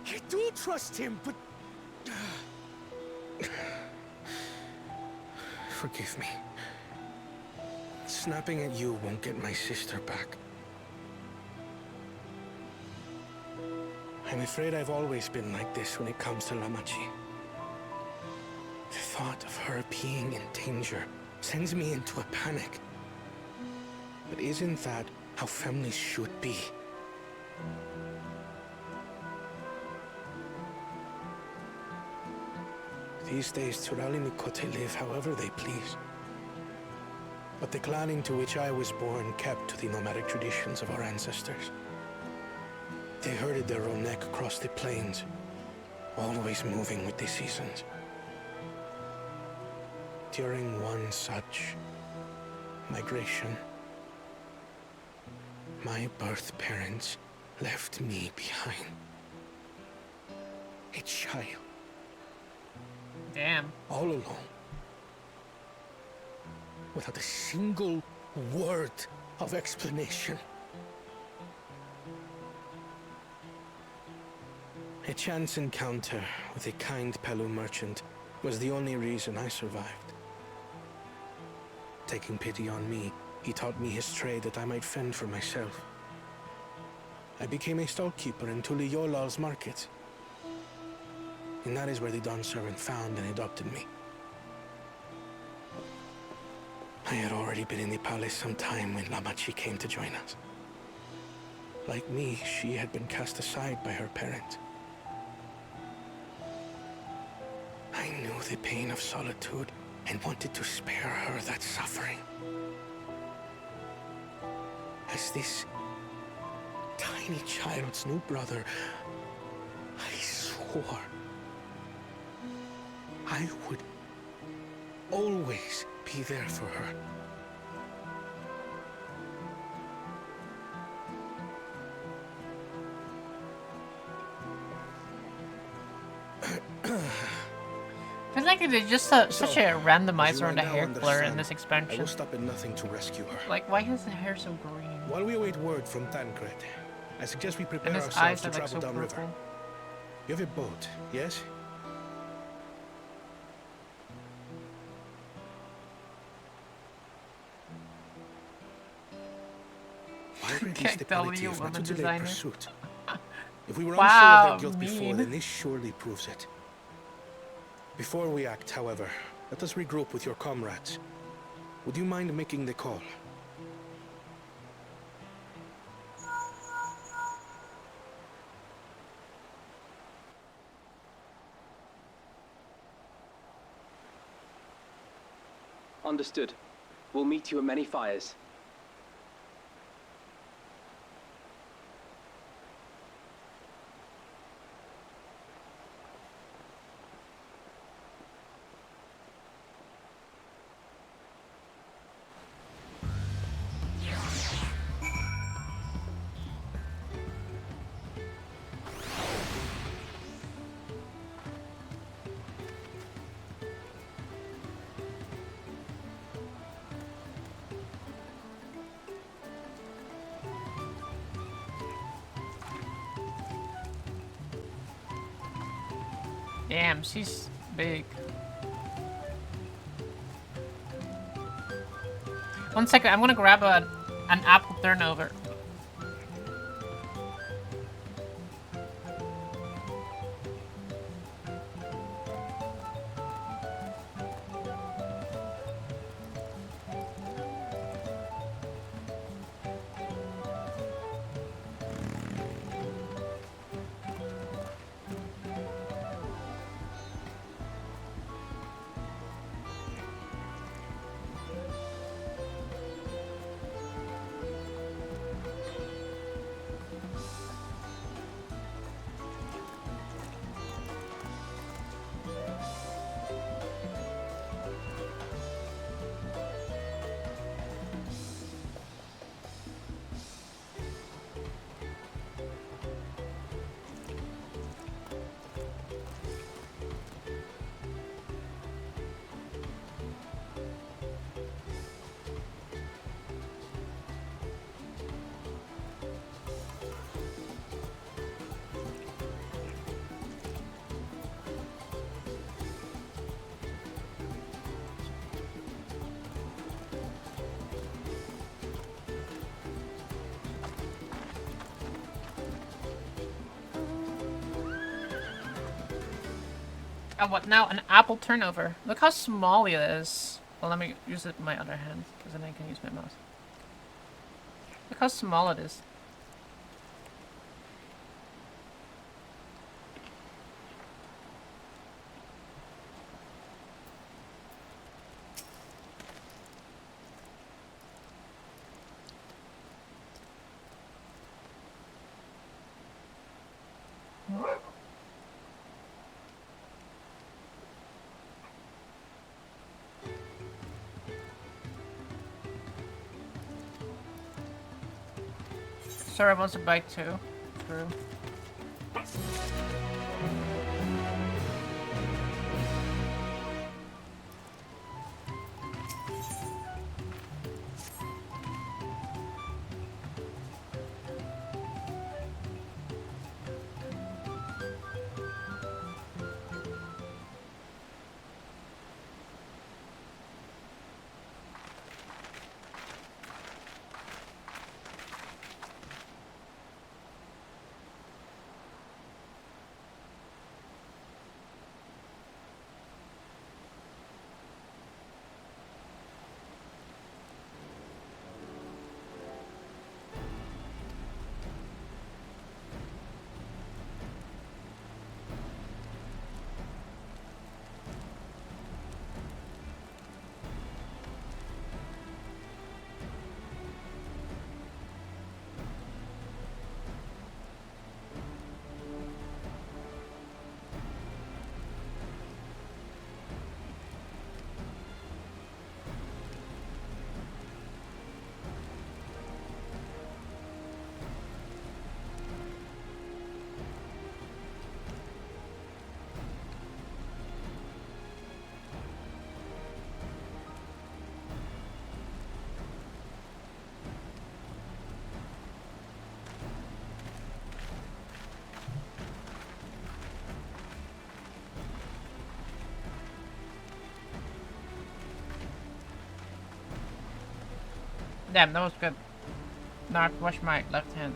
I do trust him, but... Forgive me. Snapping at you won't get my sister back. I'm afraid I've always been like this when it comes to Lamachi. The thought of her being in danger sends me into a panic. But isn't that how families should be? These days, Turali Mikote live however they please. But the clan into which I was born kept to the nomadic traditions of our ancestors. They herded their own neck across the plains, always moving with the seasons. During one such migration, my birth parents left me behind. A child. Damn. All alone. Without a single word of explanation. A chance encounter with a kind Pelu merchant was the only reason I survived. Taking pity on me, he taught me his trade that I might fend for myself. I became a stallkeeper in Tuliyolal's market. And that is where the Dawn servant found and adopted me. I had already been in the palace some time when Lamachi came to join us. Like me, she had been cast aside by her parents. I knew the pain of solitude and wanted to spare her that suffering. As this tiny child's new brother, I swore I would always be there for her. I feel like it's just such a randomizer on the hair color in this I expansion. will stop at nothing to rescue her. Like, why is the hair so green? While we await word from Tancred, I suggest we prepare And his ourselves eyes to are like travel so downriver. purple. You have a boat, yes? Myrid is Can't the tell quality you, of not woman to delay designer. pursuit. If we were Wow, unsure of their guilt before, mean. then this surely proves it. Before we act, however, let us regroup with your comrades. Would you mind making the call? Understood. We'll meet you at many fires. Damn, she's big. 1 second, I'm gonna grab an apple turnover. Oh, what now? An apple turnover. Look how small it is. Well, let me use it with my other hand, because then I can use my mouse. Look how small it is. Sarah wants a bike too. True. Damn, that was good. Now I have to wash my left hand.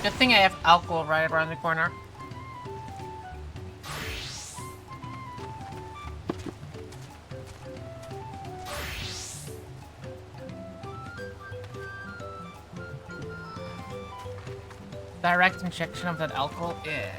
Good thing I have alcohol right around the corner. Direct injection of that alcohol? Yeah.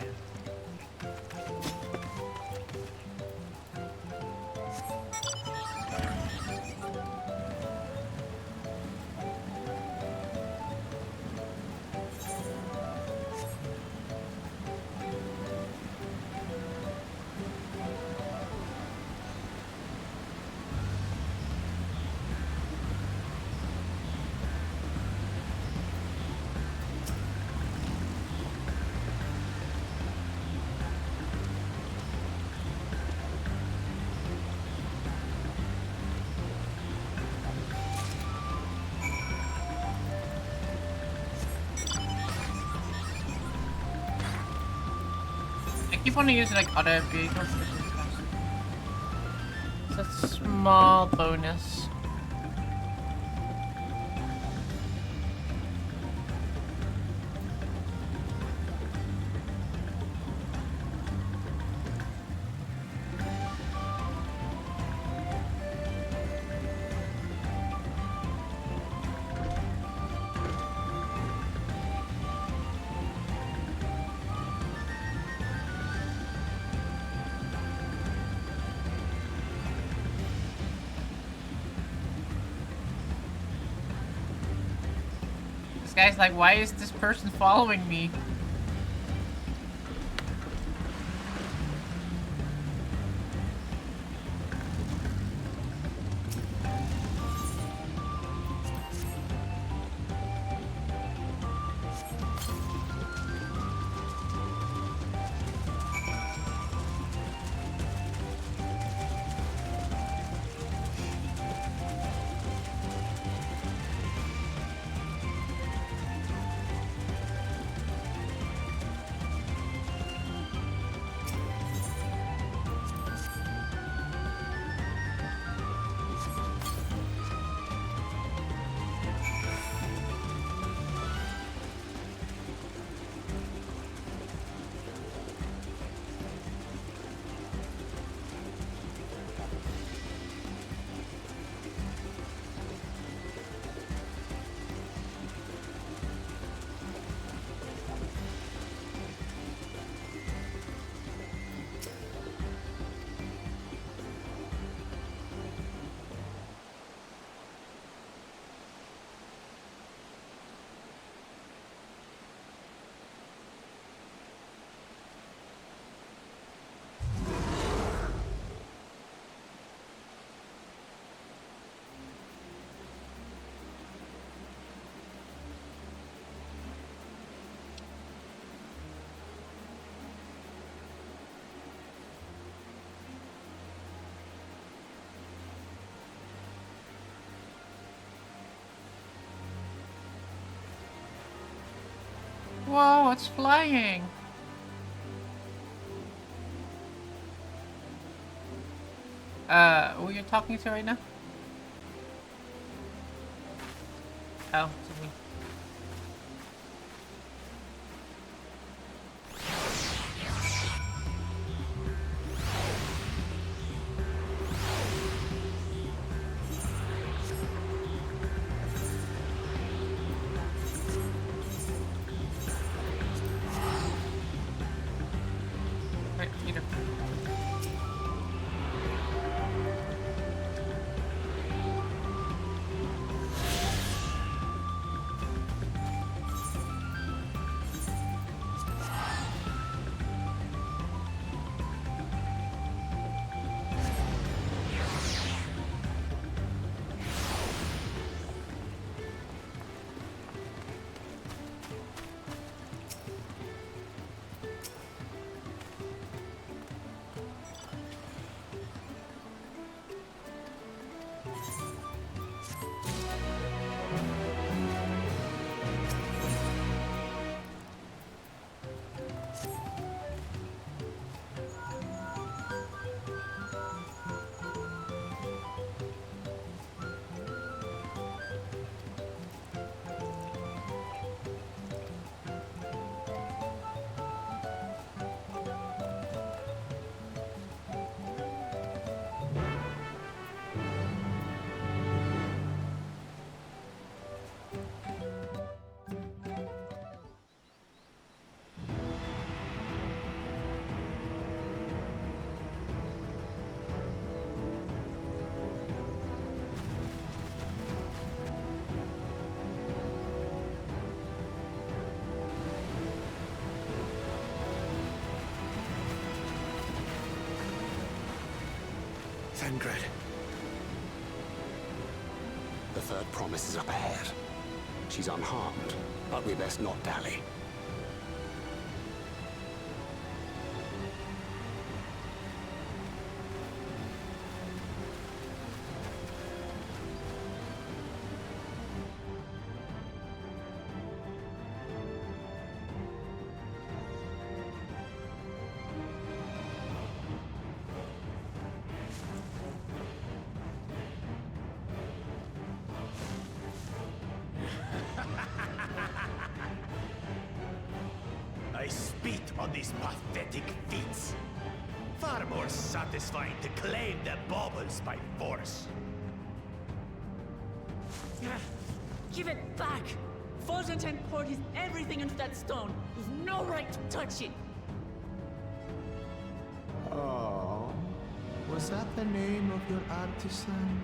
I keep wanting to use like other vehicles. It's a small bonus. This guy's like, why is this person following me? Whoa, it's flying! Who are you talking to right now? Oh, to me. Right, Peter. Thancred. The third promise is up ahead. She's unharmed, but we best not dally. I spit on these pathetic feats. Far more satisfying to claim the baubles by force. Give it back! Fosunten poured his everything into that stone. You've no right to touch it! Oh, was that the name of your artisan?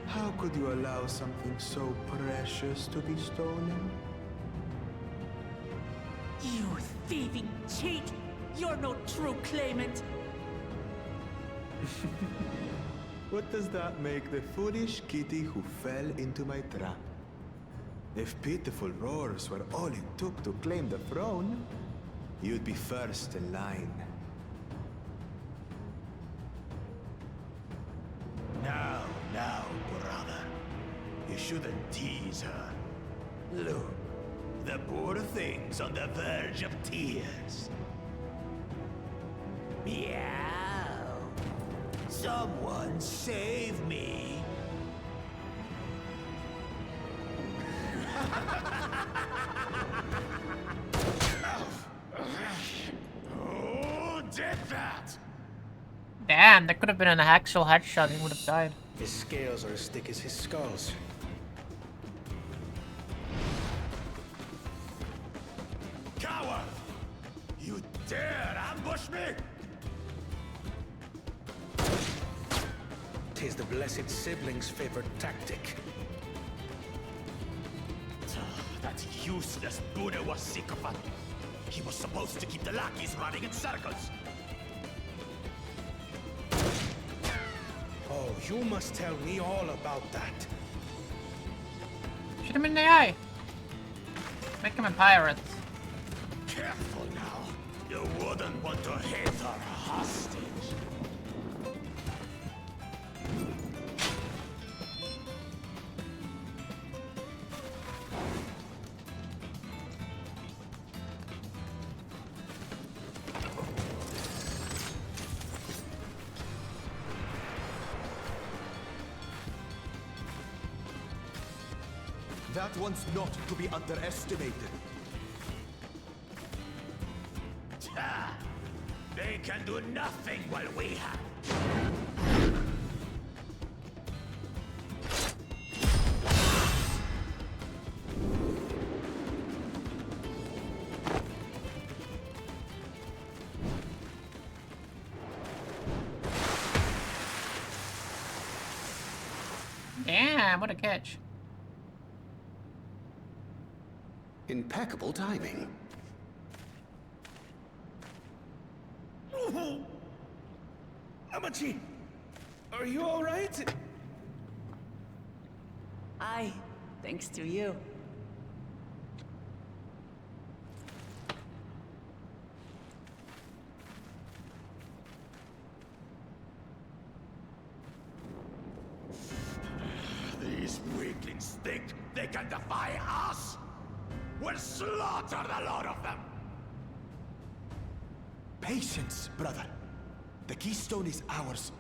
How could you allow something so precious to be stolen? You thieving cheat! You're no true claimant! What does that make the foolish kitty who fell into my trap? If pitiful roars were all it took to claim the throne, you'd be first in line. Now, brother. You shouldn't tease her. Look, the poor thing's on the verge of tears. Meow. Someone save me. Who did that? Damn, that could have been an actual headshot. He would have died. His scales are as thick as his skulls. Coward! You dare ambush me? Tis the blessed sibling's favorite tactic. That useless Buddha was sycophant. He was supposed to keep the lackeys running in circles. Oh, you must tell me all about that. Shoot him in the eye. Make him a pirate. Careful now. You wouldn't want to hit her hostage. That one's not to be underestimated. They can do nothing while we have. Damn, what a catch. Impeccable timing. Amachi, are you all right? Aye, thanks to you. These weaklings think they can defy us? We'll slaughter the lot of them! Patience, brother. The keystone is ours.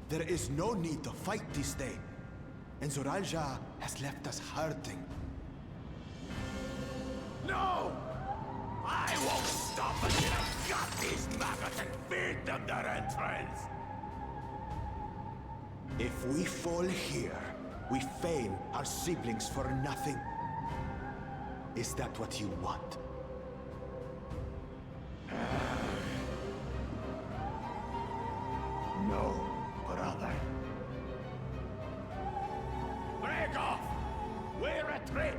There is no need to fight this day. And Zoralja has left us hurting. No! I won't stop until I've got these maggots and feed them their entrails! If we fall here, we fail our siblings for nothing. Is that what you want? No, brother. Break off! We retreat!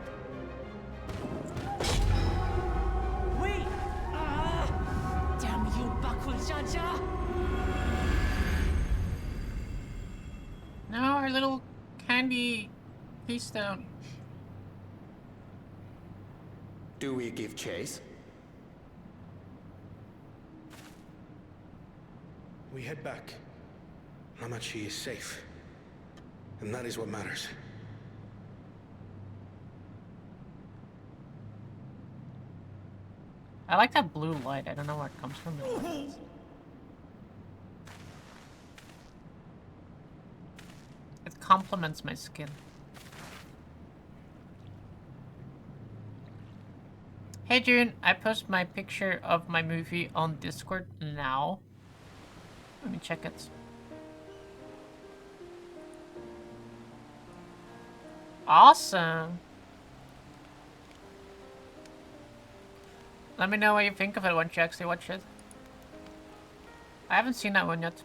Wait! Damn you, Bakul Jaja! candy keystone. Do we give chase? We head back. Hamachi is safe. And that is what matters. I like that blue light. I don't know where it comes from. It complements my skin. Hey June, I post my picture of my movie on Discord now. Let me check it. Awesome. Let me know what you think of it once you actually watch it. I haven't seen that one yet.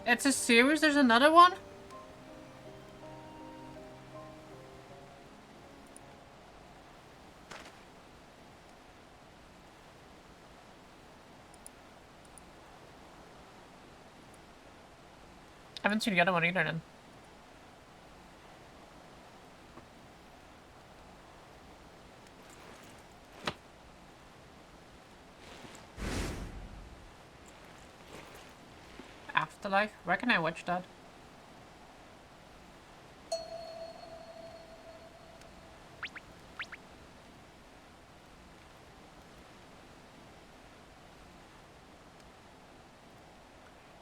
It's a series? There's another one? I haven't seen the other one either then. Afterlife? Where can I watch that?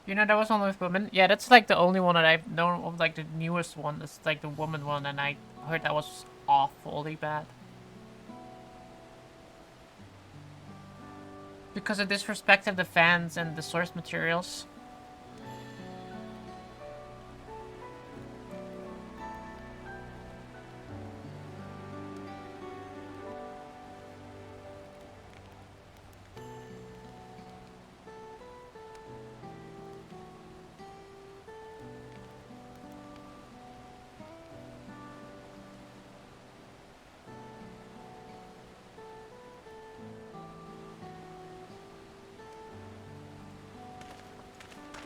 You know, there was one with women. Yeah, that's like the only one that I've known of, like the newest one. It's like the woman one, and I heard that was awfully bad. Because it disrespected the fans and the source materials.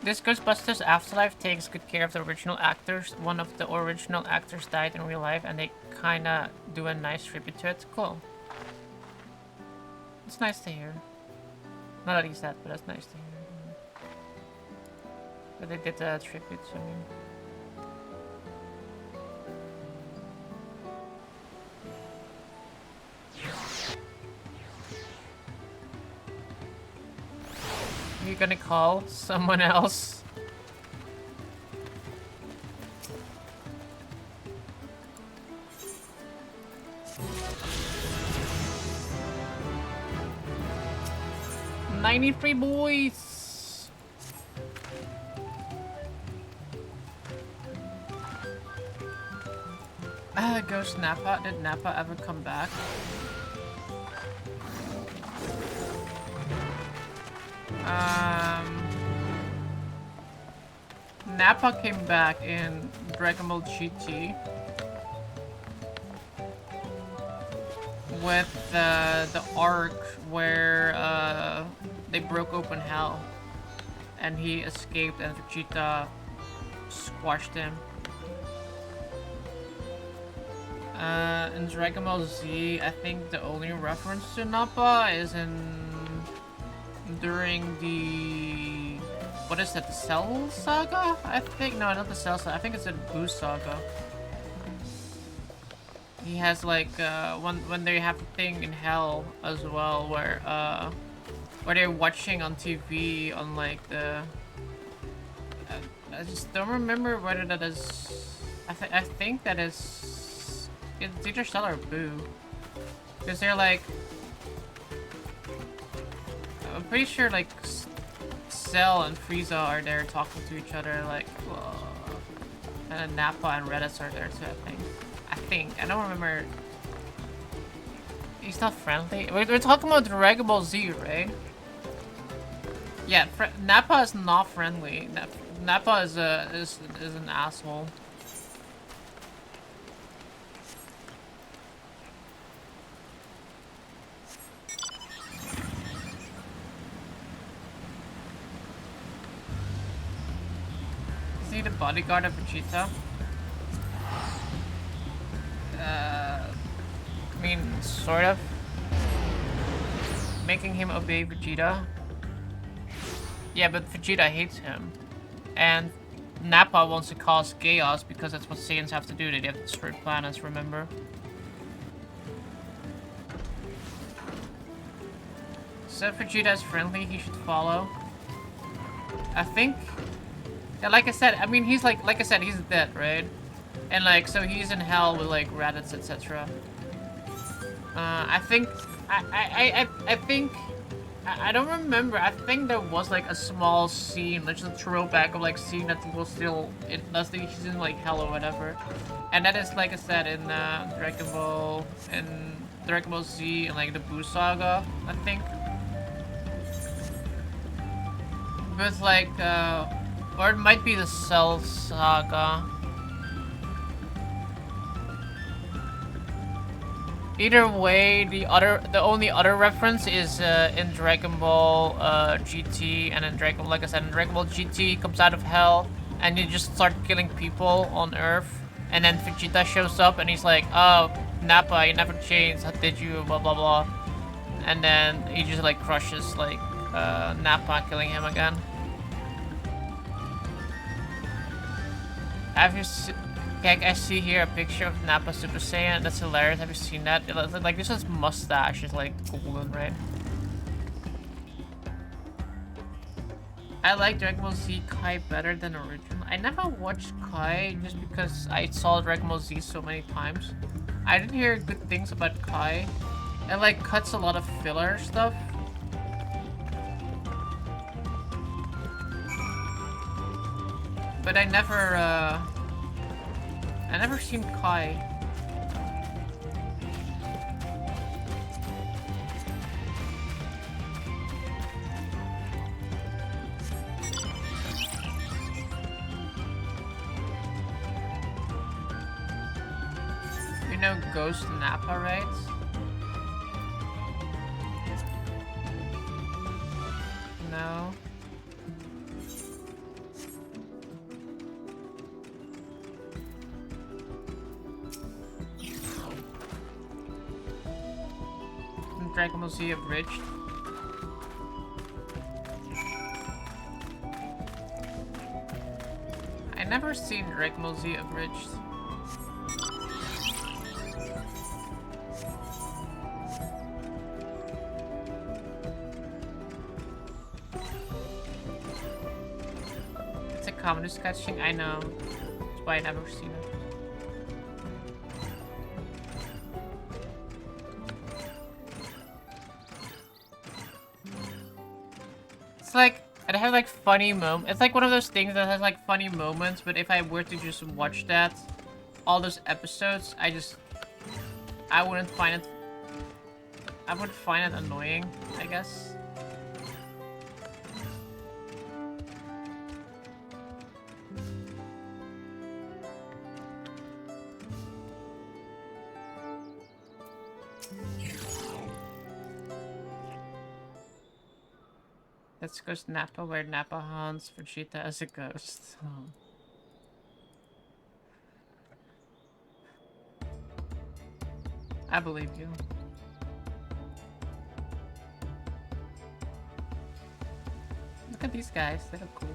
This Ghostbusters Afterlife takes good care of the original actors. One of the original actors died in real life and they kinda do a nice tribute to it. Cool. It's nice to hear. Not that he's dead, but that's nice to hear. But they did a tribute, I mean. You're gonna call someone else? "93 boys!" Ghost Nappa. Did Nappa ever come back? Nappa came back in Dragon Ball GT with the arc where they broke open hell and he escaped and Vegeta squashed him. In Dragon Ball Z, I think the only reference to Nappa is during the... what is that, the Cell Saga? I think, no, not the Cell Saga, I think it's the Boo Saga. He has like, when they have a thing in Hell as well, where they're watching on TV on like the... I just don't remember whether that is... I think that is... It's either Cell or Boo. Because they're like... I'm pretty sure like Cell and Frieza are there talking to each other like... and then Nappa and Redis are there too, I think. I don't remember... He's not friendly? We're talking about Dragon Ball Z, right? Yeah, Nappa is not friendly. Nappa is an asshole. Is he the bodyguard of Vegeta? I mean, sort of. Making him obey Vegeta. Yeah, but Vegeta hates him. And Nappa wants to cause chaos because that's what Saiyans have to do. They have to destroy planets, remember? So if Vegeta is friendly, he should follow. I think... Yeah, like I said, I mean, he's like I said, he's dead, right? And like, so he's in hell with like Raditz, etc. I think, I think, I don't remember. I think there was like a small scene, like just a throwback of like seeing that he was still, he's in like hell or whatever. And that is like I said in Dragon Ball Z and like the Buu Saga, I think. With like, or it might be the Cell Saga. Either way, the only other reference is in Dragon Ball GT, and in Dragon, like I said, in Dragon Ball GT he comes out of hell and you just start killing people on Earth, and then Vegeta shows up and he's like, "Oh, Nappa, you never changed. How did you? Blah blah blah," and then he just like crushes like Nappa, killing him again. Have you seen? I see here a picture of Nappa Super Saiyan. That's hilarious. Have you seen that? Like this is mustache is like golden, right? I like Dragon Ball Z Kai better than original. I never watched Kai just because I saw Dragon Ball Z so many times. I didn't hear good things about Kai. It like cuts a lot of filler stuff. But I never seen Kai. You know Ghost Nappa, right? No. Dragon Ball Z Abridged. I never seen Dragon Ball Z Abridged. It's a comedy sketching, I know. That's why I never seen it. It's like, it has like funny moments. It's like one of those things that has like funny moments, but if I were to just watch that, all those episodes, I wouldn't find it annoying, I guess. Let's go to Nappa, where Nappa haunts Vegeta as a ghost. Oh. I believe you. Look at these guys, they look cool.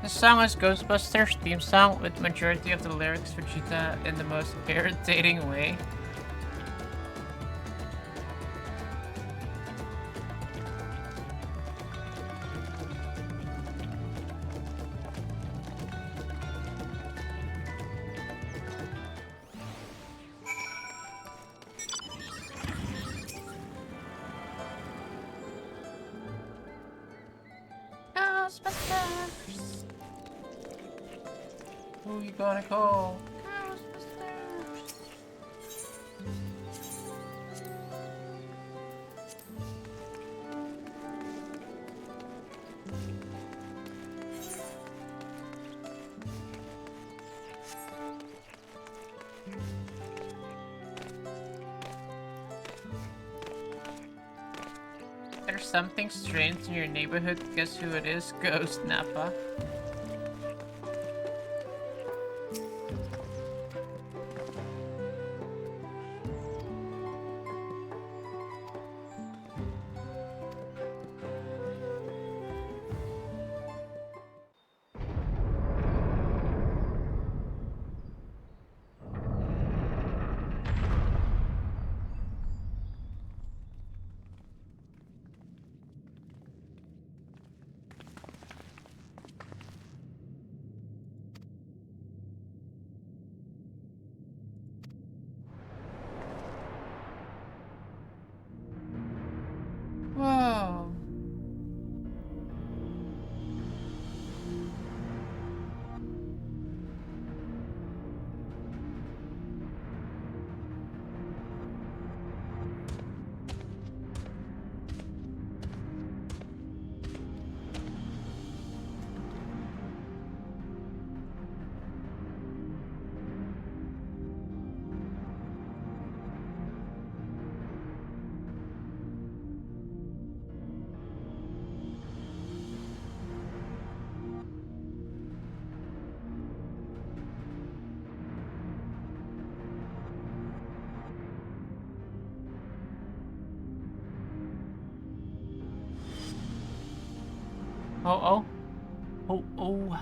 The song is Ghostbusters theme song with majority of the lyrics Vegeta in the most irritating way. Ghostbusters! Who you gonna call? Ghostbusters! There's something strange in your neighborhood. Guess who it is? Ghost Nappa. Whoa. Oh, oh. Oh, oh.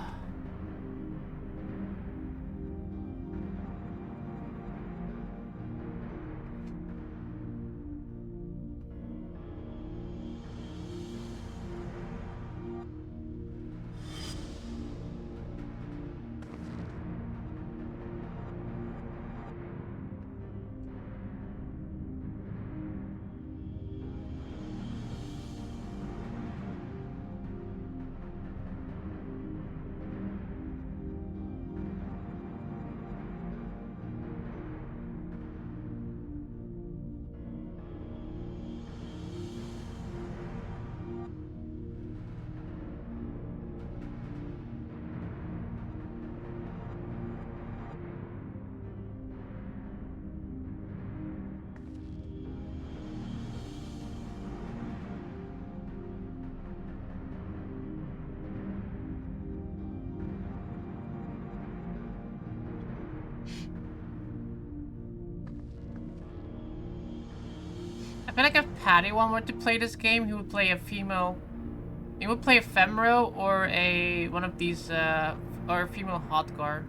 I feel like if Padawan were to play this game, he would play a female. He would play a Femro or one of these or a female hot guard.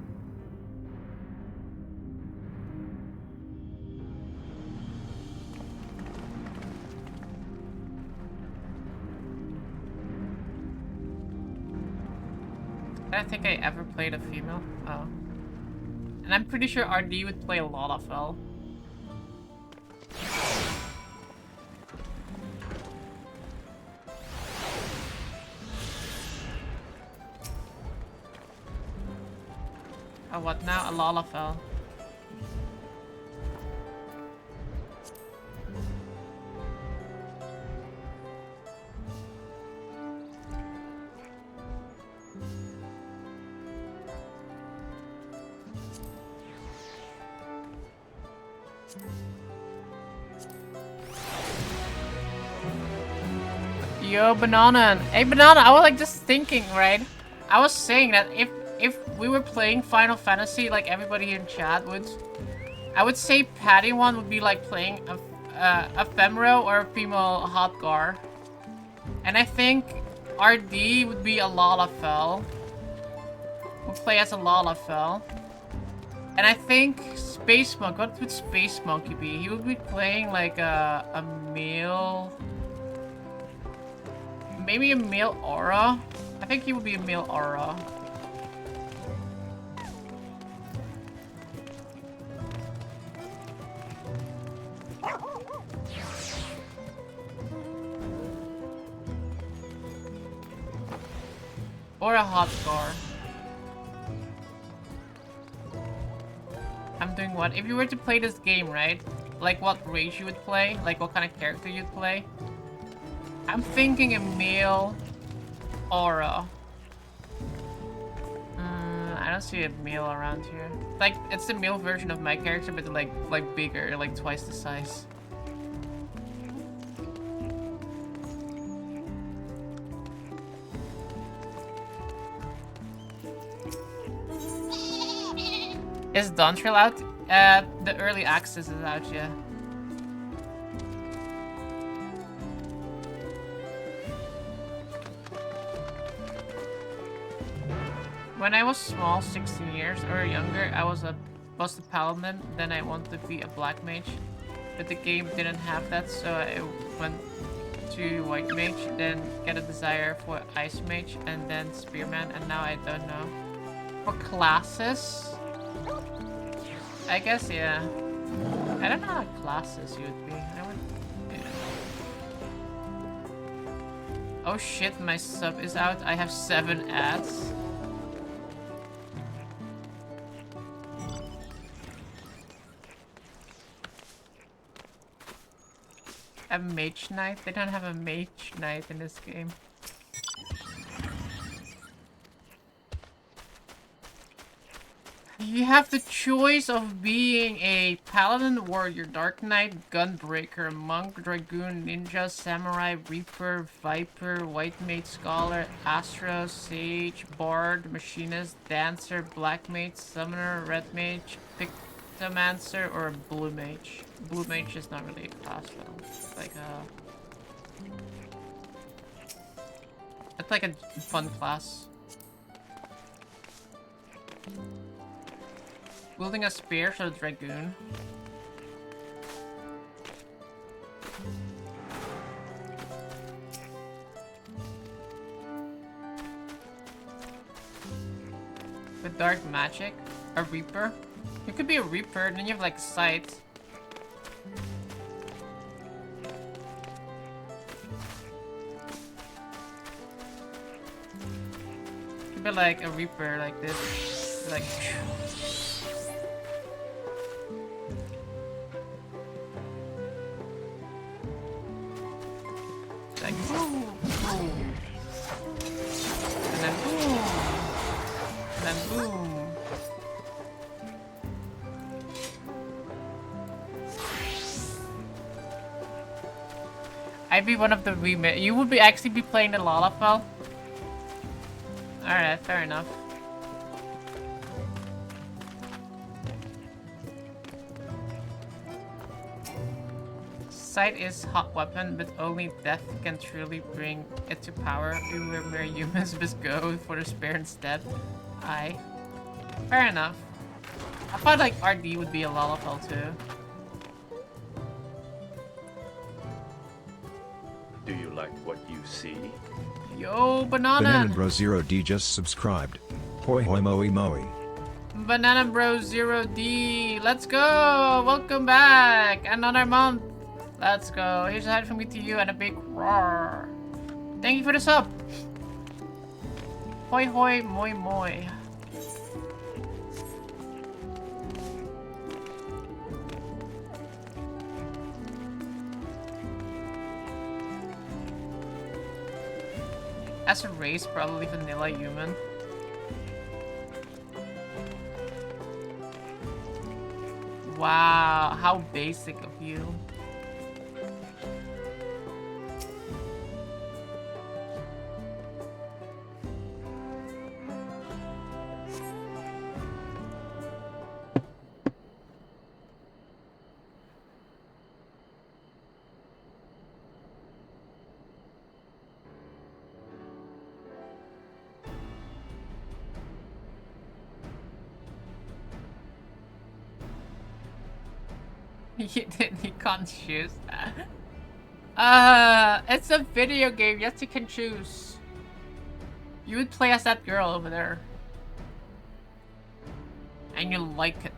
I don't think I ever played a female. Oh. And I'm pretty sure RD would play a lot of L. Oh, what now? A Lalafell. Yo, Banana. Hey, Banana, I was like just thinking, right? I was saying that if we were playing Final Fantasy like everybody here in chat would, I would say Padawan would be like playing a Femro or a female Hotgar. And I think RD would be a Lalafell. We'll play as a Lalafell. And I think Space Monk, what would Space Monkey be? He would be playing like a male... Maybe a male aura? I think he would be a male aura. Or a hot scar. I'm doing what? If you were to play this game, right? Like what race you would play? Like what kind of character you'd play? I'm thinking a male aura. I don't see a male around here. Like, it's the male version of my character, but like bigger, like twice the size. Is Dawntrail out? The early access is out, yeah. When I was small, 16 years or younger, I was a paladin. Then I wanted to be a black mage, but the game didn't have that, so I went to white mage, then get a desire for ice mage, and then spearman, and now I don't know. For classes, I guess, yeah. I don't know what classes you would be. I would, yeah. Oh shit, my sub is out. I have 7 ads. A mage knight? They don't have a mage knight in this game. You have the choice of being a paladin, warrior, dark knight, gunbreaker, monk, dragoon, ninja, samurai, reaper, viper, white mage, scholar, astro, sage, bard, machinist, dancer, black mage, summoner, red mage, pictomancer, or blue mage. Blue mage is not really a class though. It's like a... It's like a fun class. Wielding a spear, so dragoon. With dark magic, a reaper. You could be a reaper, and then you have like sight. You could be like a reaper, like this, like. Like boom, boom. And then boom. And then boom. I'd be one of the remake. You would be actually be playing the Lalafell? Alright, fair enough. Sight is hot weapon, but only death can truly bring it to power. Where humans must go for the spear instead. Aye. Fair enough. I thought like RD would be a Lalafell too. Do you like what you see? Yo, Banana! Banana Bro 0D just subscribed. Hoi hoi moi moi. Banana Bro 0D! Let's go! Welcome back! Another month! Let's go. Here's a hi from me to you and a big roar. Thank you for the sub! Hoi hoi moi moi. As a race, probably vanilla human. Wow, how basic of you. You can't choose that. It's a video game. Yes, you can choose. You would play as that girl over there. And you like it.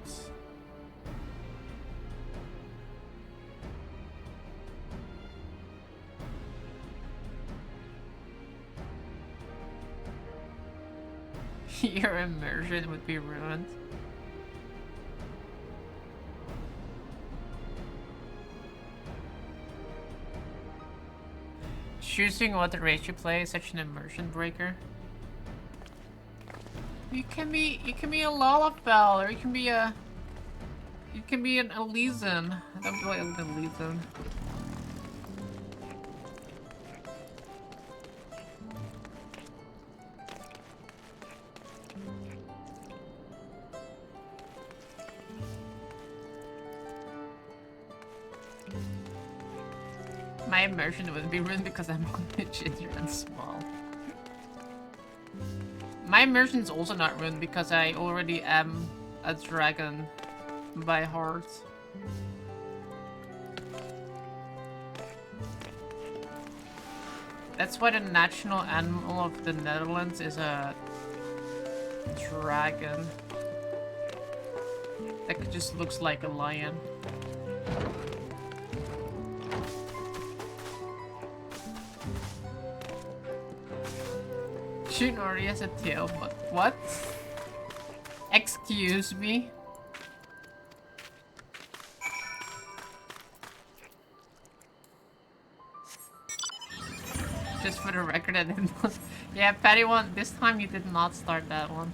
Your immersion would be ruined. Choosing what race you play is such an immersion breaker. You can be a Lalafell, or you can be an Elysian. I don't play an Elysian. My immersion would be ruined because I'm only ginger and small. My immersion is also not ruined because I already am a dragon by heart. That's why the national animal of the Netherlands is a dragon. That just looks like a lion. June already has a tail, but what? Excuse me? Just for the record, I didn't. Yeah, Patty one. This time you did not start that one.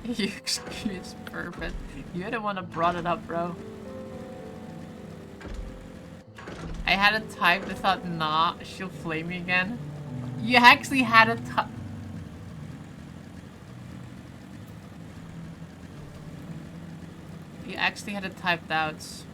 You excuse perfect. You're the one that brought it up, bro. I had a type that thought, nah, she'll flame me again. You actually had a type. You actually had a type doubts.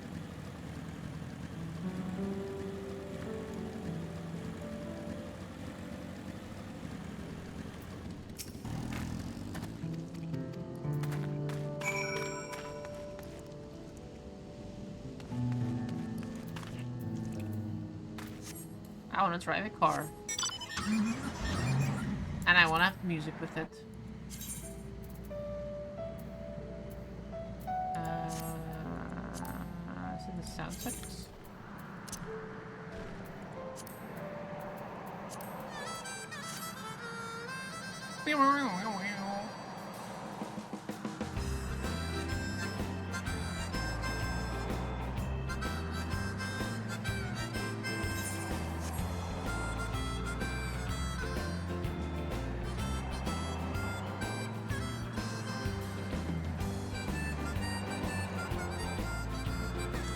I want to drive a car. And I want to have music with it. Is it the sound settings?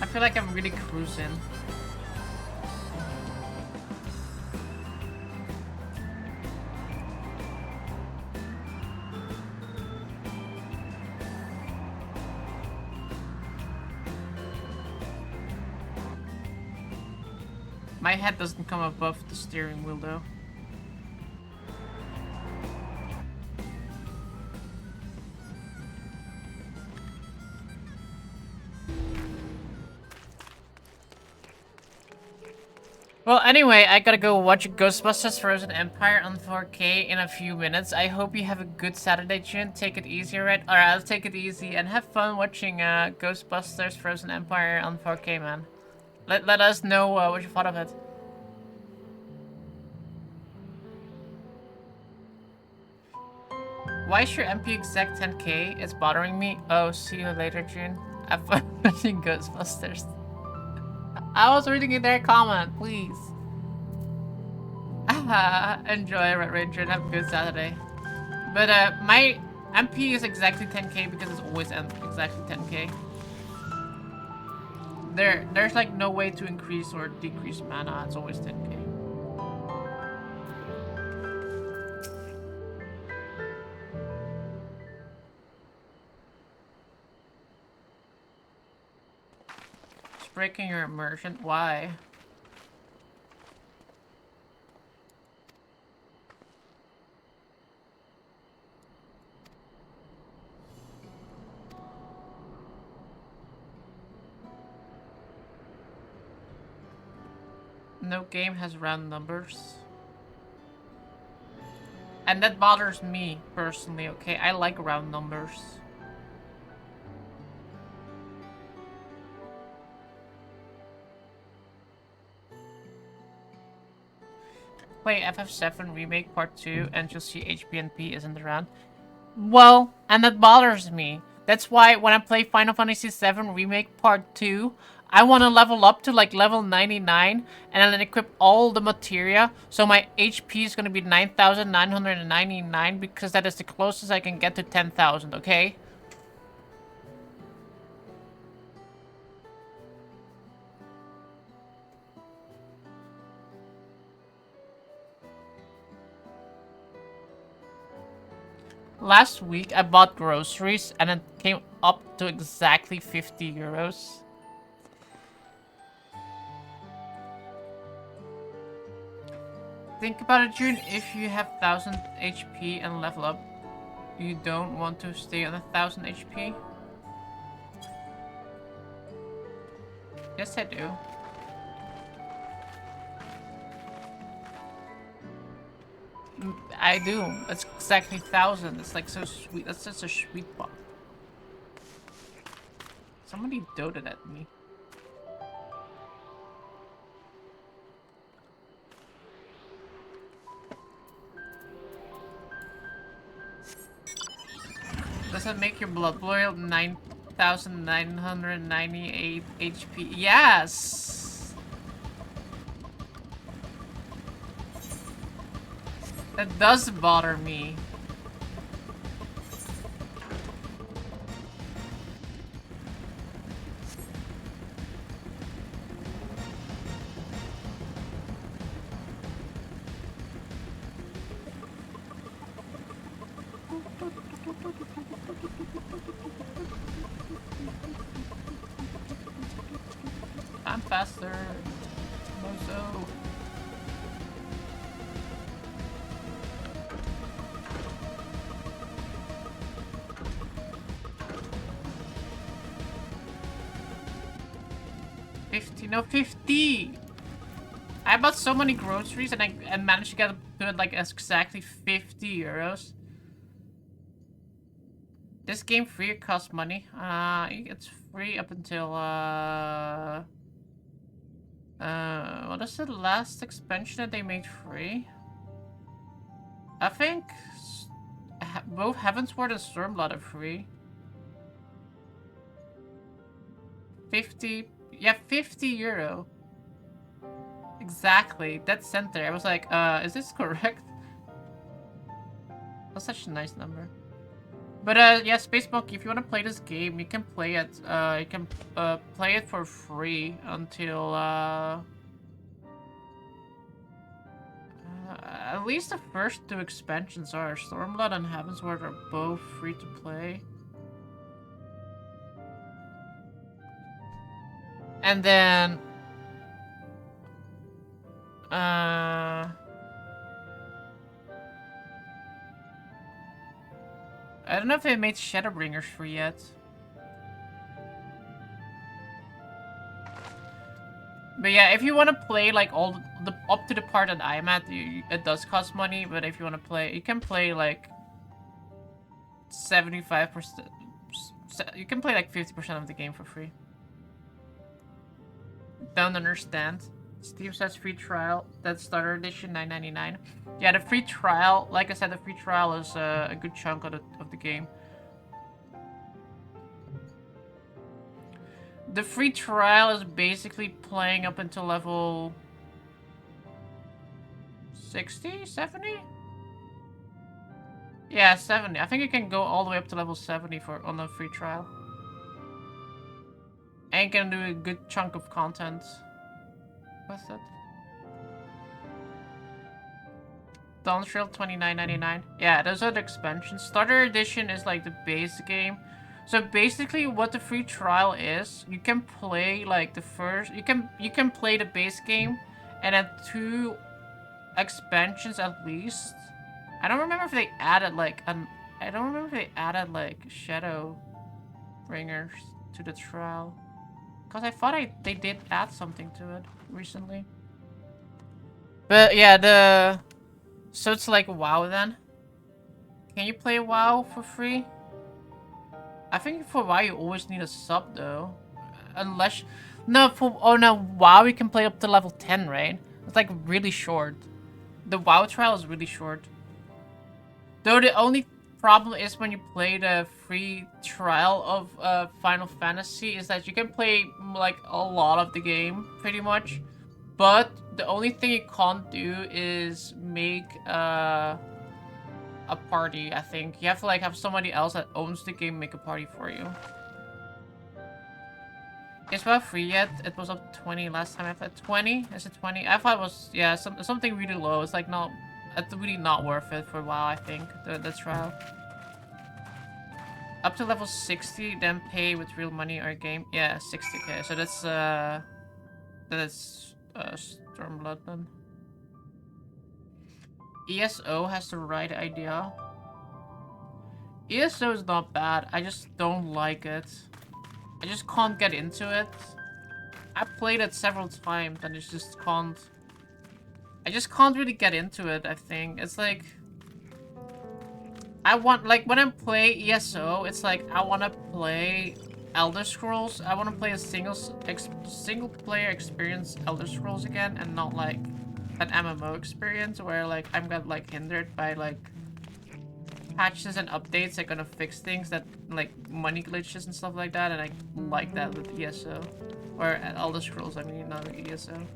I feel like I'm really cruising. My head doesn't come above the steering wheel though. Well, anyway, I gotta go watch Ghostbusters Frozen Empire on 4K in a few minutes. I hope you have a good Saturday, June. Take it easy, right? Or I'll take it easy and have fun watching Ghostbusters Frozen Empire on 4K, man. Let us know what you thought of it. Why is your MP exact 10K? It's bothering me. Oh, see you later, June. Have fun watching Ghostbusters. I was reading in their comment, please. Enjoy, Red Ranger, and have a good Saturday. But my MP is exactly 10K because it's always exactly 10K. There's like no way to increase or decrease mana. It's always 10K. It's breaking your immersion. Why? No game has round numbers. And that bothers me, personally, okay? I like round numbers. Play FF7 Remake Part 2 and you'll see HPNP isn't around. Well, and that bothers me. That's why when I play Final Fantasy VII Remake Part 2, I want to level up to like level 99 and then equip all the materia. So my HP is going to be 9,999 because that is the closest I can get to 10,000, okay? Last week I bought groceries and it came up to exactly 50 euros. Think about it, June. If you have 1000 HP and level up, you don't want to stay on 1000 HP? Yes, I do. I do. It's exactly 1000. It's like so sweet. That's such a sweet spot. Somebody doted at me. Does that make your blood boil 9,998 HP? Yes! That does bother me. I'm faster. Mozo. No, 50! I bought so many groceries and I managed to get to it like exactly 50 euros. This game free or costs money? It's free up until what is the last expansion that they made free? I think both Heavensward and Stormblood are free. 50, yeah, 50 euro. Exactly, dead center. I was like, is this correct? That's such a nice number. But yeah, Space Monkey, if you want to play this game, you can play it. You can play it for free until at least the first two expansions are. Stormblood and Heavensward are both free to play. And then I don't know if they made Shadowbringers free yet. But yeah, if you want to play like all the up to the part that I'm at, it does cost money. But if you want to play, you can play like 75%. You can play like 50% of the game for free. Don't understand. Steam says free trial. That's starter edition, $9.99. Yeah, the free trial. Like I said, the free trial is a good chunk of the game. The free trial is basically playing up until level 60, 70? Yeah, 70. I think you can go all the way up to level 70 on the free trial. And you can do a good chunk of content. What's that? Dawntrail, $29.99. Yeah, those are the expansions. Starter edition is like the base game. So basically what the free trial is, you can play like the first, you can play the base game and then 2 expansions at least. I don't remember if they added like Shadow Bringers to the trial. Because I thought they did add something to it recently. But yeah, so it's like WoW then. Can you play WoW for free? I think for WoW you always need a sub though. Unless... No, oh no, WoW you can play up to level 10, right? It's like really short. The WoW trial is really short. Though the only problem is when you play the free trial of Final Fantasy is that you can play like a lot of the game, pretty much. But the only thing you can't do is make a party, I think. You have to like have somebody else that owns the game make a party for you. It's not free yet. It was up to 20 last time I played. 20? Is it 20? I thought it was, yeah, something really low. It's like not, it's really not worth it for a while, I think, the trial. Up to level 60, then pay with real money or game. Yeah, 60k. So that's Stormblood then. ESO has the right idea. ESO is not bad. I just don't like it. I just can't get into it. I played it several times and it's just can't... I just can't really get into it, I think. It's like... I want, like, when I play ESO, it's like, I want to play Elder Scrolls. I want to play a single player experience Elder Scrolls again and not, like, an MMO experience where, like, I'm got, like, hindered by, like, patches and updates that are gonna fix things that, like, money glitches and stuff like that, and I like that with ESO. Or Elder Scrolls, I mean, not with ESO.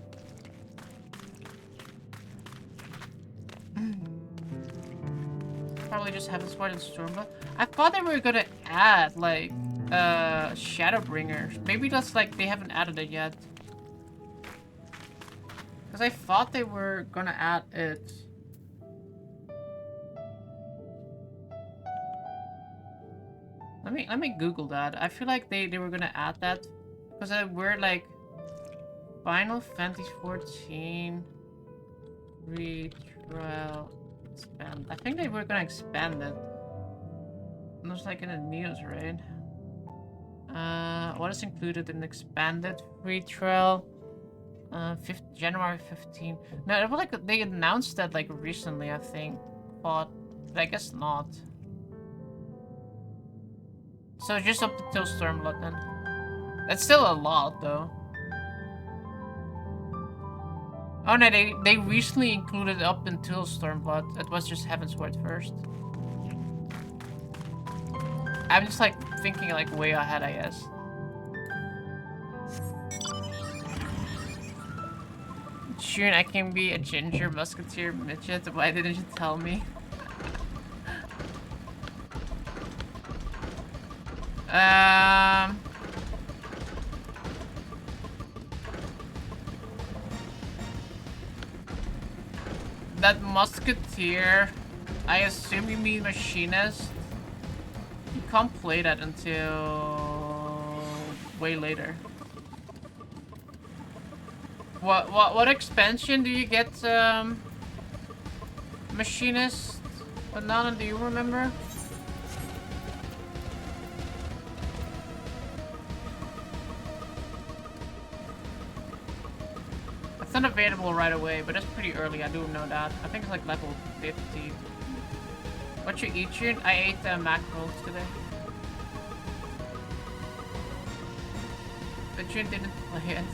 Probably just haven't started Stormblood. I thought they were gonna add, like, Shadowbringers. Maybe that's, like, they haven't added it yet. Because I thought they were gonna add it. Let me Google that. I feel like they were gonna add that because we're like Final Fantasy 14 retrial expand. I think they were gonna expand it. It was like in the news, right? What is included in expanded free trial? January 15. No, it was like they announced that like recently, I think. But I guess not. So just up until Stormblood then. That's still a lot though. Oh no, they recently included up until Stormblood. It was just Heavensward first. I'm just like thinking like way ahead, I guess. June, I can be a ginger musketeer midget. Why didn't you tell me? That musketeer, I assume you mean machinist. You can't play that until way later. What expansion do you get, machinist? Banana, do you remember? It's not available right away, but it's pretty early, I do know that. I think it's like level 50. What you eat, June? I ate mackerels today. But June didn't play it.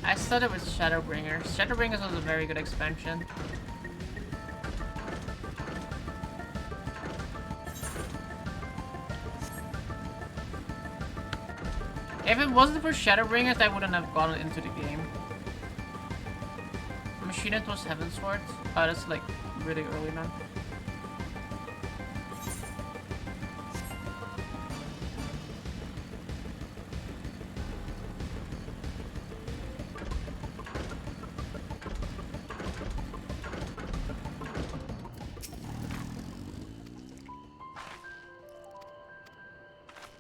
I started with Shadowbringers. Shadowbringers was a very good expansion. If it wasn't for Shadowbringers, I wouldn't have gotten into the game. Machinist was Heavensward. Oh, that's like really early now.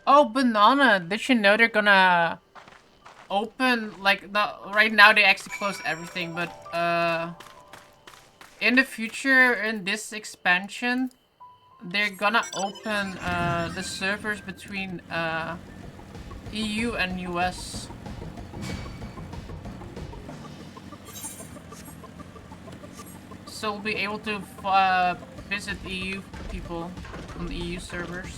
Oh, Banana! Did you know they're gonna open, like, right now they actually closed everything, but, in the future, in this expansion, they're gonna open, the servers between, EU and US. still be able to visit EU people on the EU servers.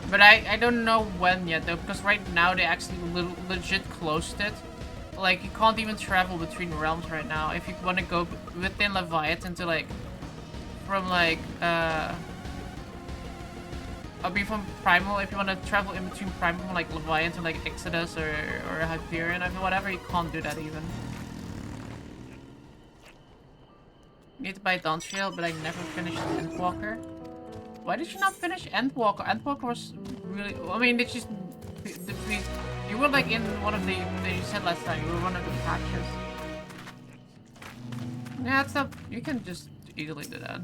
But I don't know when yet though, because right now they actually legit closed it. Like, you can't even travel between realms right now. If you want to go within Leviathan to like, from like, I'll be from Primal, if you want to travel in between Primal from like Leviathan, like Exodus or Hyperion or whatever, you can't do that even. Need to buy Dawntrail, but I never finished Endwalker. Why did you not finish Endwalker? Endwalker was really, I mean, did you, you were like in one of the, you said last time, you were one of the patches. Yeah, it's not, you can just easily do that.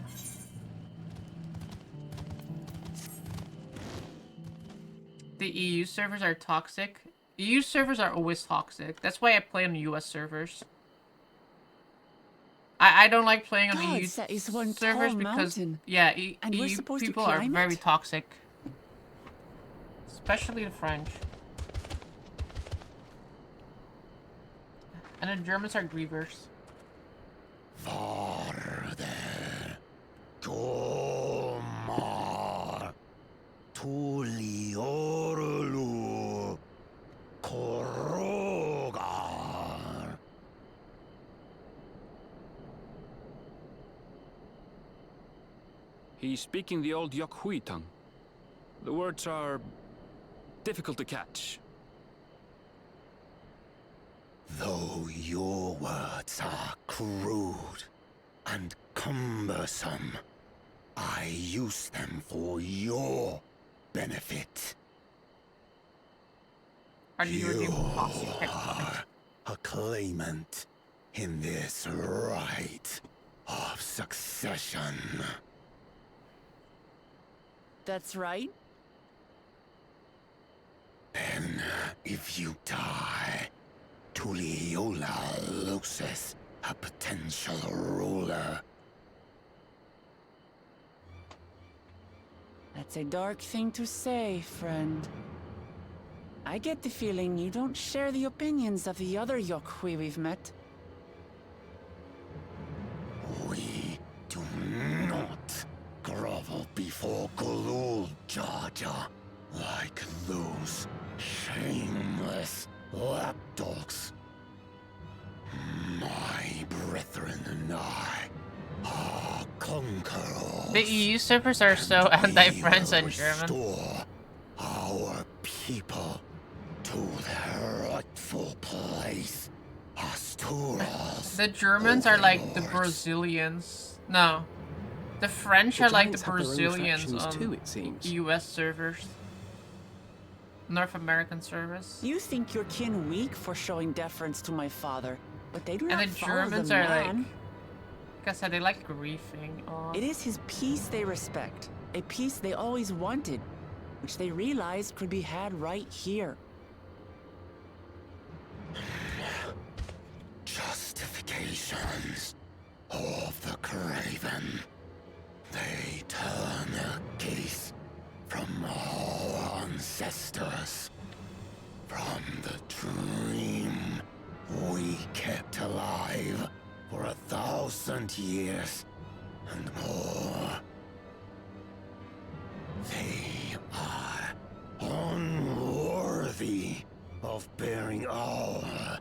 The EU servers are toxic. EU servers are always toxic. That's why I play on US servers. I don't like playing on EU that is one servers tall because mountain. yeah, And we're EU supposed to people are climb very it? toxic. Especially the French. And the Germans are grievers. Farther. Tomar. Tuliorlu. Korogar. He's speaking the old Yokhui tongue. The words are difficult to catch. Though your words are crude and cumbersome, I use them for your benefit. You are a claimant in this right of succession. That's right. Then, if you die, Tuliola loses a potential ruler. That's a dark thing to say, friend. I get the feeling you don't share the opinions of the other Yokhui we've met. We do not grovel before Galul, Jar Jar, like those shameless lapdogs. My brethren and I are conquerors. The EU servers are so anti-French and German. Restore our people to their rightful place. Asturas. The Germans are like the Brazilians. No. The French are like the Brazilians on too, it seems. US servers. North American servers. You think your kin weak for showing deference to my father, but they do And not the follow Germans the are like, man. like I said, they like griefing. Oh. It is his peace they respect, a peace they always wanted, which they realized could be had right here. Justifications of the craven. They turn their gaze from our ancestors, from the dream we kept alive for 1,000 years and more. They are unworthy of bearing our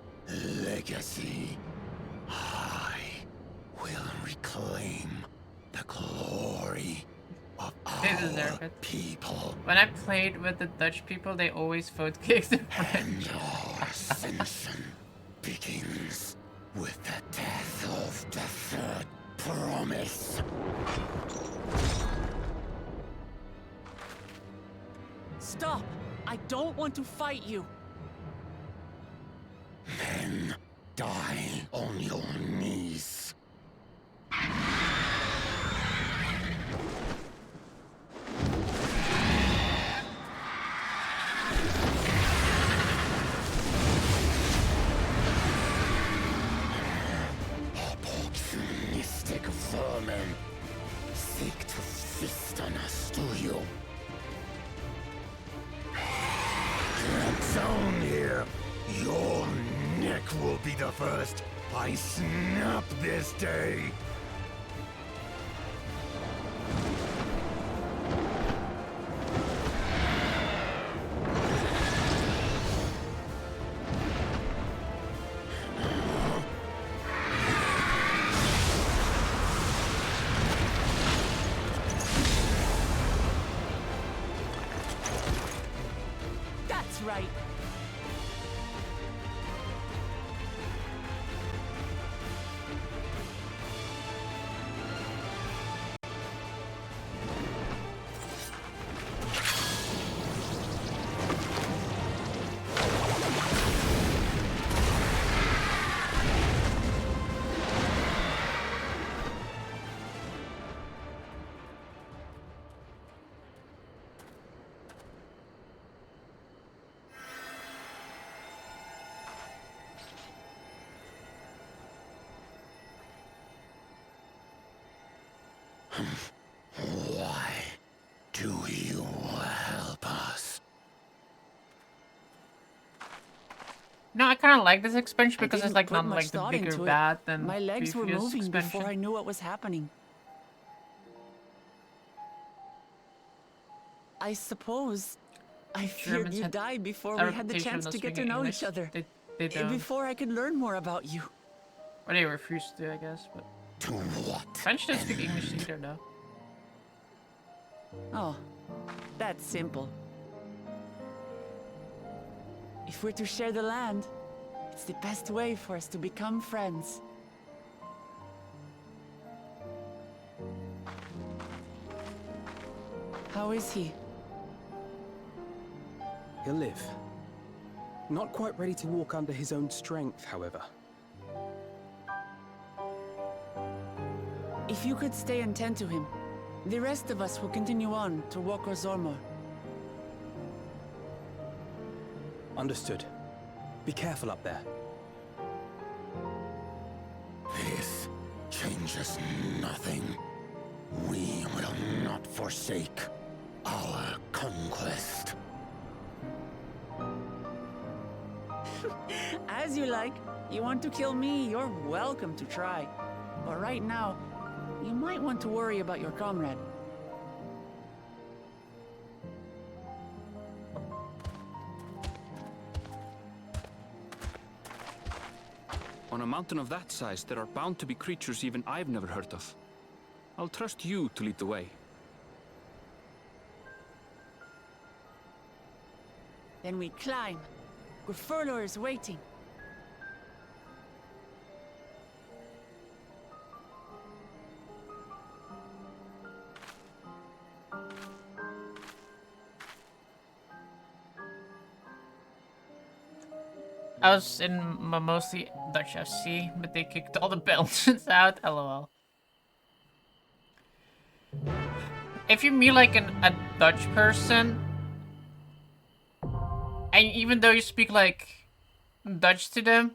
legacy. I will reclaim the glory of our people. When I played with the Dutch people, they always vote kick the French. And our ascension begins with the death of the third promise. Stop! I don't want to fight you. Then die on your knees. Opportunistic vermin seek to feast on us, do you? Get down here. Your neck will be the first I snap this day. That's right. Why do you help us? No, I kind of like this expansion I because it's didn't like put not much like the thought bigger into it. bad than My legs were previous moving expansion. before I knew what was happening. I suppose I feared Germans you'd had die before a we had the reputation chance of to get to speaking know English. each other. They don't. Before I could learn more about you. Or they refuse to, I guess. But To what? French don't speak English either, though. Oh, that's simple. If we're to share the land, it's the best way for us to become friends. How is he? He'll live. Not quite ready to walk under his own strength, however. If you could stay and tend to him, the rest of us will continue on to Woko Zormor. Understood. Be careful up there. This changes nothing. We will not forsake our conquest. As you like. You want to kill me, you're welcome to try. But right now, you might want to worry about your comrade. On a mountain of that size, there are bound to be creatures even I've never heard of. I'll trust you to lead the way. Then we climb. Grifurlor is waiting. I was in my mostly Dutch FC, but they kicked all the Belgians out. LOL. If you meet like a Dutch person, and even though you speak like Dutch to them,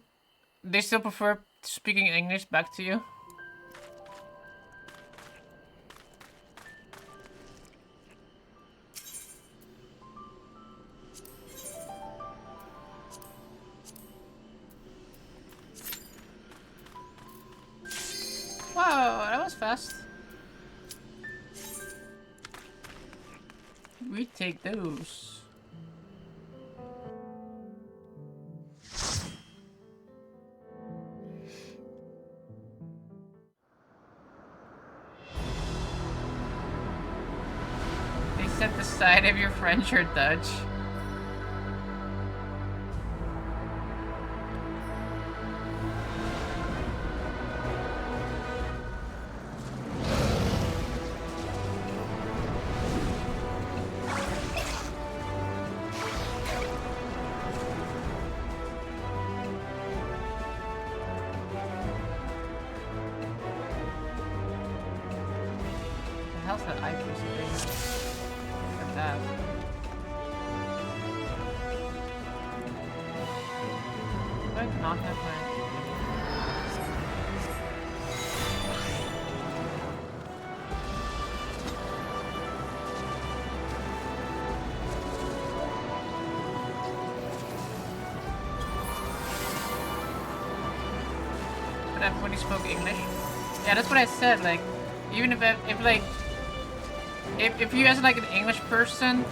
they still prefer speaking English back to you. Whoa, that was fast. We take those. They said the side of your French or Dutch. How's that eye piece thing? Like that. Do I not have my... But when he spoke English. Yeah, that's what I said. Like, even if you as like an English person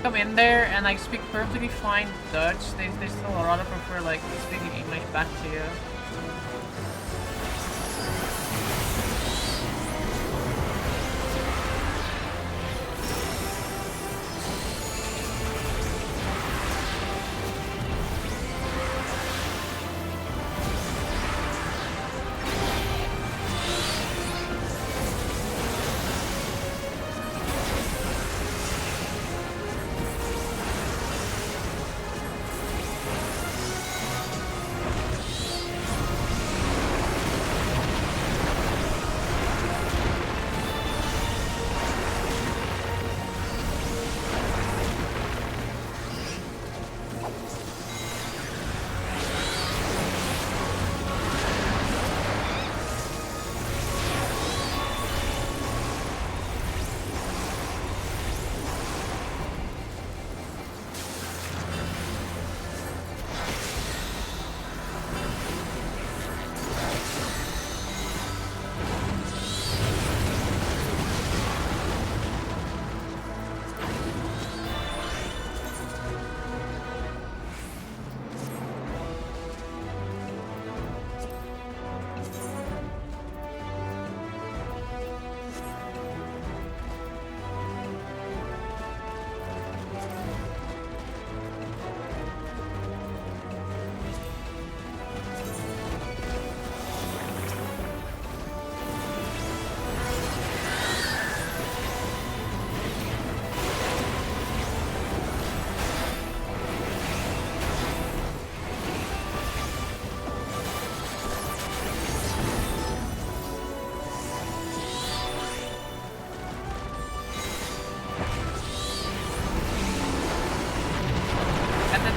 come in there and like speak perfectly fine Dutch, they still rather prefer like speaking English back to you.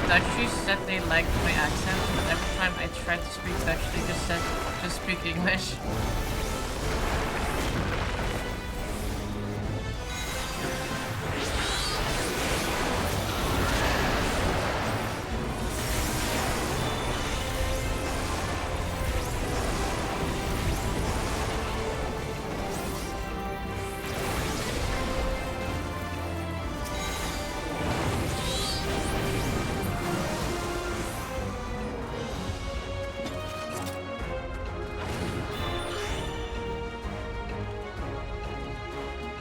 Dutchies said they liked my accent, but every time I tried to speak Dutch, they just said, just speak English.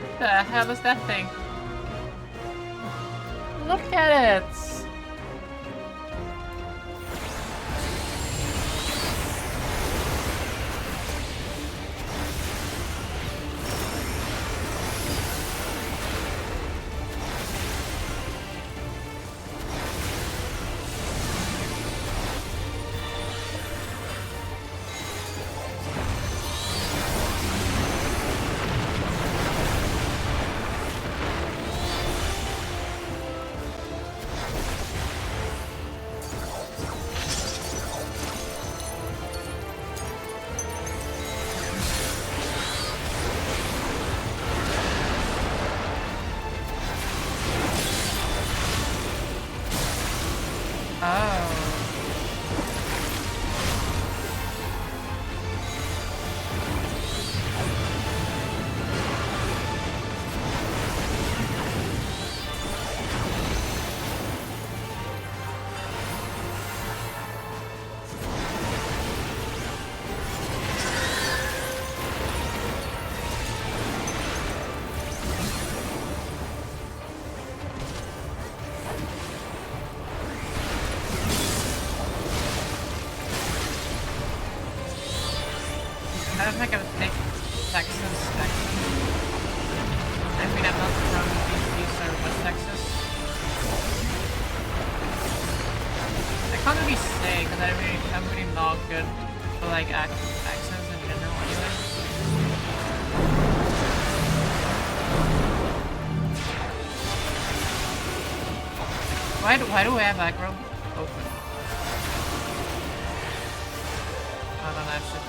What the hell is that thing? Look at it! I don't think I would take Texas accent. I mean, I'm not from East or West Texas. I can't really say because I'm really not good for like accents in general anyway. Why do I have aggro open? I don't know, I should.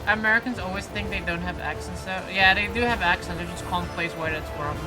Americans always think they don't have accents though. Yeah, they do have accents, they just can't place where that's from.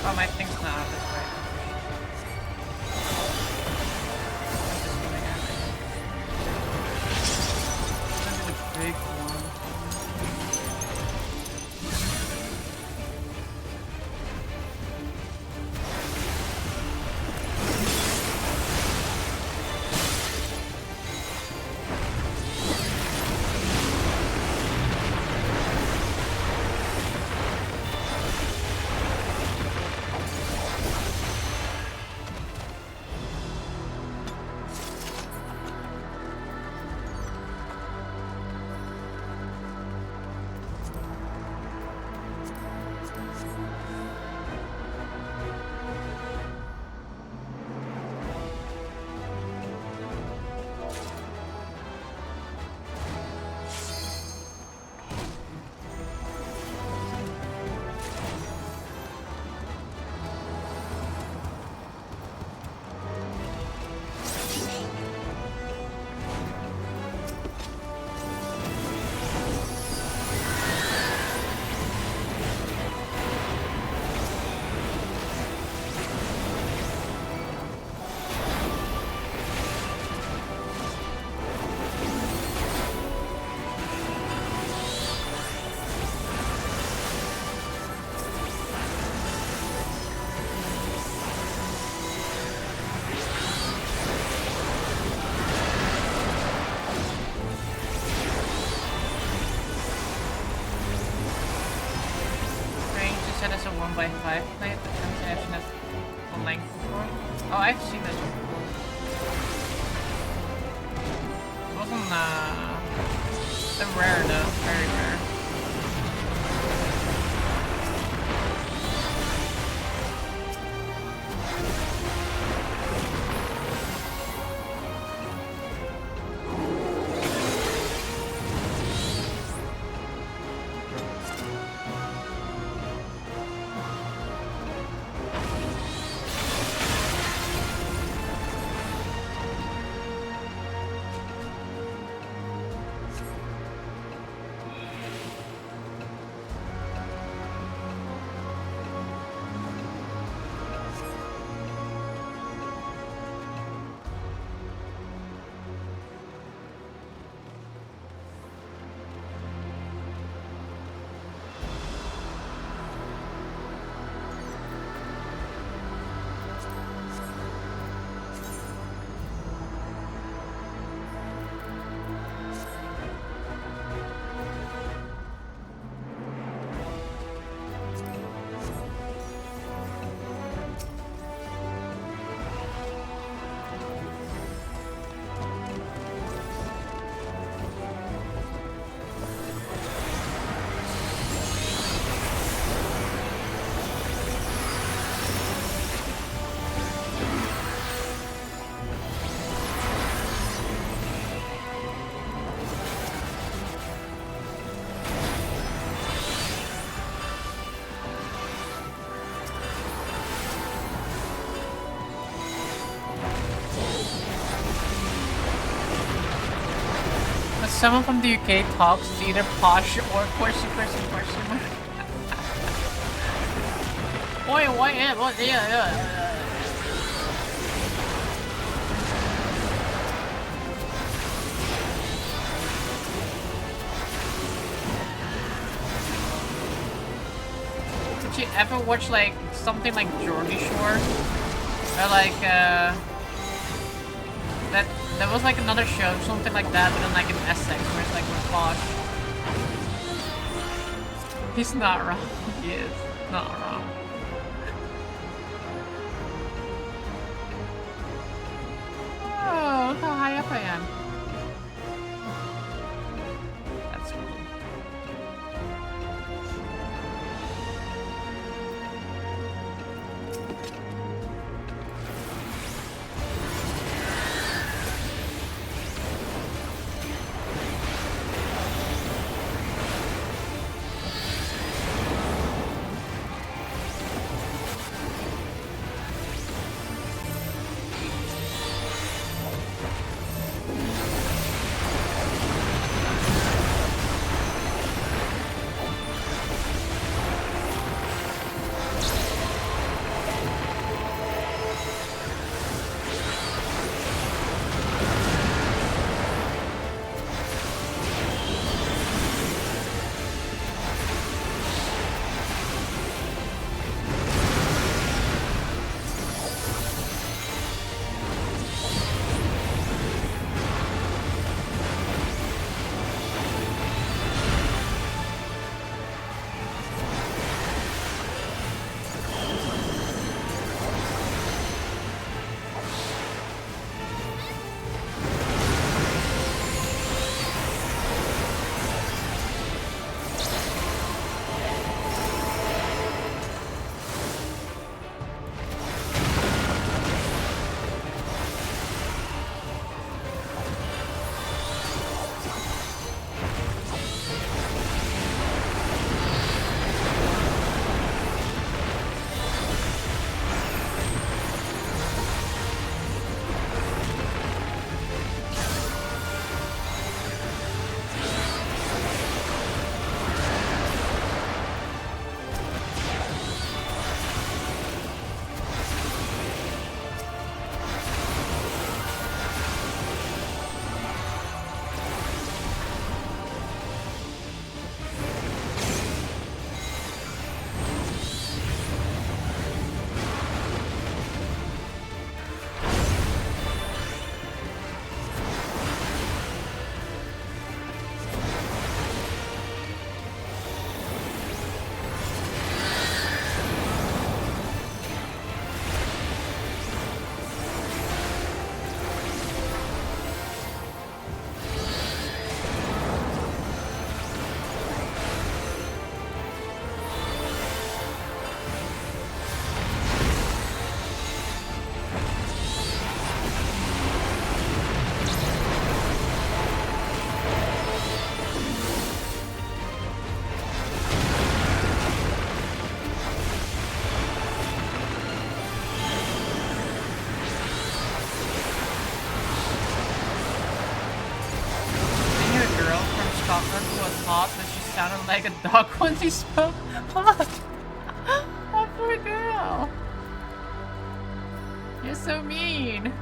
Oh, my thing's not up this way. This is a big one. Said it's a 1x5 plate, but I've seen it on length before. Oh, I've seen this one before. It wasn't rare though, very rare. Someone from the UK talks is either posh or question mark. Oi, what? Yeah. you ever watch like something like Geordie Shore? Or like that there was like another show, something like that, but then like in Essex where it's like with Bosch. He's not wrong. He is not wrong. Oh, look how high up I am. That's cool. Sounded like a dog once he spoke. Oh, poor girl. You're so mean.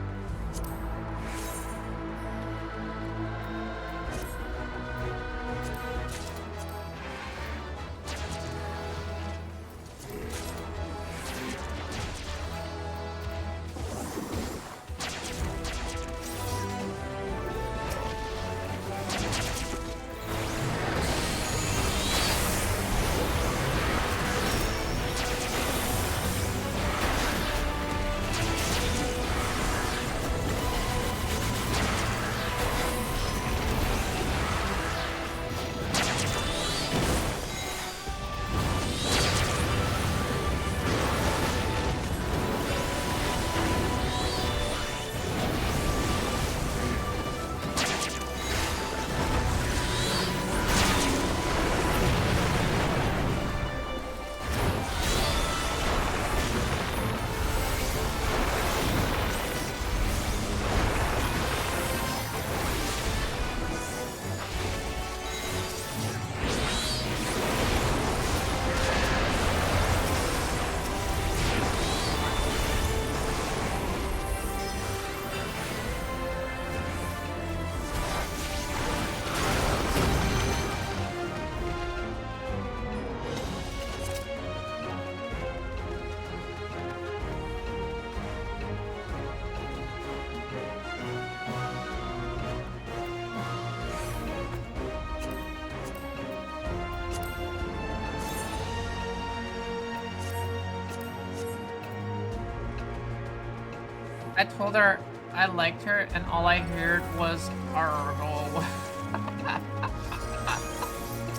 I told her I liked her, and all I heard was Argo.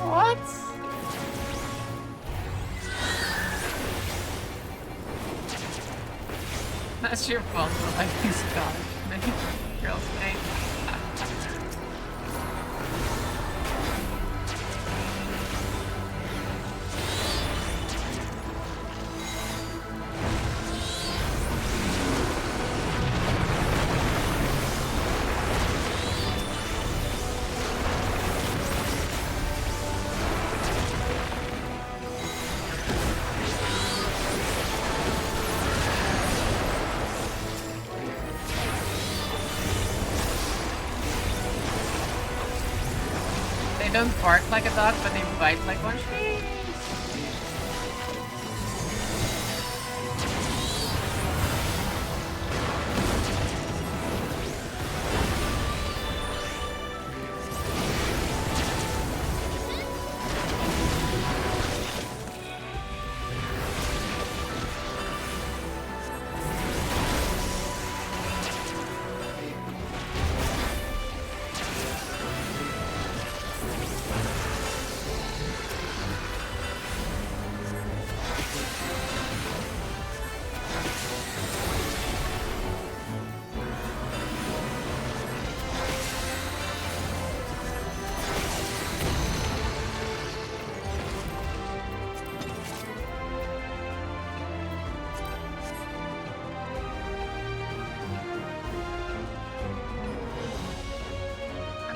What? That's your fault for liking Scottish girls' name. They don't bark like a dog, but they bite like one.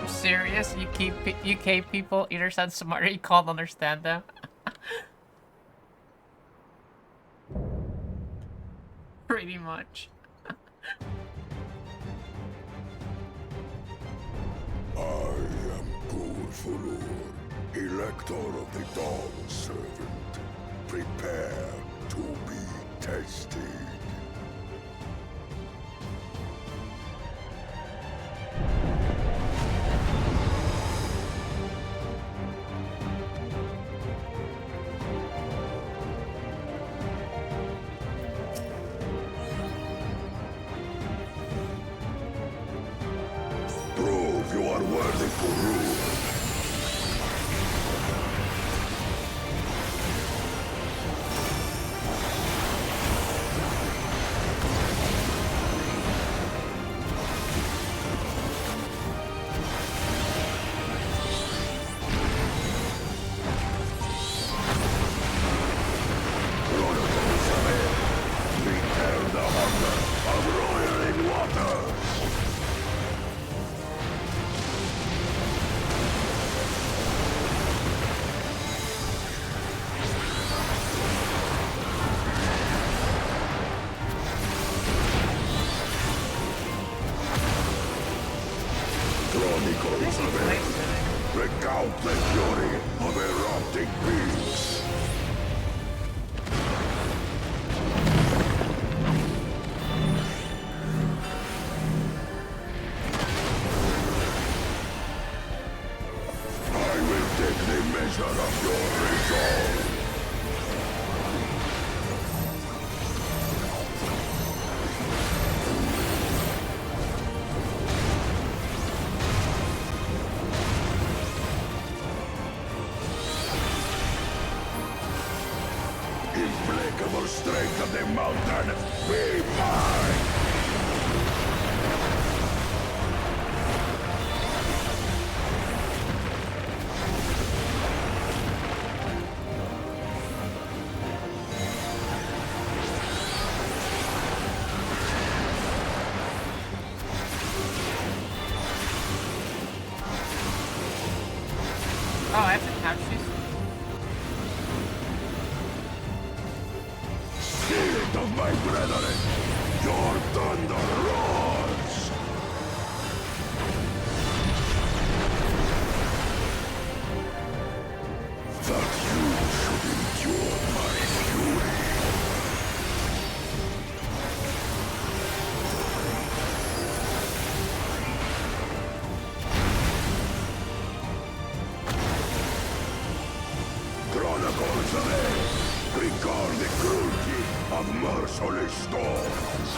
Serious? UK people either sound smart or you can't understand them. Pretty much. I am Gulfulur, Elector of the Dawn Servant. Prepare to be tested. Prove you are worthy to rule. Return the hunger of roiling waters. Chronicles of it. Recount the fury of erupting beings. I will take the measure of your resolve. Implacable strength of the mountain, be mine! Oh, I have to couch these. Spirit of my brethren, your thunder roars! That you should endure my fury. Chronicles of it, record the cruelty of merciless storms.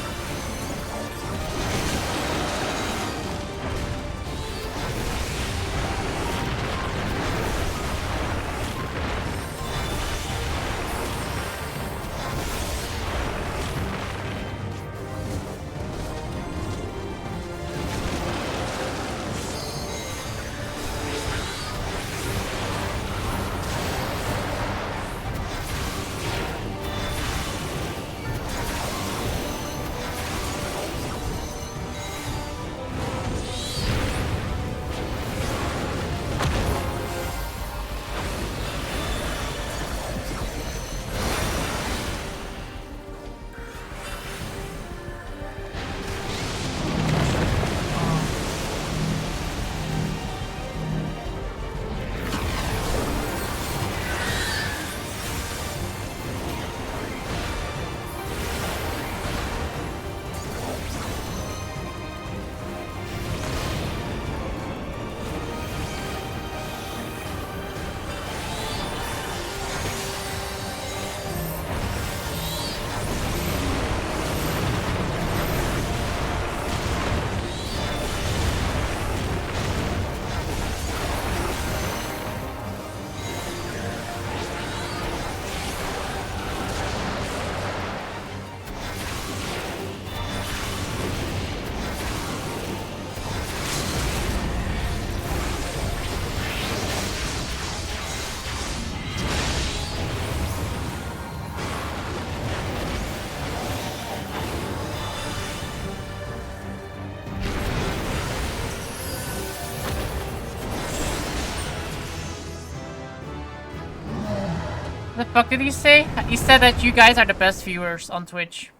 The fuck did he say? He said that you guys are the best viewers on Twitch.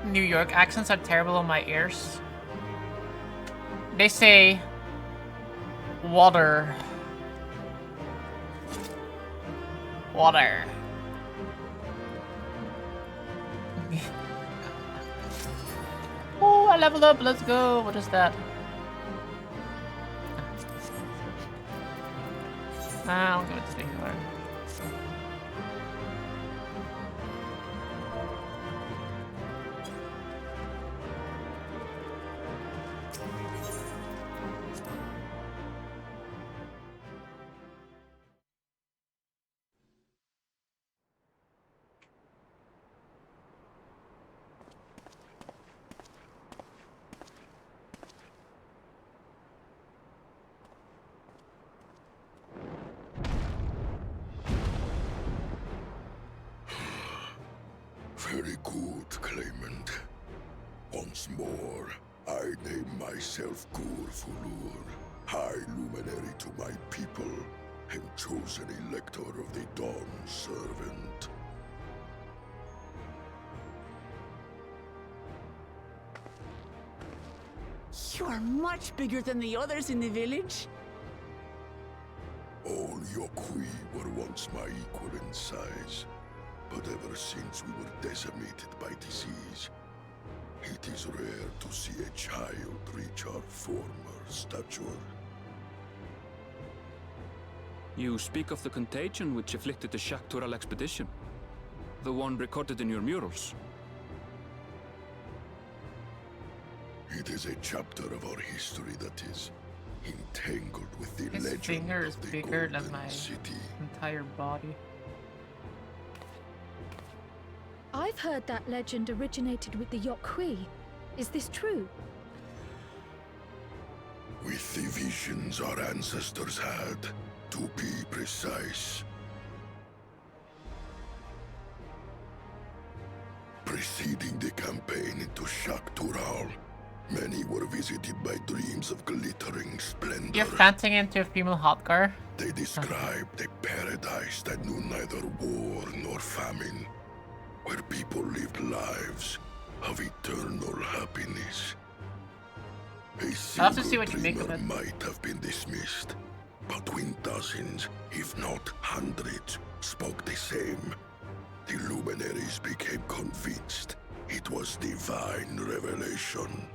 New York accents are terrible on my ears. They say water. Water. Oh, I leveled up. Let's go. What is that? I'll give it to the healer. Very good, Claimant. Once more, I name myself Gur-Fulur, High Luminary to my people, and chosen Elector of the Dawn Servant. You are much bigger than the others in the village. All Yokui were once my equal in size, but ever since we were decimated by disease, it is rare to see a child reach our former stature. You speak of the contagion which afflicted the Shaktural expedition. The one recorded in your murals. It is a chapter of our history that is entangled with the His legend finger is of the bigger than Golden my City. entire body. I've heard that legend originated with the Yokui. Is this true? With the visions our ancestors had, to be precise. Preceding the campaign into Shaktural, many were visited by dreams of glittering splendor. You're fanting into a female hotgar? They described a paradise that knew neither war nor famine, where people lived lives of eternal happiness. A I'll have to see what you make dreamer of it. might have been dismissed, but when dozens, if not hundreds, spoke the same, the luminaries became convinced it was divine revelation.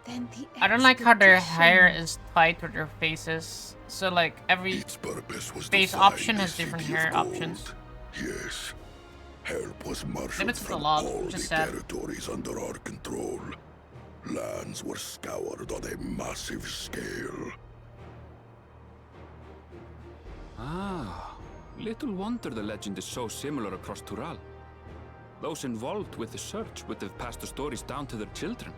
Then the I don't like how their expedition- hair is tied to their faces. So like every Its purpose was face to find option the has different city of hair gold. options. Yes. Help was marshaled Limits a from lot, all which the is sad. territories under our control. Lands were scoured on a massive scale. Ah, little wonder the legend is so similar across Tural. Those involved with the search would have passed the stories down to their children.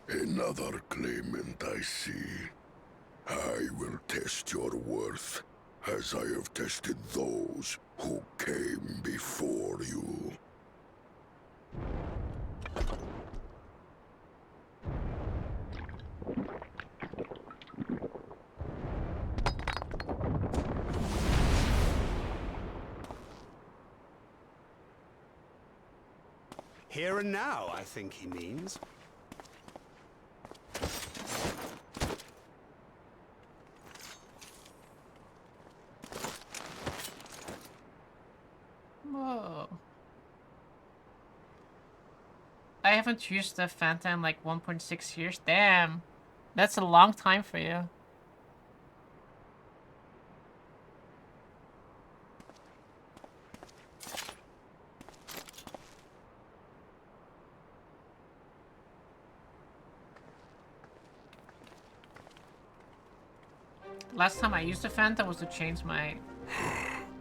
Another claimant, I see. I will test your worth, as I have tested those who came before you. Here and now, I think he means. Whoa. I haven't used the Fanta in like 1.6 years. Damn. That's a long time for you. Last time I used a Fanta was to change my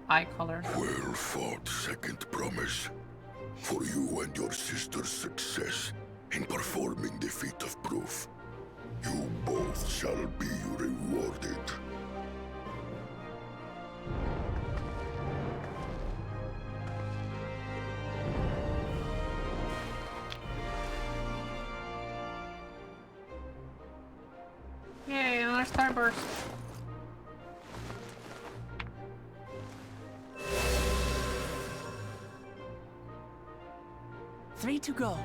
eye color. Well fought, second promise. For you and your sister's success in performing the feat of proof. You both shall be rewarded. another starburst. 3 to go.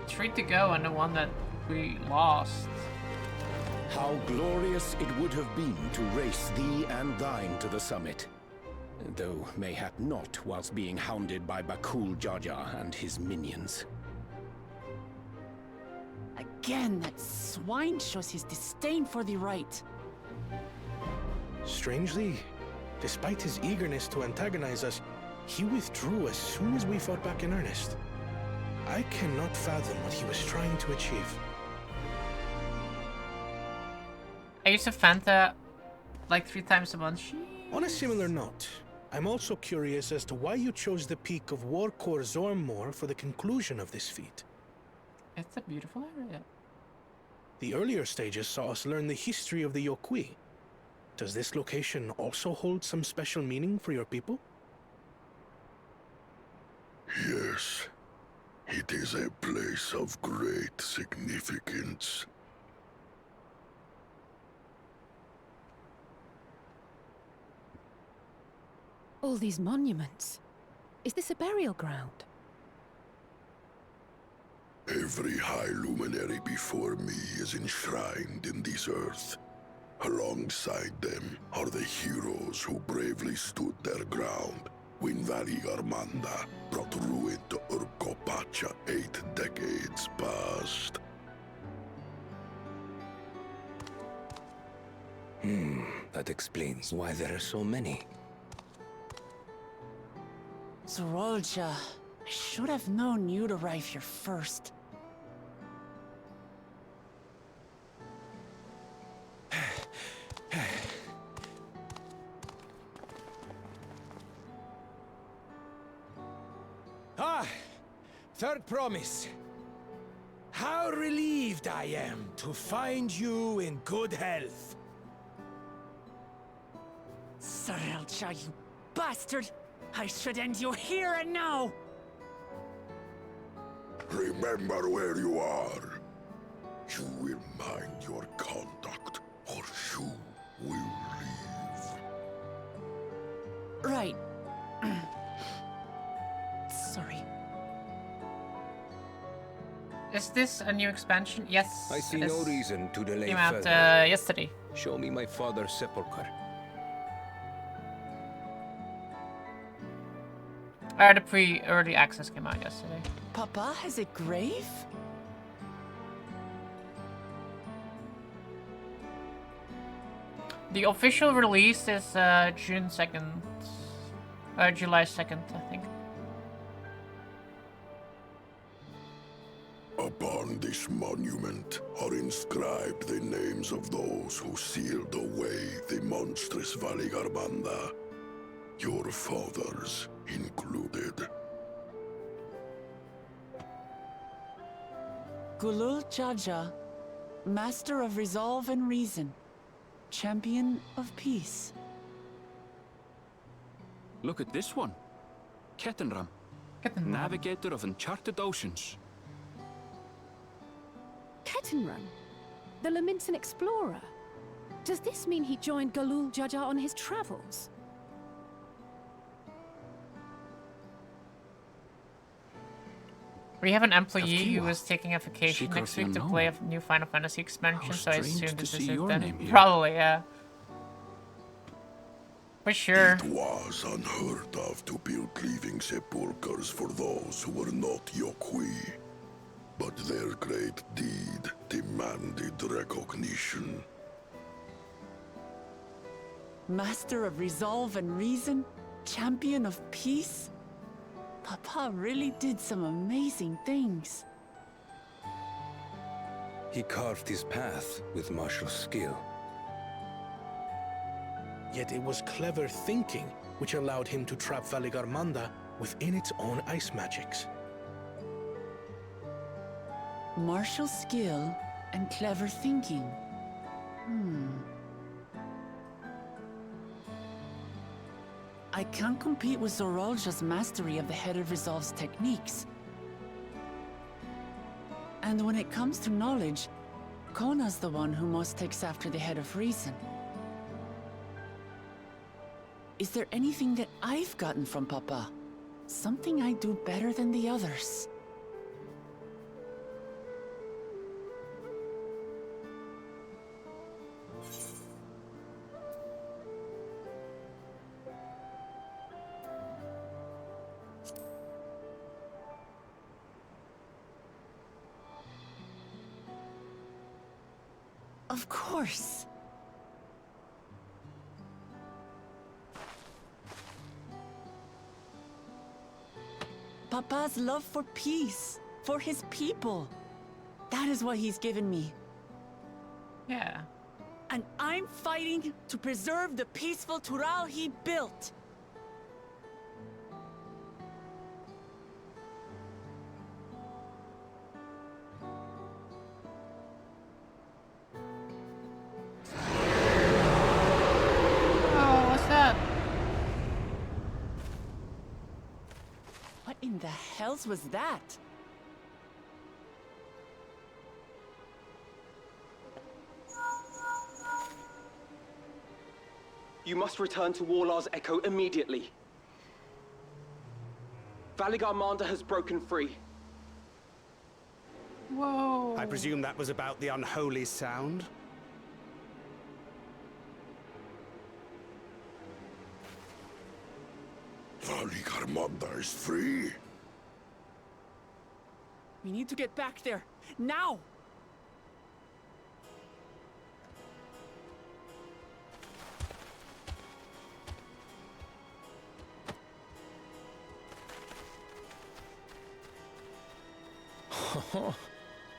Three to go, and the one that we lost. How glorious it would have been to race thee and thine to the summit. Though mayhap not whilst being hounded by Bakul Jaja and his minions. Again, that swine shows his disdain for the right. Strangely, despite his eagerness to antagonize us, he withdrew as soon as we fought back in earnest. I cannot fathom what he was trying to achieve. I use a Fanta like 3 times a month. On a similar note, I'm also curious as to why you chose the peak of Warkor Zormor for the conclusion of this feat. It's a beautiful area. The earlier stages saw us learn the history of the Yokui. Does this location also hold some special meaning for your people? Yes. It is a place of great significance. All these monuments. Is this a burial ground? Every high luminary before me is enshrined in this earth. Alongside them are the heroes who bravely stood their ground when Valigarmanda brought ruin to Urkopacha 8 decades past. That explains why there are so many. Zorolja, I should have known you'd arrive here first. Third promise. How relieved I am to find you in good health. Zorolja, you bastard! I should end you here and now! Remember where you are. You will mind your conduct, or you will leave. Right. Sorry. Is this a new expansion? Yes. I see it no is. reason to delay Came out further. yesterday. Show me my father's sepulchre. The pre-early access came out yesterday. Papa has a grave? The official release is June 2nd. July 2nd, I think. Upon this monument are inscribed the names of those who sealed away the monstrous Valigarmanda, your fathers included. Gulul Jaja, Master of Resolve and Reason, Champion of Peace. Look at this one. Kettenram, Navigator of Uncharted Oceans. Kettenram? The Laminton explorer? Does this mean he joined Gulul Jaja on his travels? We have an employee who is taking a vacation next week to play a new Final Fantasy expansion, so I assume this is it then. Probably, yeah. For sure. It was unheard of to build living sepulchres for those who were not Yokui. But their great deed demanded recognition. Master of Resolve and Reason, Champion of Peace? Papa really did some amazing things. He carved his path with martial skill. Yet it was clever thinking which allowed him to trap Valigarmanda within its own ice magics. Martial skill and clever thinking. I can't compete with Zorolja's mastery of the Head of Resolve's techniques. And when it comes to knowledge, Kona's the one who most takes after the head of reason. Is there anything that I've gotten from Papa? Something I do better than the others? Of course. Papa's love for peace, for his people. That is what he's given me. Yeah. And I'm fighting to preserve the peaceful Tural he built. Oh, what's that? What in the hells was that? You must return to Warlar's Echo immediately. Valigarmanda has broken free. Whoa. I presume that was about the unholy sound? Valigarmanda is free. We need to get back there, now!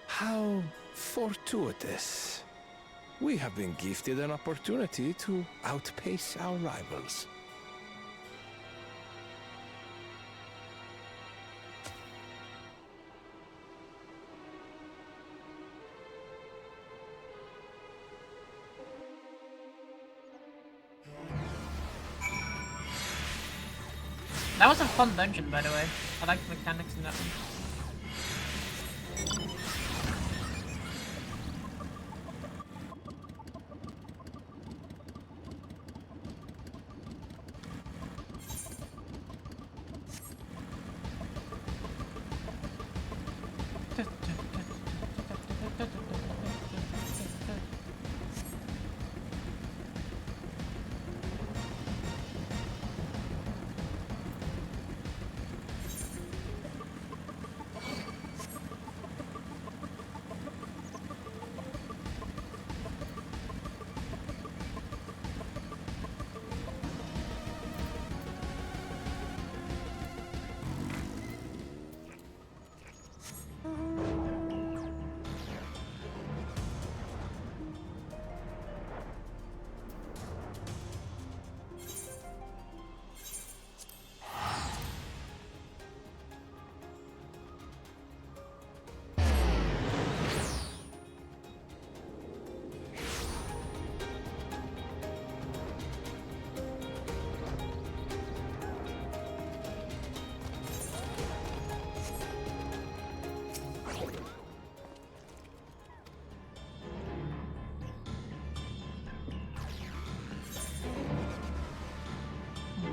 How fortuitous. We have been gifted an opportunity to outpace our rivals. That was a fun dungeon, by the way. I like the mechanics in that one.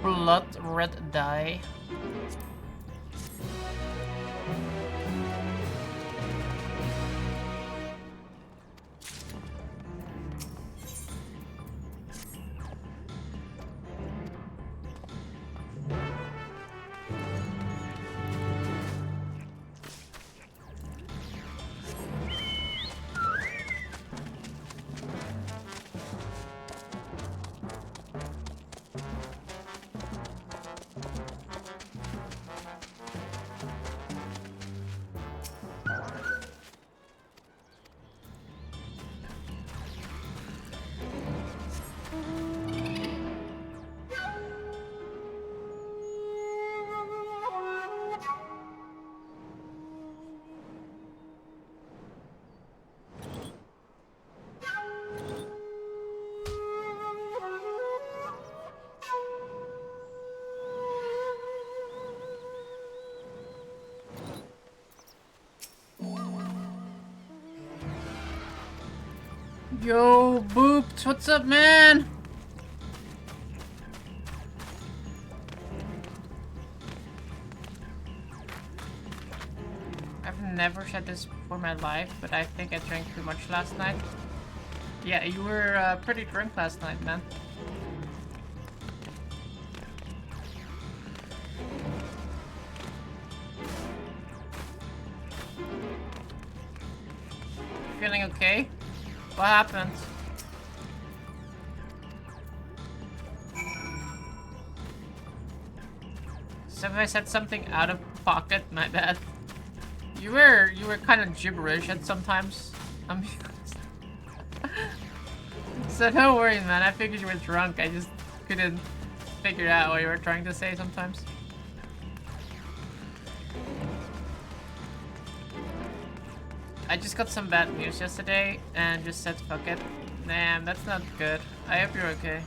Blood red dye. Yo, Boops, what's up, man? I've never said this before in my life, but I think I drank too much last night. Yeah, you were pretty drunk last night, man. Feeling okay? What happened? So if I said something out of pocket, my bad. You were kind of gibberish at sometimes. So don't worry, man. I figured you were drunk. I just couldn't figure out what you were trying to say sometimes. I just got some bad news yesterday and just said fuck it. Damn, that's not good. I hope you're okay.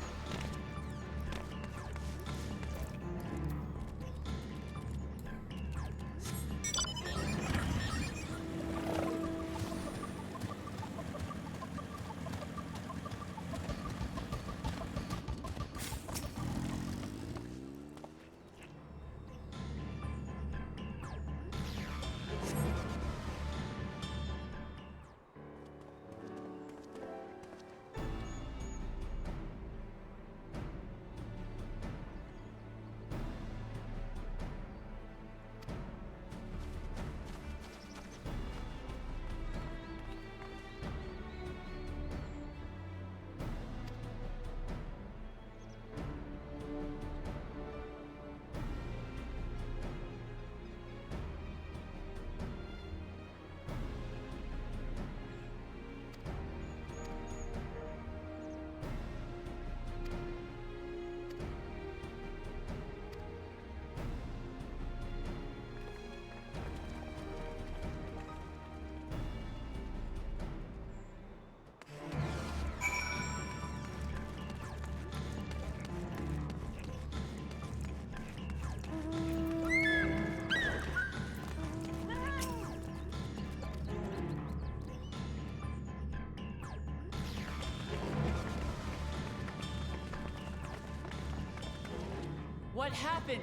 What happened?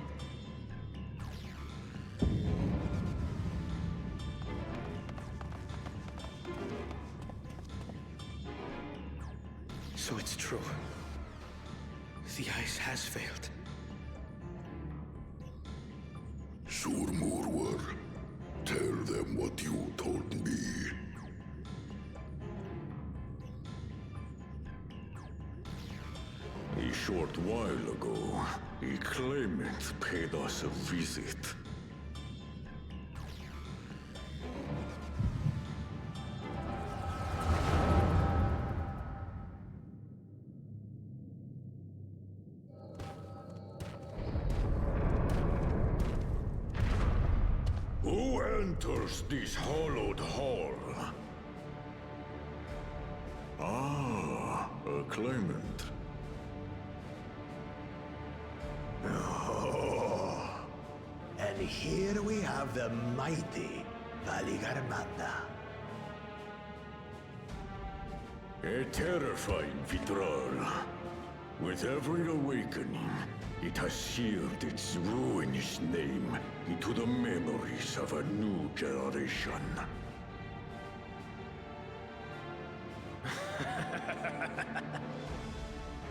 So it's true. The ice has failed. Surmurwar, tell them what you told me. A short while ago, a claimant paid us a visit. Who enters this hallowed hall? Ah, a claimant. Oh. And here we have the mighty Valigarmanda. A terrifying Vitral. With every awakening, it has seared its ruinous name into the memories of a new generation.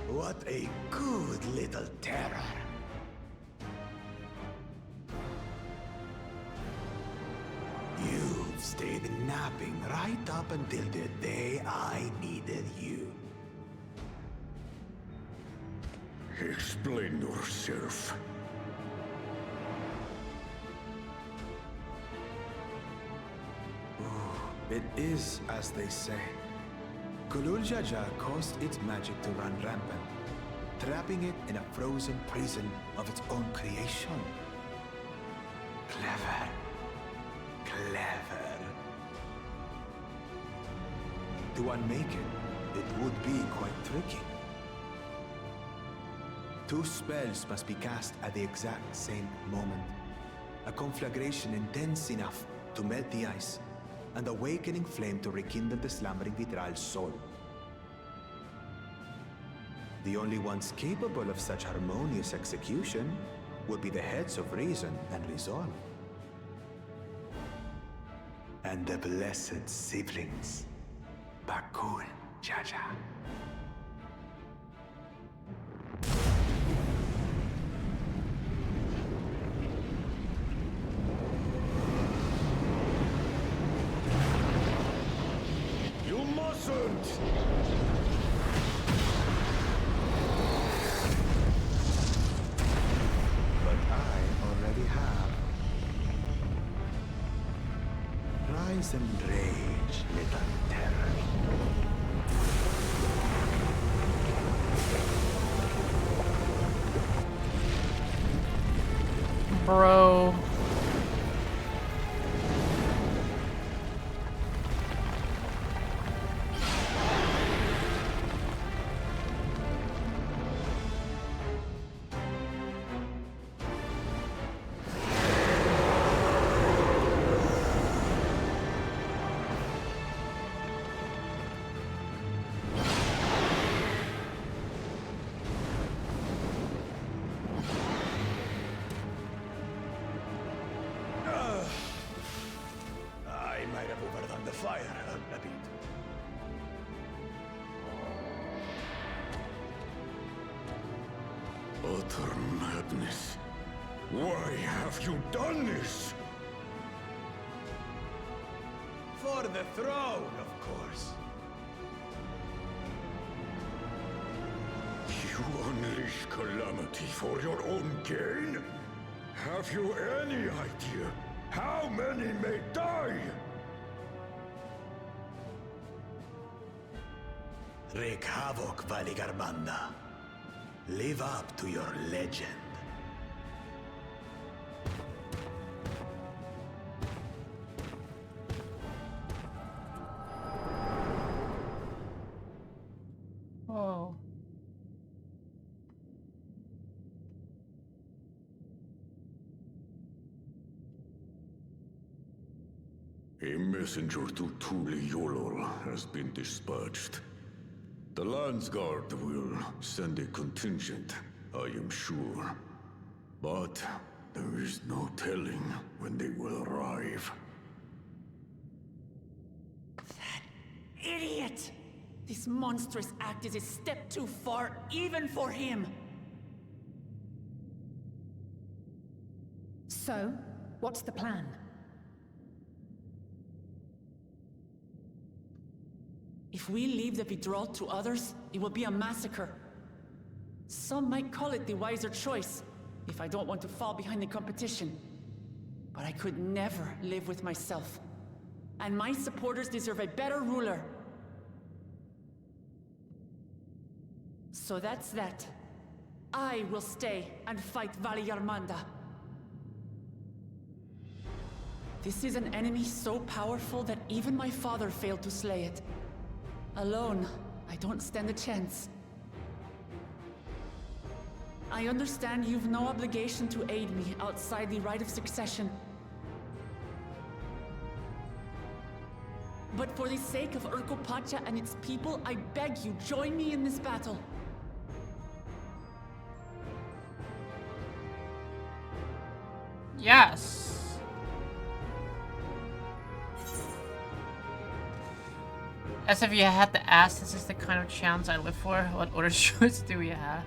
What a good little terror. You've stayed napping right up until the day I needed you. Explain yourself. It is as they say. Gulul Jaja caused its magic to run rampant, trapping it in a frozen prison of its own creation. Clever. Clever. To unmake it would be quite tricky. 2 spells must be cast at the exact same moment. A conflagration intense enough to melt the ice, and awakening flame to rekindle the slumbering Vitral's soul. The only ones capable of such harmonious execution would be the heads of reason and resolve. And the blessed siblings, Bakul Jaja. You mustn't! But I already have. Rise and rage, little terror. Bro. I might have overdone the fire a bit. Utter madness. Why have you done this? For the throne, of course. You unleash calamity for your own gain? Have you any idea how many may die? Wreak havoc, Valigarmanda. Live up to your legend. Whoa. A messenger to Tuli Yolol has been dispatched. The Landsguard will send a contingent, I am sure. But there is no telling when they will arrive. Idiot! This monstrous act is a step too far, even for him. So, what's the plan? If we leave the withdrawal to others, it will be a massacre. Some might call it the wiser choice, if I don't want to fall behind the competition. But I could never live with myself. And my supporters deserve a better ruler. So that's that. I will stay and fight Valigarmanda. This is an enemy so powerful that even my father failed to slay it. Alone, I don't stand a chance. I understand you've no obligation to aid me outside the right of succession. But for the sake of Urkopacha and its people, I beg you, join me in this battle. Yes. As if you had to ask, this is the kind of challenge I live for. What other choice do we have?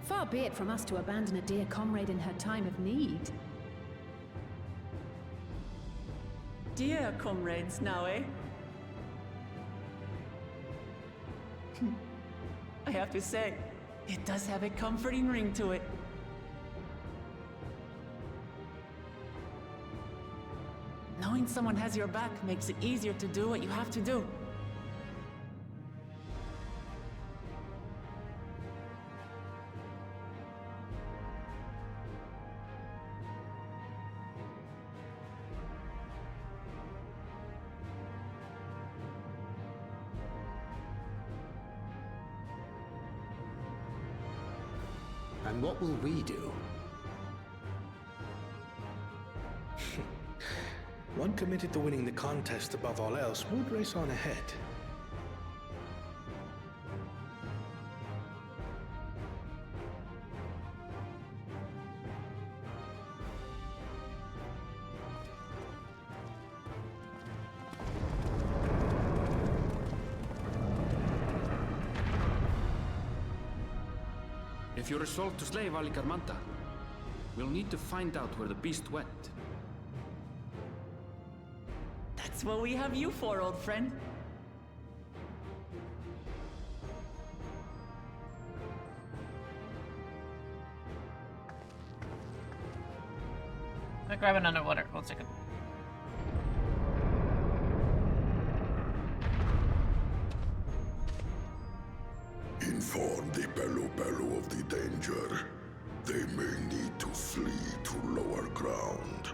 Far be it from us to abandon a dear comrade in her time of need. Dear comrades now, eh? I have to say, it does have a comforting ring to it. Knowing someone has your back makes it easier to do what you have to do. And what will we do? One committed to winning the contest above all else would race on ahead. If you're resolved to slay Valicarmanta, we'll need to find out where the beast went. That's what we have you for, old friend. I'll grab an underwater. 1 second. Inform the Bello of the danger. They may need to flee to lower ground.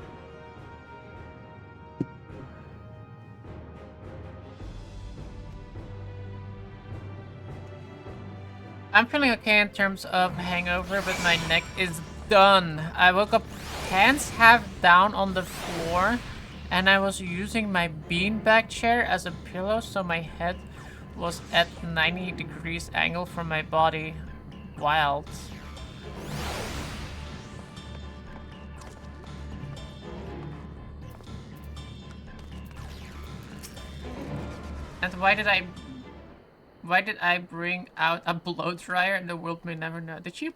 I'm feeling okay in terms of hangover, but my neck is done. I woke up hands half down on the floor, and I was using my beanbag chair as a pillow, so my head was at 90 degrees angle from my body. Wild. And why did I bring out a blow dryer? The world may never know. Did you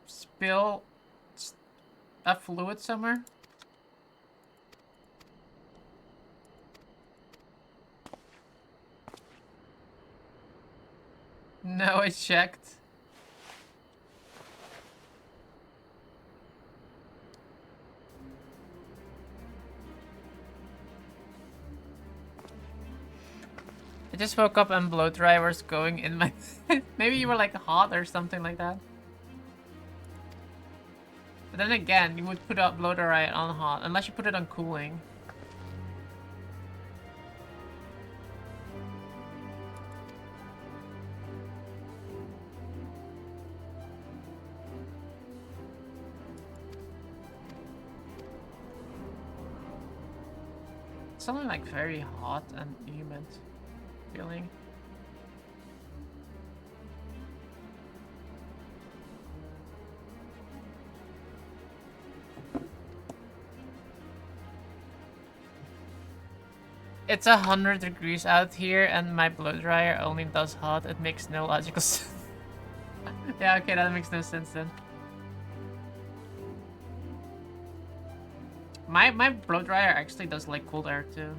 spill a fluid somewhere? No, I checked. I just woke up and blow dryer was going in my... Maybe you were like hot or something like that. But then again, you would put out blow dryer on hot, unless you put it on cooling. It's something like very hot and humid feeling. It's 100 degrees out here and my blow dryer only does hot. It makes no logical sense. Yeah, okay, that makes no sense then. My blow dryer actually does like cold air too.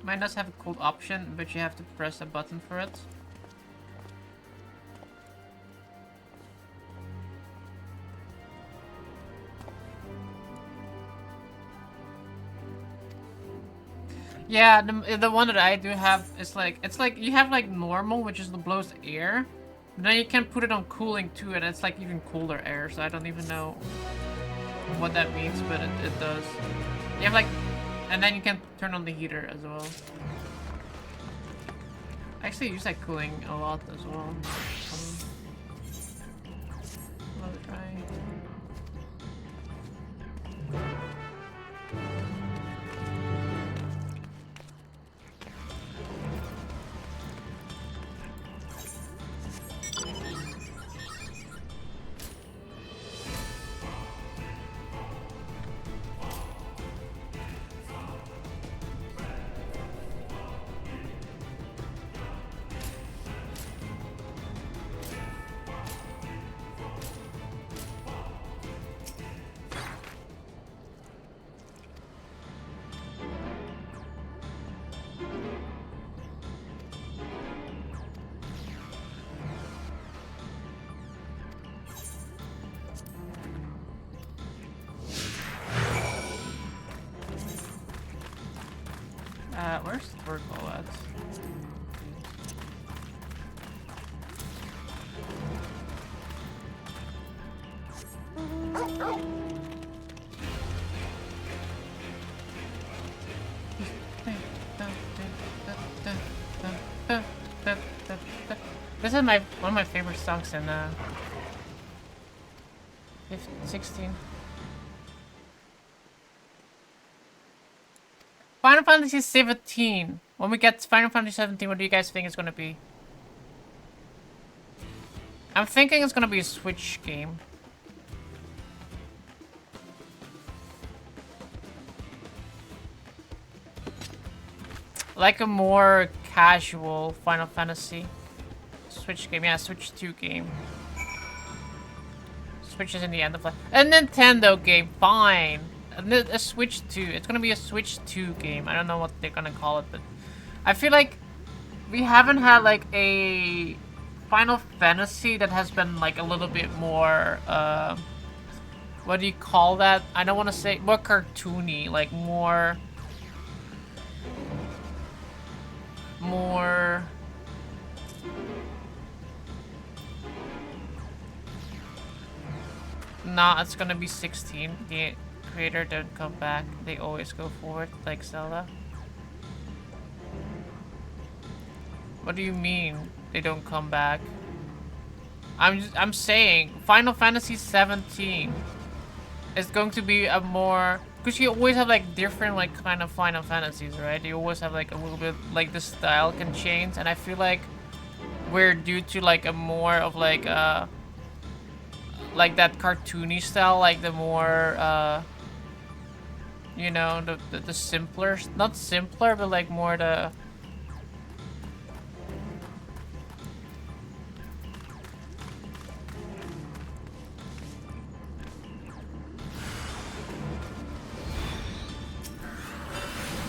Mine does have a cold option, but you have to press a button for it. Yeah, the one that I do have is like, it's like you have like normal, which is the blows air, but then you can put it on cooling too, and it's like even colder air, so I don't even know what that means, but it does. You have like, and then you can turn on the heater as well. I actually use like cooling a lot as well. Let me try. Where's the purple at? This is one of my favorite songs in 16. Final Fantasy 17. When we get to Final Fantasy 17, what do you guys think it's gonna be? I'm thinking it's gonna be a Switch game. Like a more casual Final Fantasy. Switch game, yeah, Switch 2 game. Switch is in the end of life. A Nintendo game, fine. A Switch 2. It's gonna be a Switch 2 game. I don't know what they're gonna call it, but I feel like we haven't had like a Final Fantasy that has been like a little bit more, what do you call that? I don't want to say more cartoony, like more. Nah, it's gonna be 16. The creator don't come back. They always go forward, like Zelda. What do you mean they don't come back? I'm saying Final Fantasy 17 is going to be a more, because you always have like different like kind of Final Fantasies, right? You always have like a little bit like the style can change, and I feel like we're due to like a more of like that cartoony style, like the more you know, the simpler, not simpler, but like more the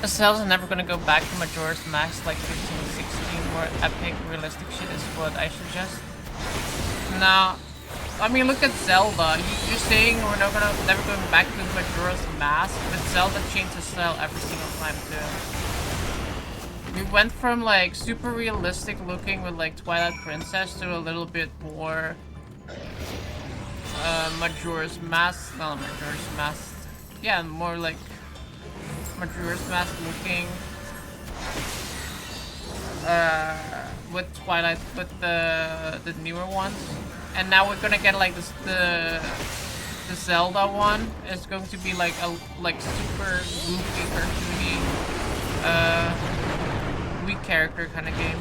Zelda's never gonna go back to Majora's Mask like 15, 16, more epic, realistic shit is what I suggest. Now, I mean, look at Zelda. You're saying we're never going back to Majora's Mask, but Zelda changed his style every single time too. We went from like super realistic looking with like Twilight Princess to a little bit more Majora's Mask, not Majora's Mask. Yeah, more like Majora's Mask looking with Twilight, with the newer ones, and now we're gonna get like this the Zelda one is going to be like a super goofy, cartoony weak character kind of game.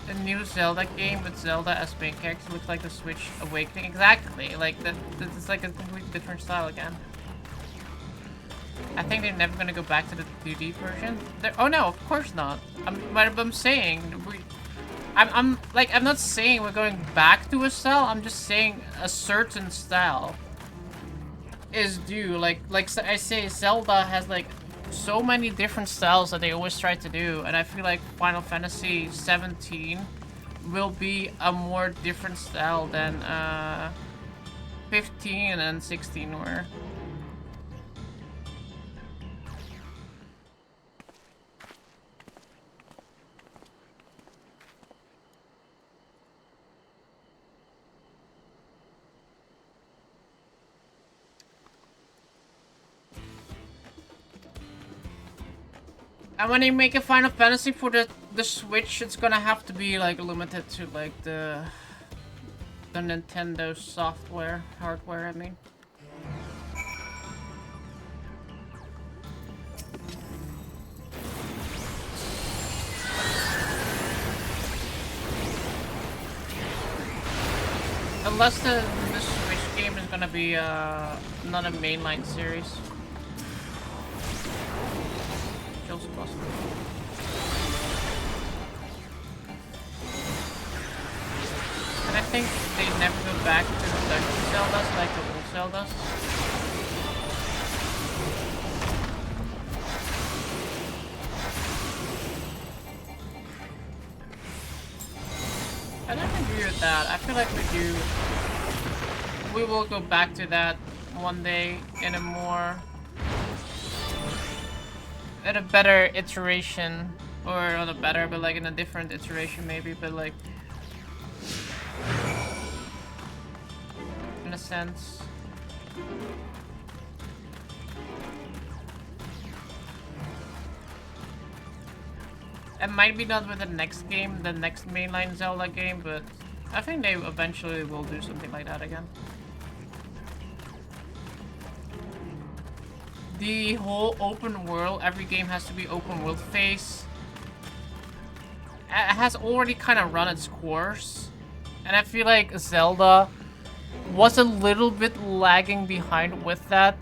The new Zelda game with Zelda as main character looks like the Switch Awakening. Exactly, like it's like a completely different style again. I think they're never gonna go back to the 2D version. Oh no, of course not. I'm saying I'm not saying we're going back to a style. I'm just saying a certain style is due. Like I say, Zelda has like so many different styles that they always try to do, and I feel like Final Fantasy 17 will be a more different style than 15 and 16 were. And when they make a Final Fantasy for the Switch, it's gonna have to be like limited to like the Nintendo software, hardware, I mean. Unless the Switch game is gonna be not a mainline series. Also possible. And I think they never go back to the Dungeon Zeldas like the old Zeldas. I don't agree with that. I feel like we will go back to that one day in a more at a better iteration, or not a better, but like in a different iteration maybe, but like in a sense. It might be not with the next game, the next mainline Zelda game, but I think they eventually will do something like that again. The whole open world, every game has to be open world phase. It has already kind of run its course. And I feel like Zelda was a little bit lagging behind with that.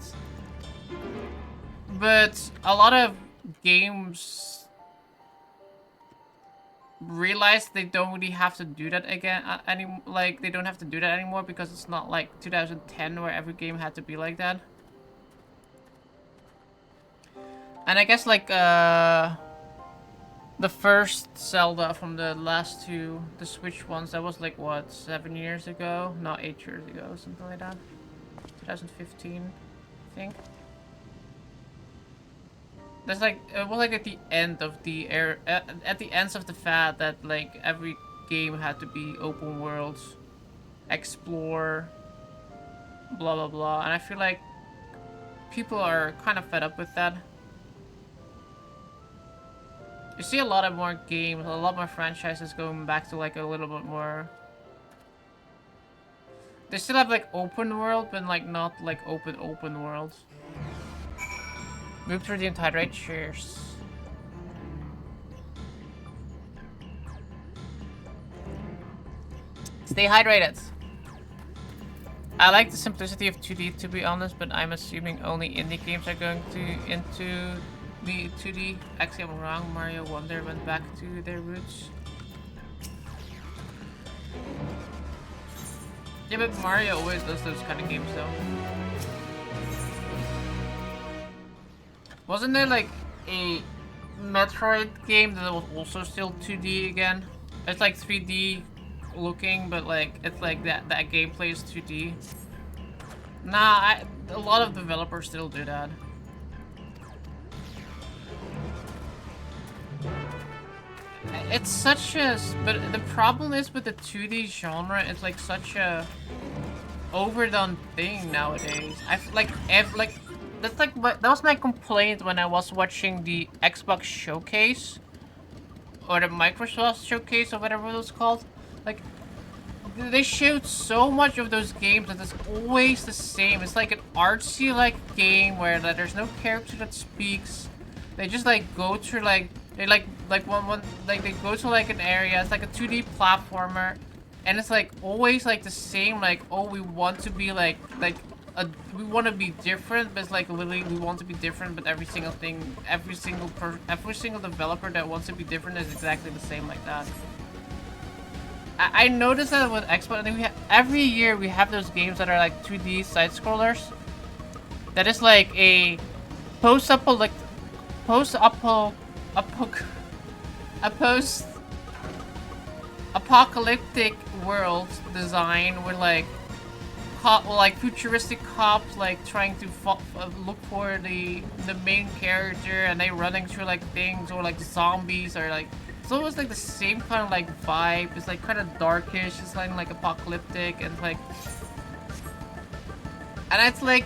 But a lot of games realize they don't really have to do that again. Like, they don't have to do that anymore because it's not like 2010 where every game had to be like that. And I guess like the first Zelda from the last two, the Switch ones, that was like what, 7 years ago? No, 8 years ago, something like that. 2015, I think. That's like, it was like at the end of the era, at the ends of the fad that like every game had to be open world, explore, blah blah blah. And I feel like people are kind of fed up with that. You see a lot of more games, a lot more franchises going back to like a little bit more. They still have like open world, but like not like open world. Move through the entire right. Cheers. Stay hydrated. I like the simplicity of 2D to be honest, but I'm assuming only indie games are going into the 2D. Actually, I'm wrong. Mario Wonder went back to their roots. Yeah, but Mario always does those kind of games though. Wasn't there like a Metroid game that was also still 2D again? It's like 3D looking, but like it's like that gameplay is 2D. Nah, a lot of developers still do that. It's such a, but the problem is with the 2D genre, it's like such a overdone thing nowadays. That's like that was my complaint when I was watching the Xbox showcase or the Microsoft showcase or whatever it was called. Like, they showed so much of those games that it's always the same. It's like an artsy like game where like, there's no character that speaks. They just like go through like they like one like they go to like an area. It's like a 2D platformer, and it's like always like the same. Like, oh, we want to be we want to be different, but it's like literally we want to be different, but every single thing, every single developer that wants to be different is exactly the same like that. I noticed that with Xbox, and every year we have those games that are like 2D side scrollers. That is like a post-apocalyptic world design with like futuristic cops like trying to look for the main character, and they running through like things, or like zombies, or like it's always like the same kind of like vibe. It's like kind of darkish. It's like apocalyptic, and like, and it's like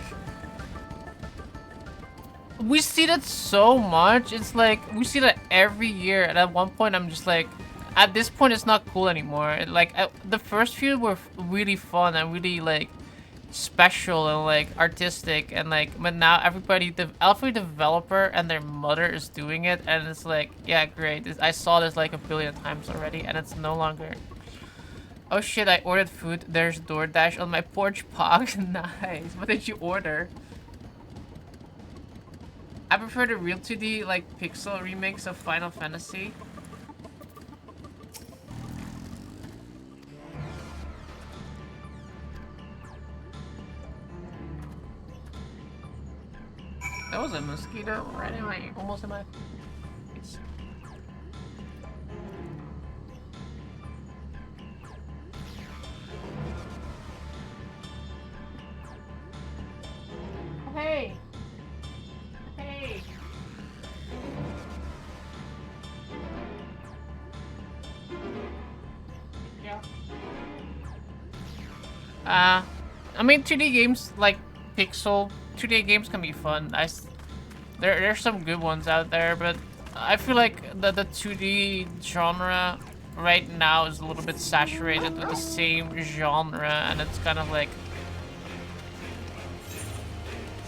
we see that so much. It's like we see that every year, and at one point I'm just like, at this point it's not cool anymore. The first few were really fun and really like special and like artistic, and like, but now every developer and their mother is doing it, and it's like, yeah, great. I saw this like a billion times already, and it's no longer. Oh shit, I ordered food. There's DoorDash on my porch. Pog. Nice. What did you order? I prefer the real 2D like pixel remakes of Final Fantasy. That was a mosquito right in my, almost in my face. Hey! Hey! Yeah. I mean, 2D games like Pixel 2D games can be fun. There's some good ones out there, but I feel like the 2D genre right now is a little bit saturated with the same genre, and it's kind of like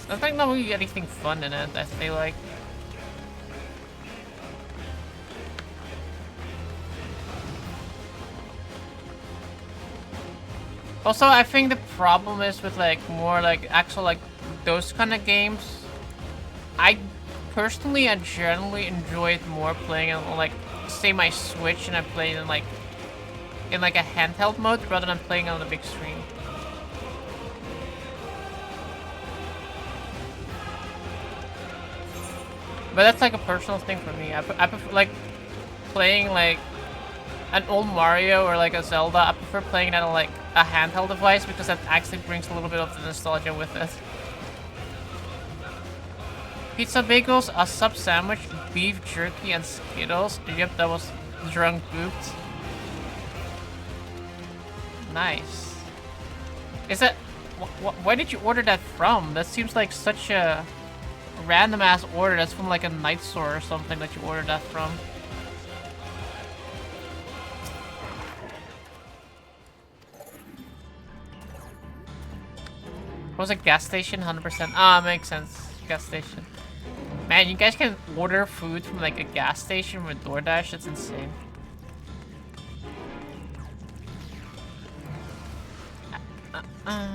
there's like not really anything fun in it. I feel like. Also, I think the problem is with like more like actual like those kind of games. I personally and generally enjoy it more playing on like say my Switch and I play it in like a handheld mode rather than playing on a big screen. But that's like a personal thing for me. I prefer like playing like an old Mario or like a Zelda. I prefer playing it on like a handheld device because that actually brings a little bit of the nostalgia with it. Pizza bagels, a sub sandwich, beef jerky, and Skittles. Yep, that was drunk booped. Nice. Is that... where did you order that from? That seems like such a random ass order. That's from like a night store or something that you ordered that from. What was a gas station? 100%. Ah, makes sense. Gas station. Man, you guys can order food from like a gas station with DoorDash. That's insane. I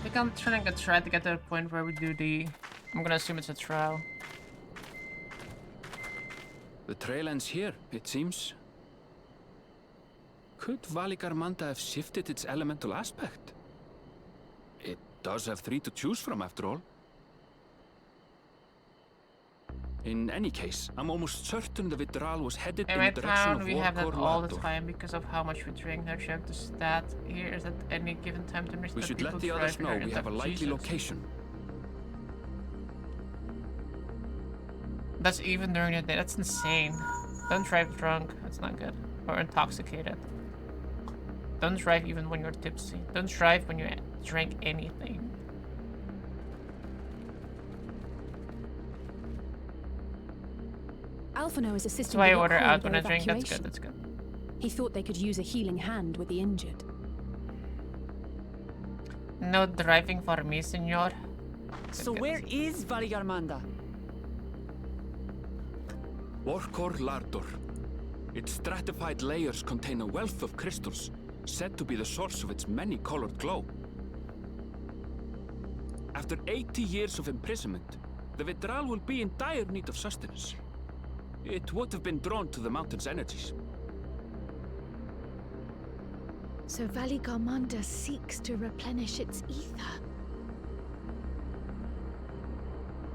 think I'm trying to try to get to the point where we do the... I'm gonna assume it's a trial. The trail ends here, it seems. Could Valigarmanda have shifted its elemental aspect? It does have 3 to choose from, after all. In any case, I'm almost certain the Vitral was headed in the direction of we have that Warkor all the Lador. time because of how much we drink. Now check the stat here is at any given time to We should let the others know we have a likely location. That's even during the day. That's insane. Don't drive drunk. That's not good. Or intoxicated. Don't drive even when you're tipsy. Don't drive when you drink anything. Alphino is assisting So I the order Yokoi out with when I their drink. That's good. evacuation. That's good. He thought they could use a healing hand with the injured. No driving for me, senor. So where is Valigarmanda? Warkor Lador. Its stratified layers contain a wealth of crystals, said to be the source of its many-colored glow. After 80 years of imprisonment, the Vitral will be in dire need of sustenance. It would have been drawn to the mountain's energies. So Valigarmanda seeks to replenish its ether.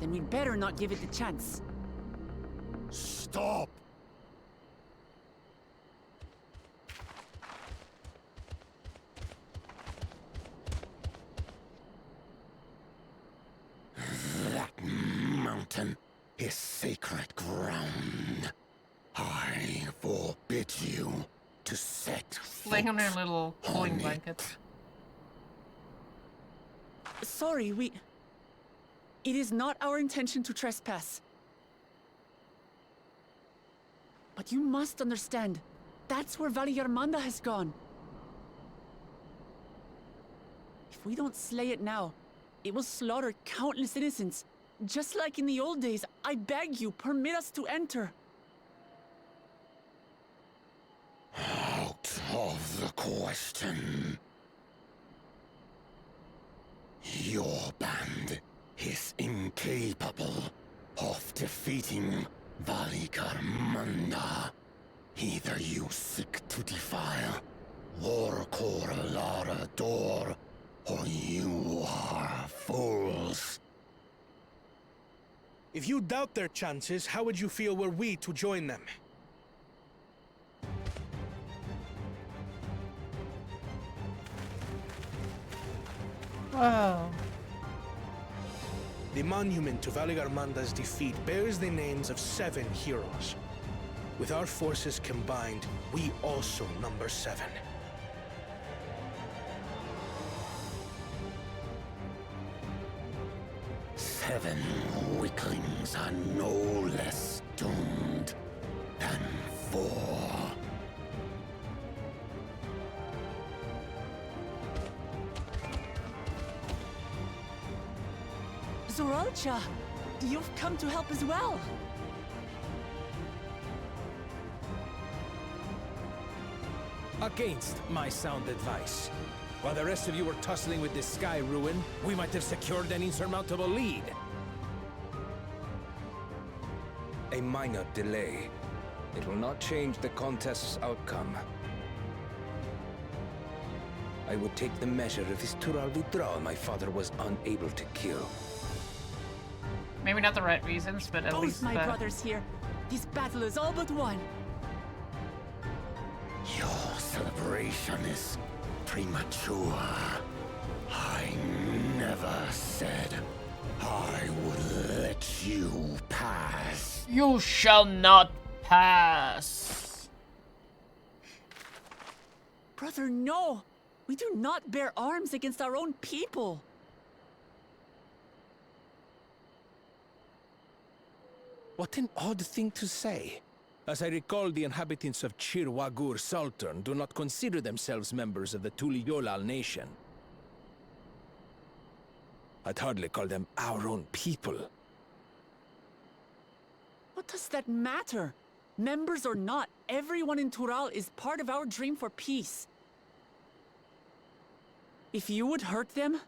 Then we'd better not give it the chance. Stop! That mountain is sacred ground. I forbid you to set Laying on her little cooling blanket. Sorry, it is not our intention to trespass. But you must understand, that's where Valigarmanda has gone. If we don't slay it now, it will slaughter countless innocents. Just like in the old days, I beg you, permit us to enter. Out of the question. Your band is incapable of defeating Valigarmanda. Either you seek to defile Warkor Lador, or you are fools. If you doubt their chances, how would you feel were we to join them? Whoa. The monument to Valigarmanda's defeat bears the names of 7 heroes. With our forces combined, we also number 7. Seven weaklings are no less doomed than 4. Zoralcha, you've come to help as well. Against my sound advice. While the rest of you were tussling with this sky ruin, we might have secured an insurmountable lead. A minor delay. It will not change the contest's outcome. I would take the measure of this Tural withdrawal my father was unable to kill. Maybe not the right reasons, but at Both least my brothers here. This battle is all but won. Your celebration is premature. I never said I would let you pass. You shall not pass. Brother, no. We do not bear arms against our own people. What an odd thing to say. As I recall, the inhabitants of Chir Wagur Sultan do not consider themselves members of the Tuli-Yolal nation. I'd hardly call them our own people. What does that matter? Members or not, everyone in Tural is part of our dream for peace. If you would hurt them,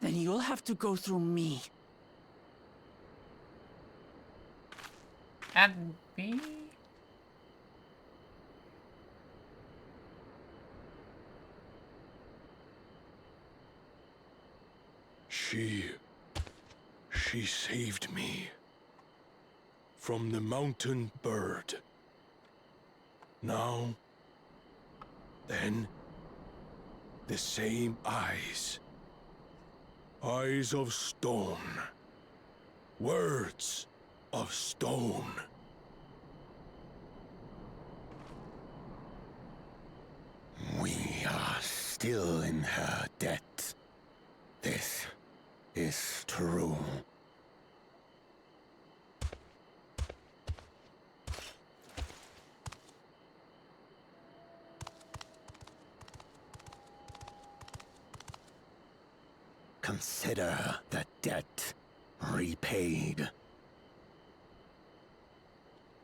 then you'll have to go through me. And me? She saved me from the mountain bird. Now, then, the same eyes. Eyes of stone. Words of stone. We are still in her debt. This is true. Consider the debt repaid.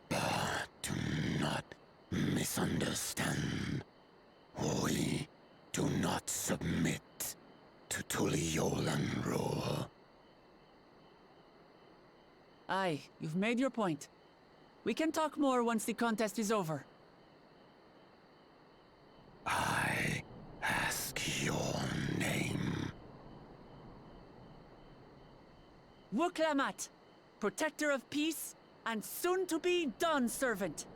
But do not misunderstand. We do not submit to Tuli-Yolan rule. Aye, you've made your point. We can talk more once the contest is over. I ask your name. Wuklamat, protector of peace, and soon-to-be Dawn servant.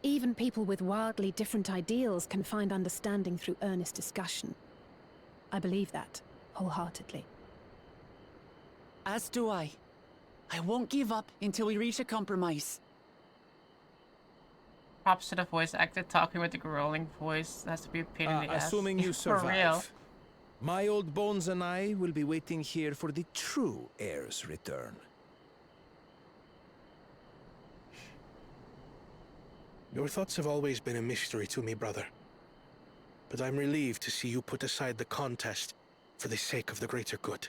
Even people with wildly different ideals can find understanding through earnest discussion. I believe that, wholeheartedly. As do I. I won't give up until we reach a compromise. Props to the voice actor talking with the growling voice. That has to be a pain in the ass. Assuming you For real. survive, my old bones and I will be waiting here for the true heir's return. Your thoughts have always been a mystery to me, brother. But I'm relieved to see you put aside the contest for the sake of the greater good.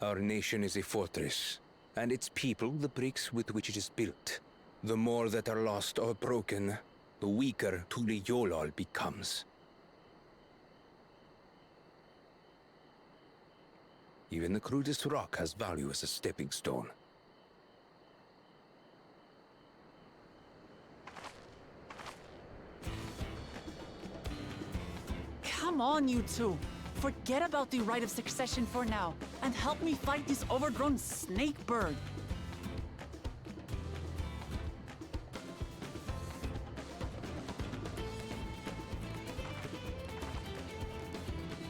Our nation is a fortress, and its people the bricks with which it is built. The more that are lost or broken, the weaker Tuli-Yolal becomes. Even the crudest rock has value as a stepping stone. Come on, you two. forget about the right of succession for now, and help me fight this overgrown snake bird.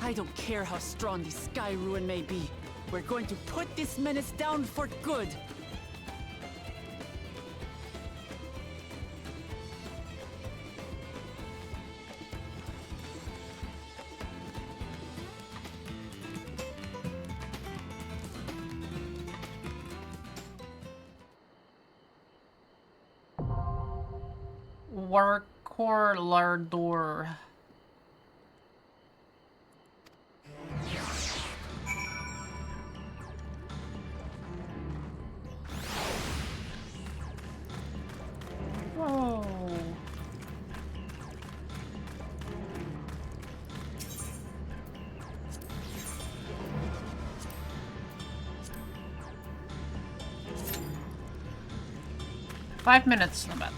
I don't care how strong the Sky Ruin may be. We're going to put this menace down for good. Warkor Lardor. Whoa. Five minutes, not bad.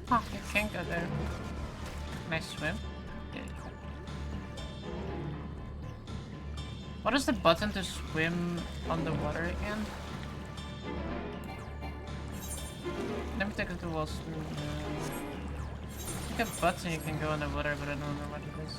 Huh, I can't go there. Can I swim? Yeah. What is the button to swim on the water again? Let me take it to wall swim. I think a button you can go in the water, but I don't remember what it is.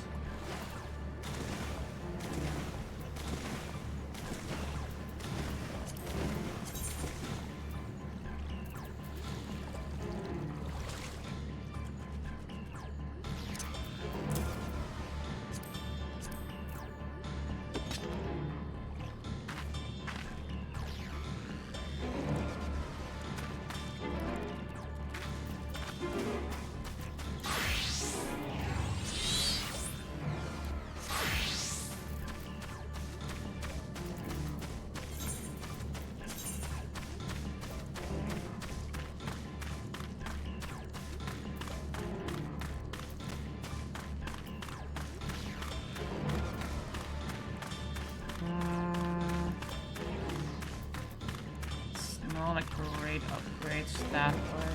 Not a great upgrade stat-wise.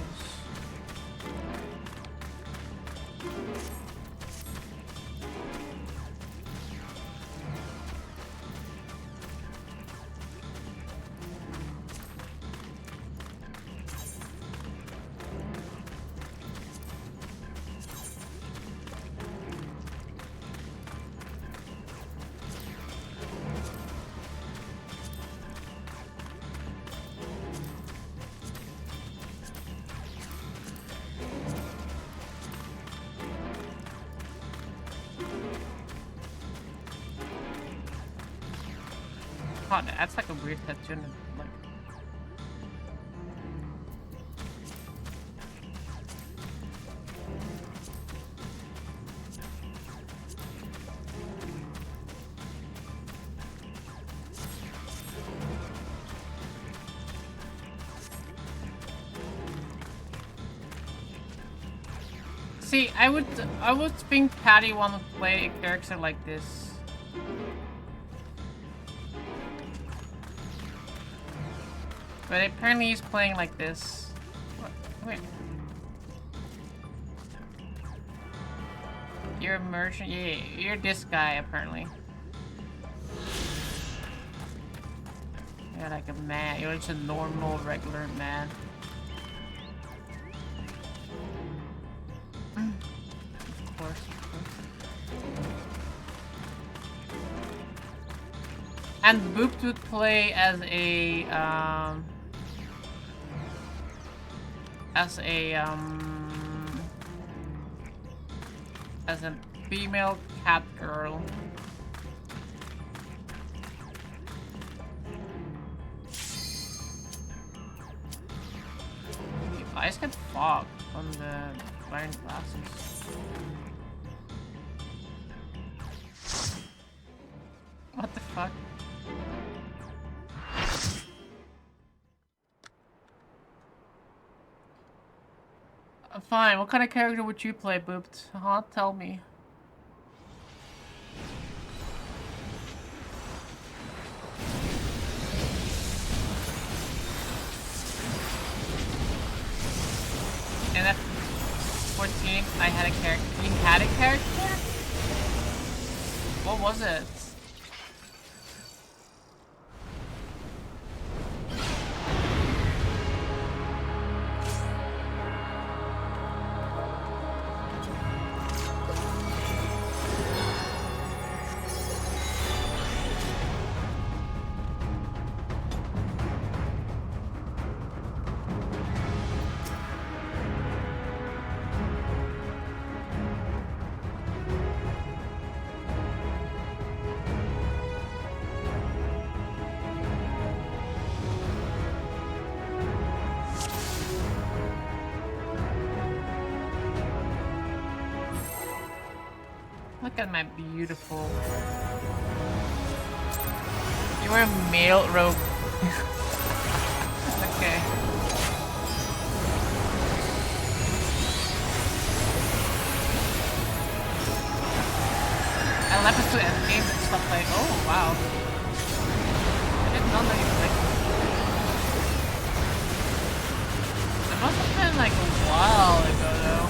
Oh, that's like a weird tattoo. Like, see, I would think Patty want to play a character like this. But apparently he's playing like this. What? Wait. You're a merchant? Yeah, you're this guy apparently. You're like a man. You're just a normal, regular man. Of course, of course. And Boop would play as a female cat girl. The eyes get fogged on the wearing glasses. What the fuck? Fine. What kind of character would you play, Booped? Huh? Tell me. In F14, I had a character. You had a character? What was it? Look at my beautiful. You wear a male robe. Okay. I left it to endgame and stuff like, oh wow. I didn't know that you could like. It must have been like a while ago though.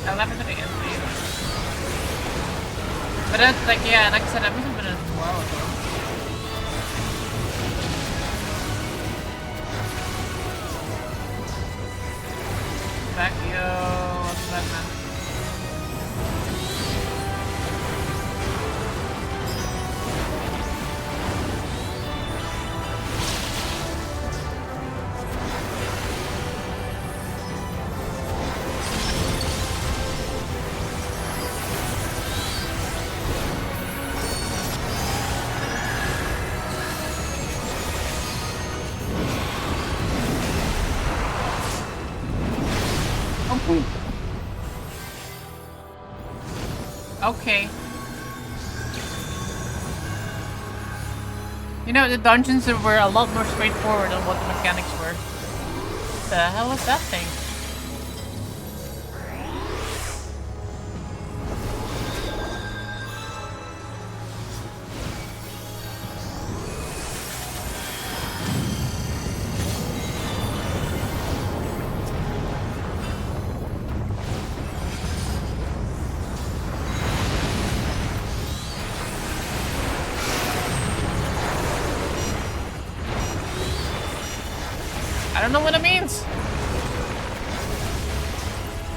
I left it to the end. But that's like, yeah, like I said, that must have been a while ago. Back, yo, what's that, man? Okay. You know, the dungeons were a lot more straightforward than what the mechanics were. What the hell was that thing? I don't know what it means.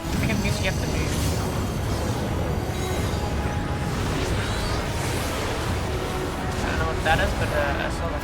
I think it means you have to move. I don't know what that is, but I saw that.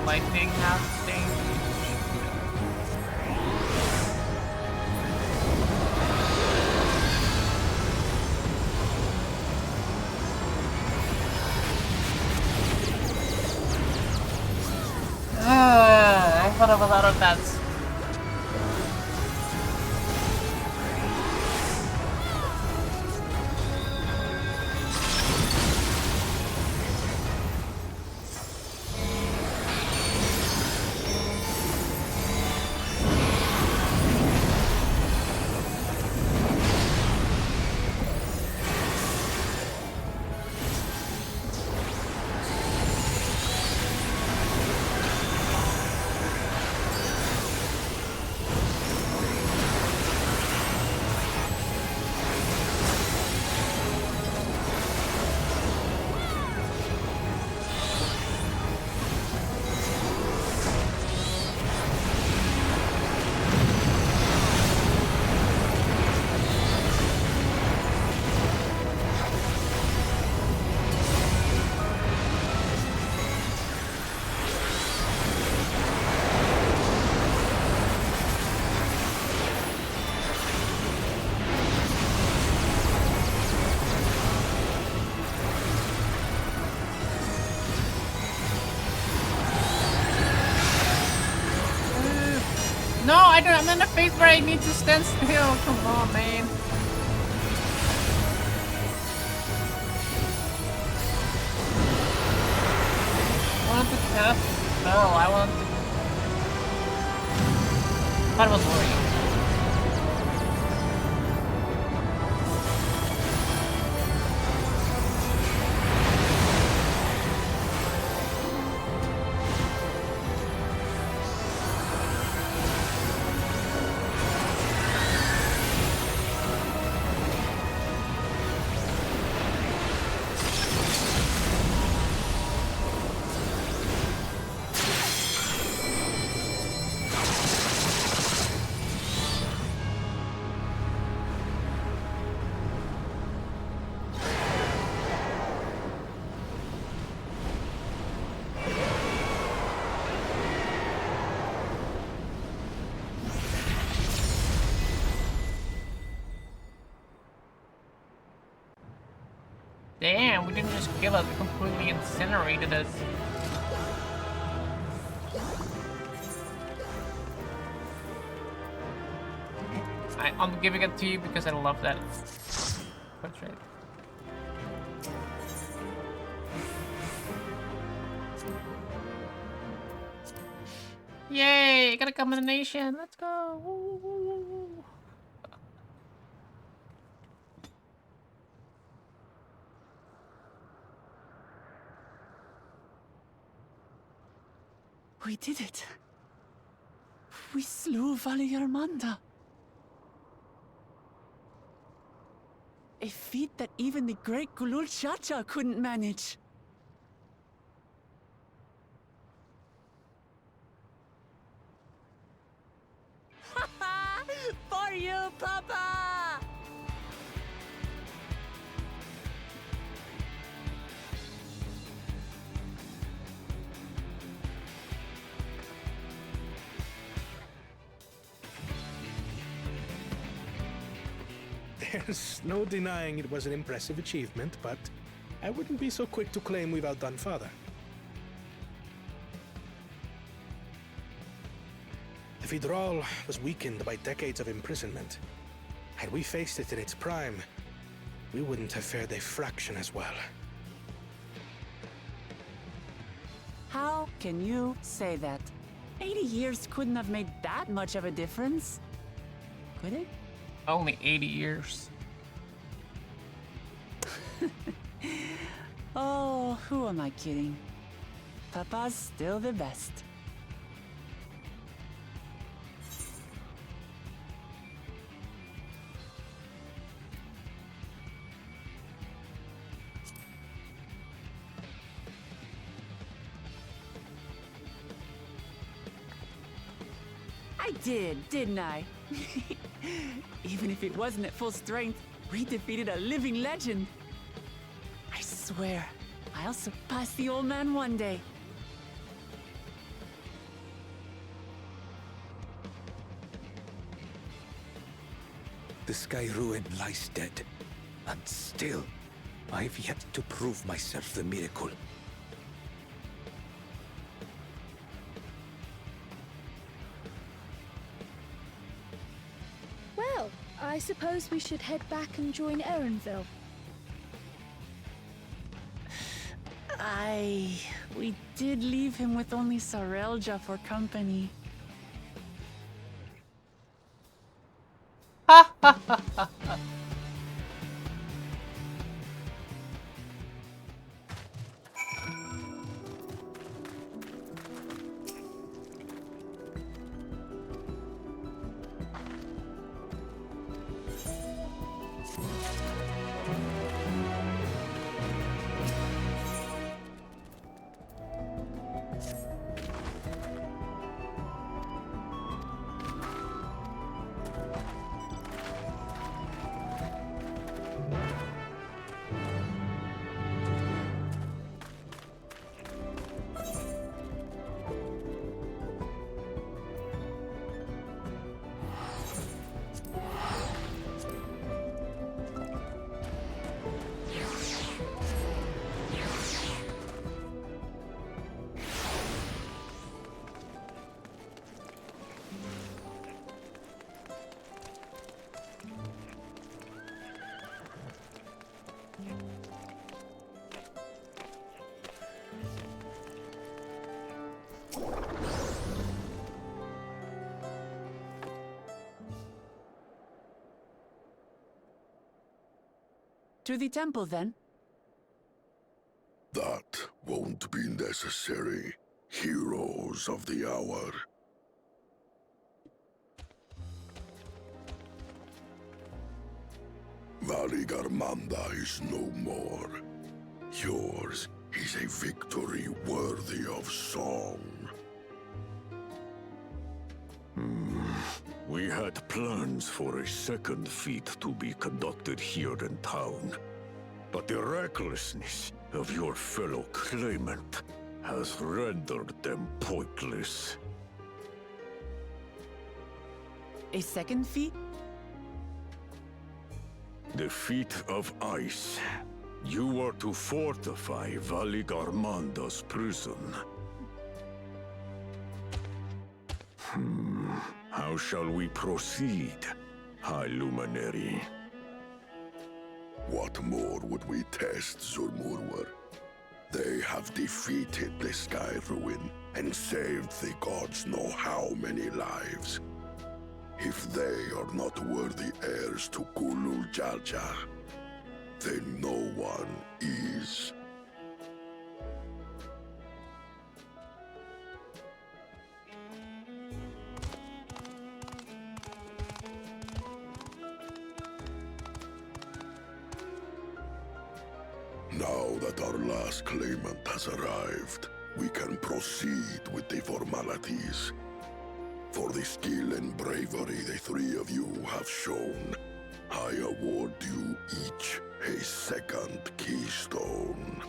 lightning house thing. I thought I was out of that. No, I don't. I'm in a phase where I need to stand still. Come on, man. I want to test. No, I want to. I thought it was worrying. Damn, we didn't just kill us, we completely incinerated us. I'm giving it to you because I love that portrait. Yay! I got a combination. Let's go! Woo, woo, woo, woo. We did it. We slew Valiarmanda. A feat that even the great Gulul Chacha couldn't manage. For you, Papa! There's no denying it was an impressive achievement, but I wouldn't be so quick to claim we've outdone Father. The Vidral was weakened by decades of imprisonment. Had we faced it in its prime, we wouldn't have fared a fraction as well. How can you say that? 80 years couldn't have made that much of a difference. Could it? Only 80 years. Oh, who am I kidding? Papa's still the best. I did, didn't I? Even if it wasn't at full strength, we defeated a living legend. I swear, I'll surpass the old man one day. The Sky Ruin lies dead. And still, I've yet to prove myself the miracle. Well, I suppose we should head back and join Erenville. We did leave him with only Sarelja for company. Ha ha ha ha ha. To the temple, then. That won't be necessary, heroes of the hour. Valigarmanda is no more. Yours is a victory worthy of song. We had plans for a second feat to be conducted here in town. But the recklessness of your fellow claimant has rendered them pointless. A second feat? The feat of ice. You are to fortify Valigarmanda's prison. How shall we proceed, High Luminary? What more would we test, Zurmurwar? They have defeated the Sky Ruin and saved the gods know how many lives. If they are not worthy heirs to Kulul Jaljar, then no one is. Now that our last claimant has arrived, we can proceed with the formalities. For the skill and bravery the three of you have shown, I award you each a second keystone.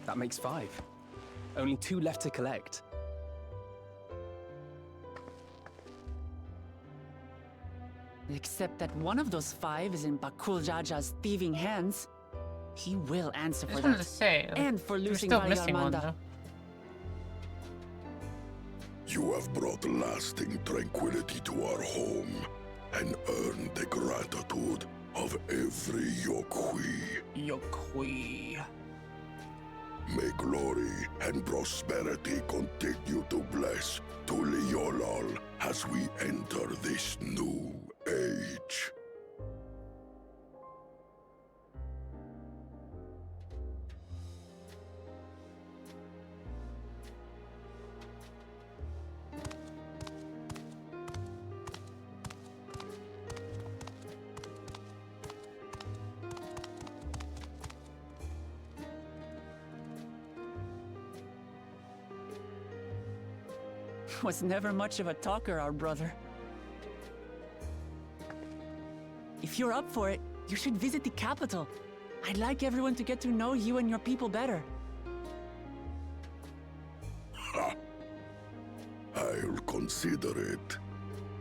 That makes 5. Only 2 left to collect. Except that one of those 5 is in Bakul Jaja's thieving hands. He will answer for that. And for losing Valigarmanda. You have brought lasting tranquility to our home and earned the gratitude of every Yokwi. Yokwi. May glory and prosperity continue to bless Tuliolol as we enter this new age. Was never much of a talker, our brother. If you're up for it, you should visit the capital. I'd like everyone to get to know you and your people better. Ha! I'll consider it.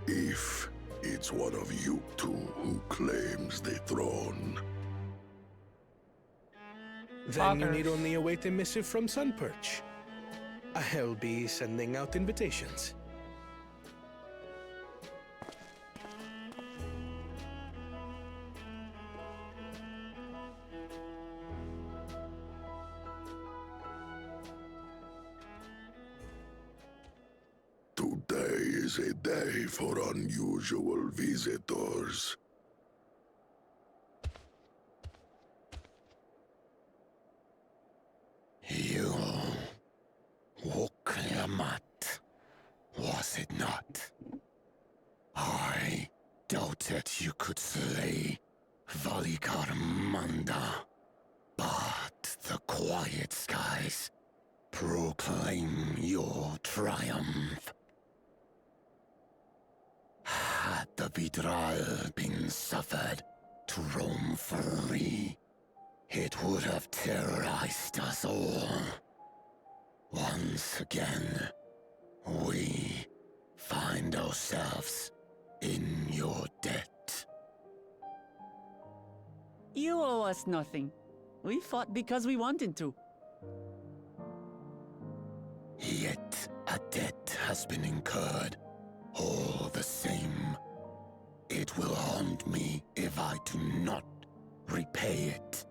If it's one of you two who claims the throne. Then you need only await a missive from Sunperch. I'll be sending out invitations. Today is a day for unusual visitors. You woke Lamat, was it not? I doubted you could slay Valikar Manda, but the quiet skies proclaim your triumph. Had the Vidral been suffered to roam free, it would have terrorized us all. Once again, we find ourselves in your debt. You owe us nothing. We fought because we wanted to. Yet a debt has been incurred. All the same, it will haunt me if I do not repay it.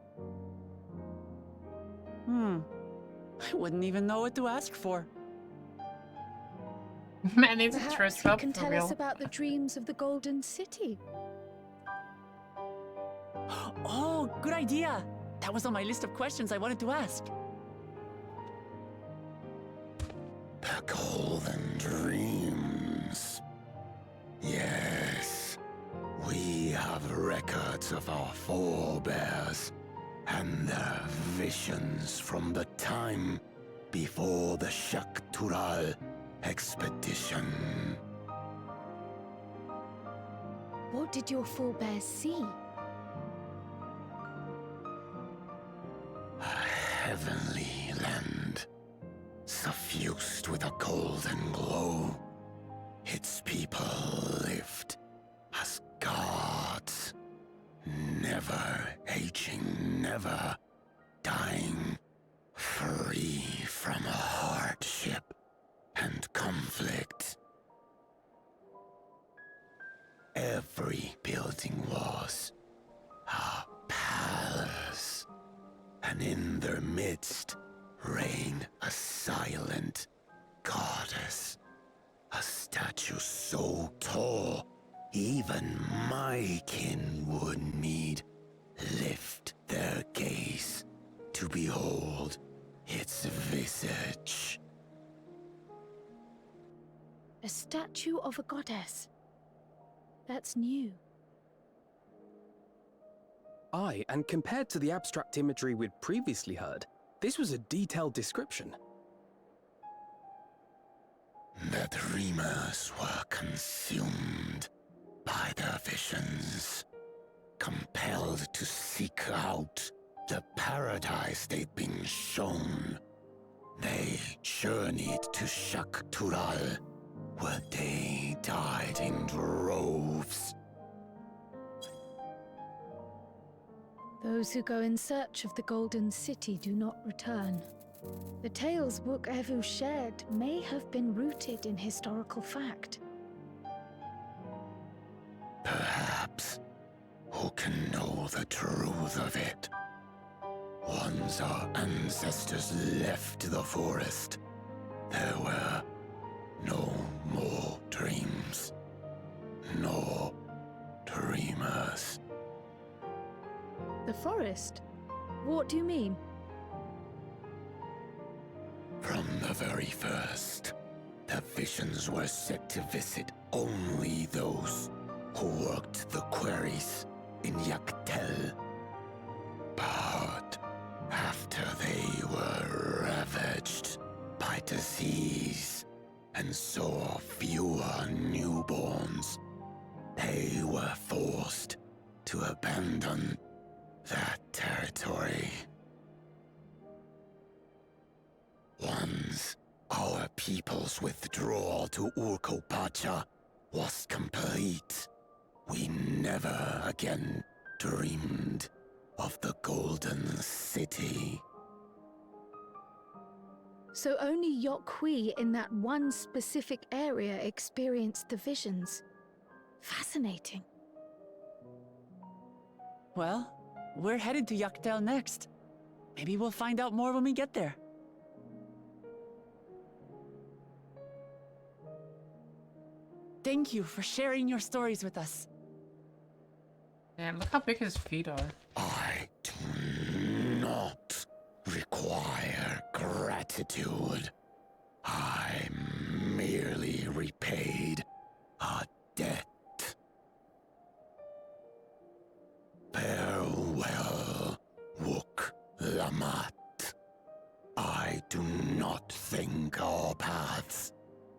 I wouldn't even know what to ask for. Man needs to Perhaps dress he up can for tell real. us about the dreams of the Golden City. Oh, good idea! That was on my list of questions I wanted to ask. The Golden Dreams. Yes, we have records of our forebears and their visions from the time before the Shaktural expedition. What did your forebears see? A heavenly land, suffused with a golden glow. Its people lived as gods, never aging, never dying, free from hardship and conflict. Every building was a palace, and in their midst reigned a silent goddess, a statue so tall even my kin would need lift their gaze to behold its visage. A statue of a goddess. That's new. Aye, and compared to the abstract imagery we'd previously heard, this was a detailed description. The dreamers were consumed by their visions, compelled to seek out the paradise they'd been shown. They journeyed to Shaktural, where they died in droves. Those who go in search of the Golden City do not return. The tales Book Evu shared may have been rooted in historical fact. Perhaps. Who can know the truth of it? Once our ancestors left the forest, there were no more dreams, no dreamers. The forest? What do you mean? From the very first, the visions were set to visit only those who worked the quarries in Yaktel. But after they were ravaged by disease and and saw fewer newborns. They were forced to abandon that territory. Once our people's withdrawal to Urkopacha was complete, we never again dreamed of the Golden City. So only Yokhui in that one specific area experienced the visions. Fascinating. Well, we're headed to Dawntrail next. Maybe we'll find out more when we get there. Thank you for sharing your stories with us. Damn, look how big his feet are. I do not require gratitude. I merely repaid a debt. Farewell, Wook Lamat. I do not think our paths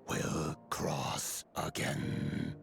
will cross again.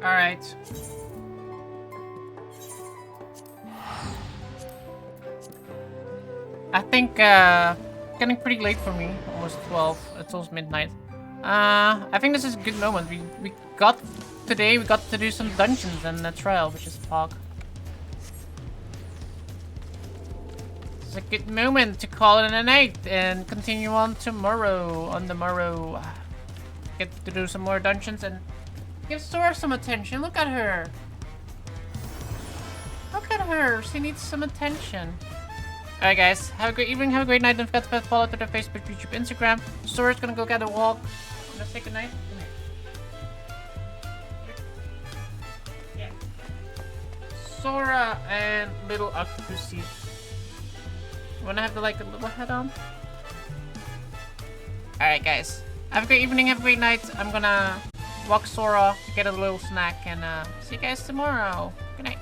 Alright. I think, getting pretty late for me. Almost 12. It's almost midnight. I think this is a good moment. We got to do some dungeons and a trial, which is Pog. It's a good moment to call it a night and continue on tomorrow. On the morrow, get to do some more dungeons and give Sora some attention. Look at her. Look at her. She needs some attention. Alright guys, have a great evening, have a great night. Don't forget to follow to the Facebook, YouTube, Instagram. Sora's gonna go get a walk. Let's say goodnight. Yeah. Sora and little Octopussy. You wanna have the like a little head on? Alright guys, have a great evening, have a great night. I'm gonna walk Sora, get a little snack, and see you guys tomorrow. Good night.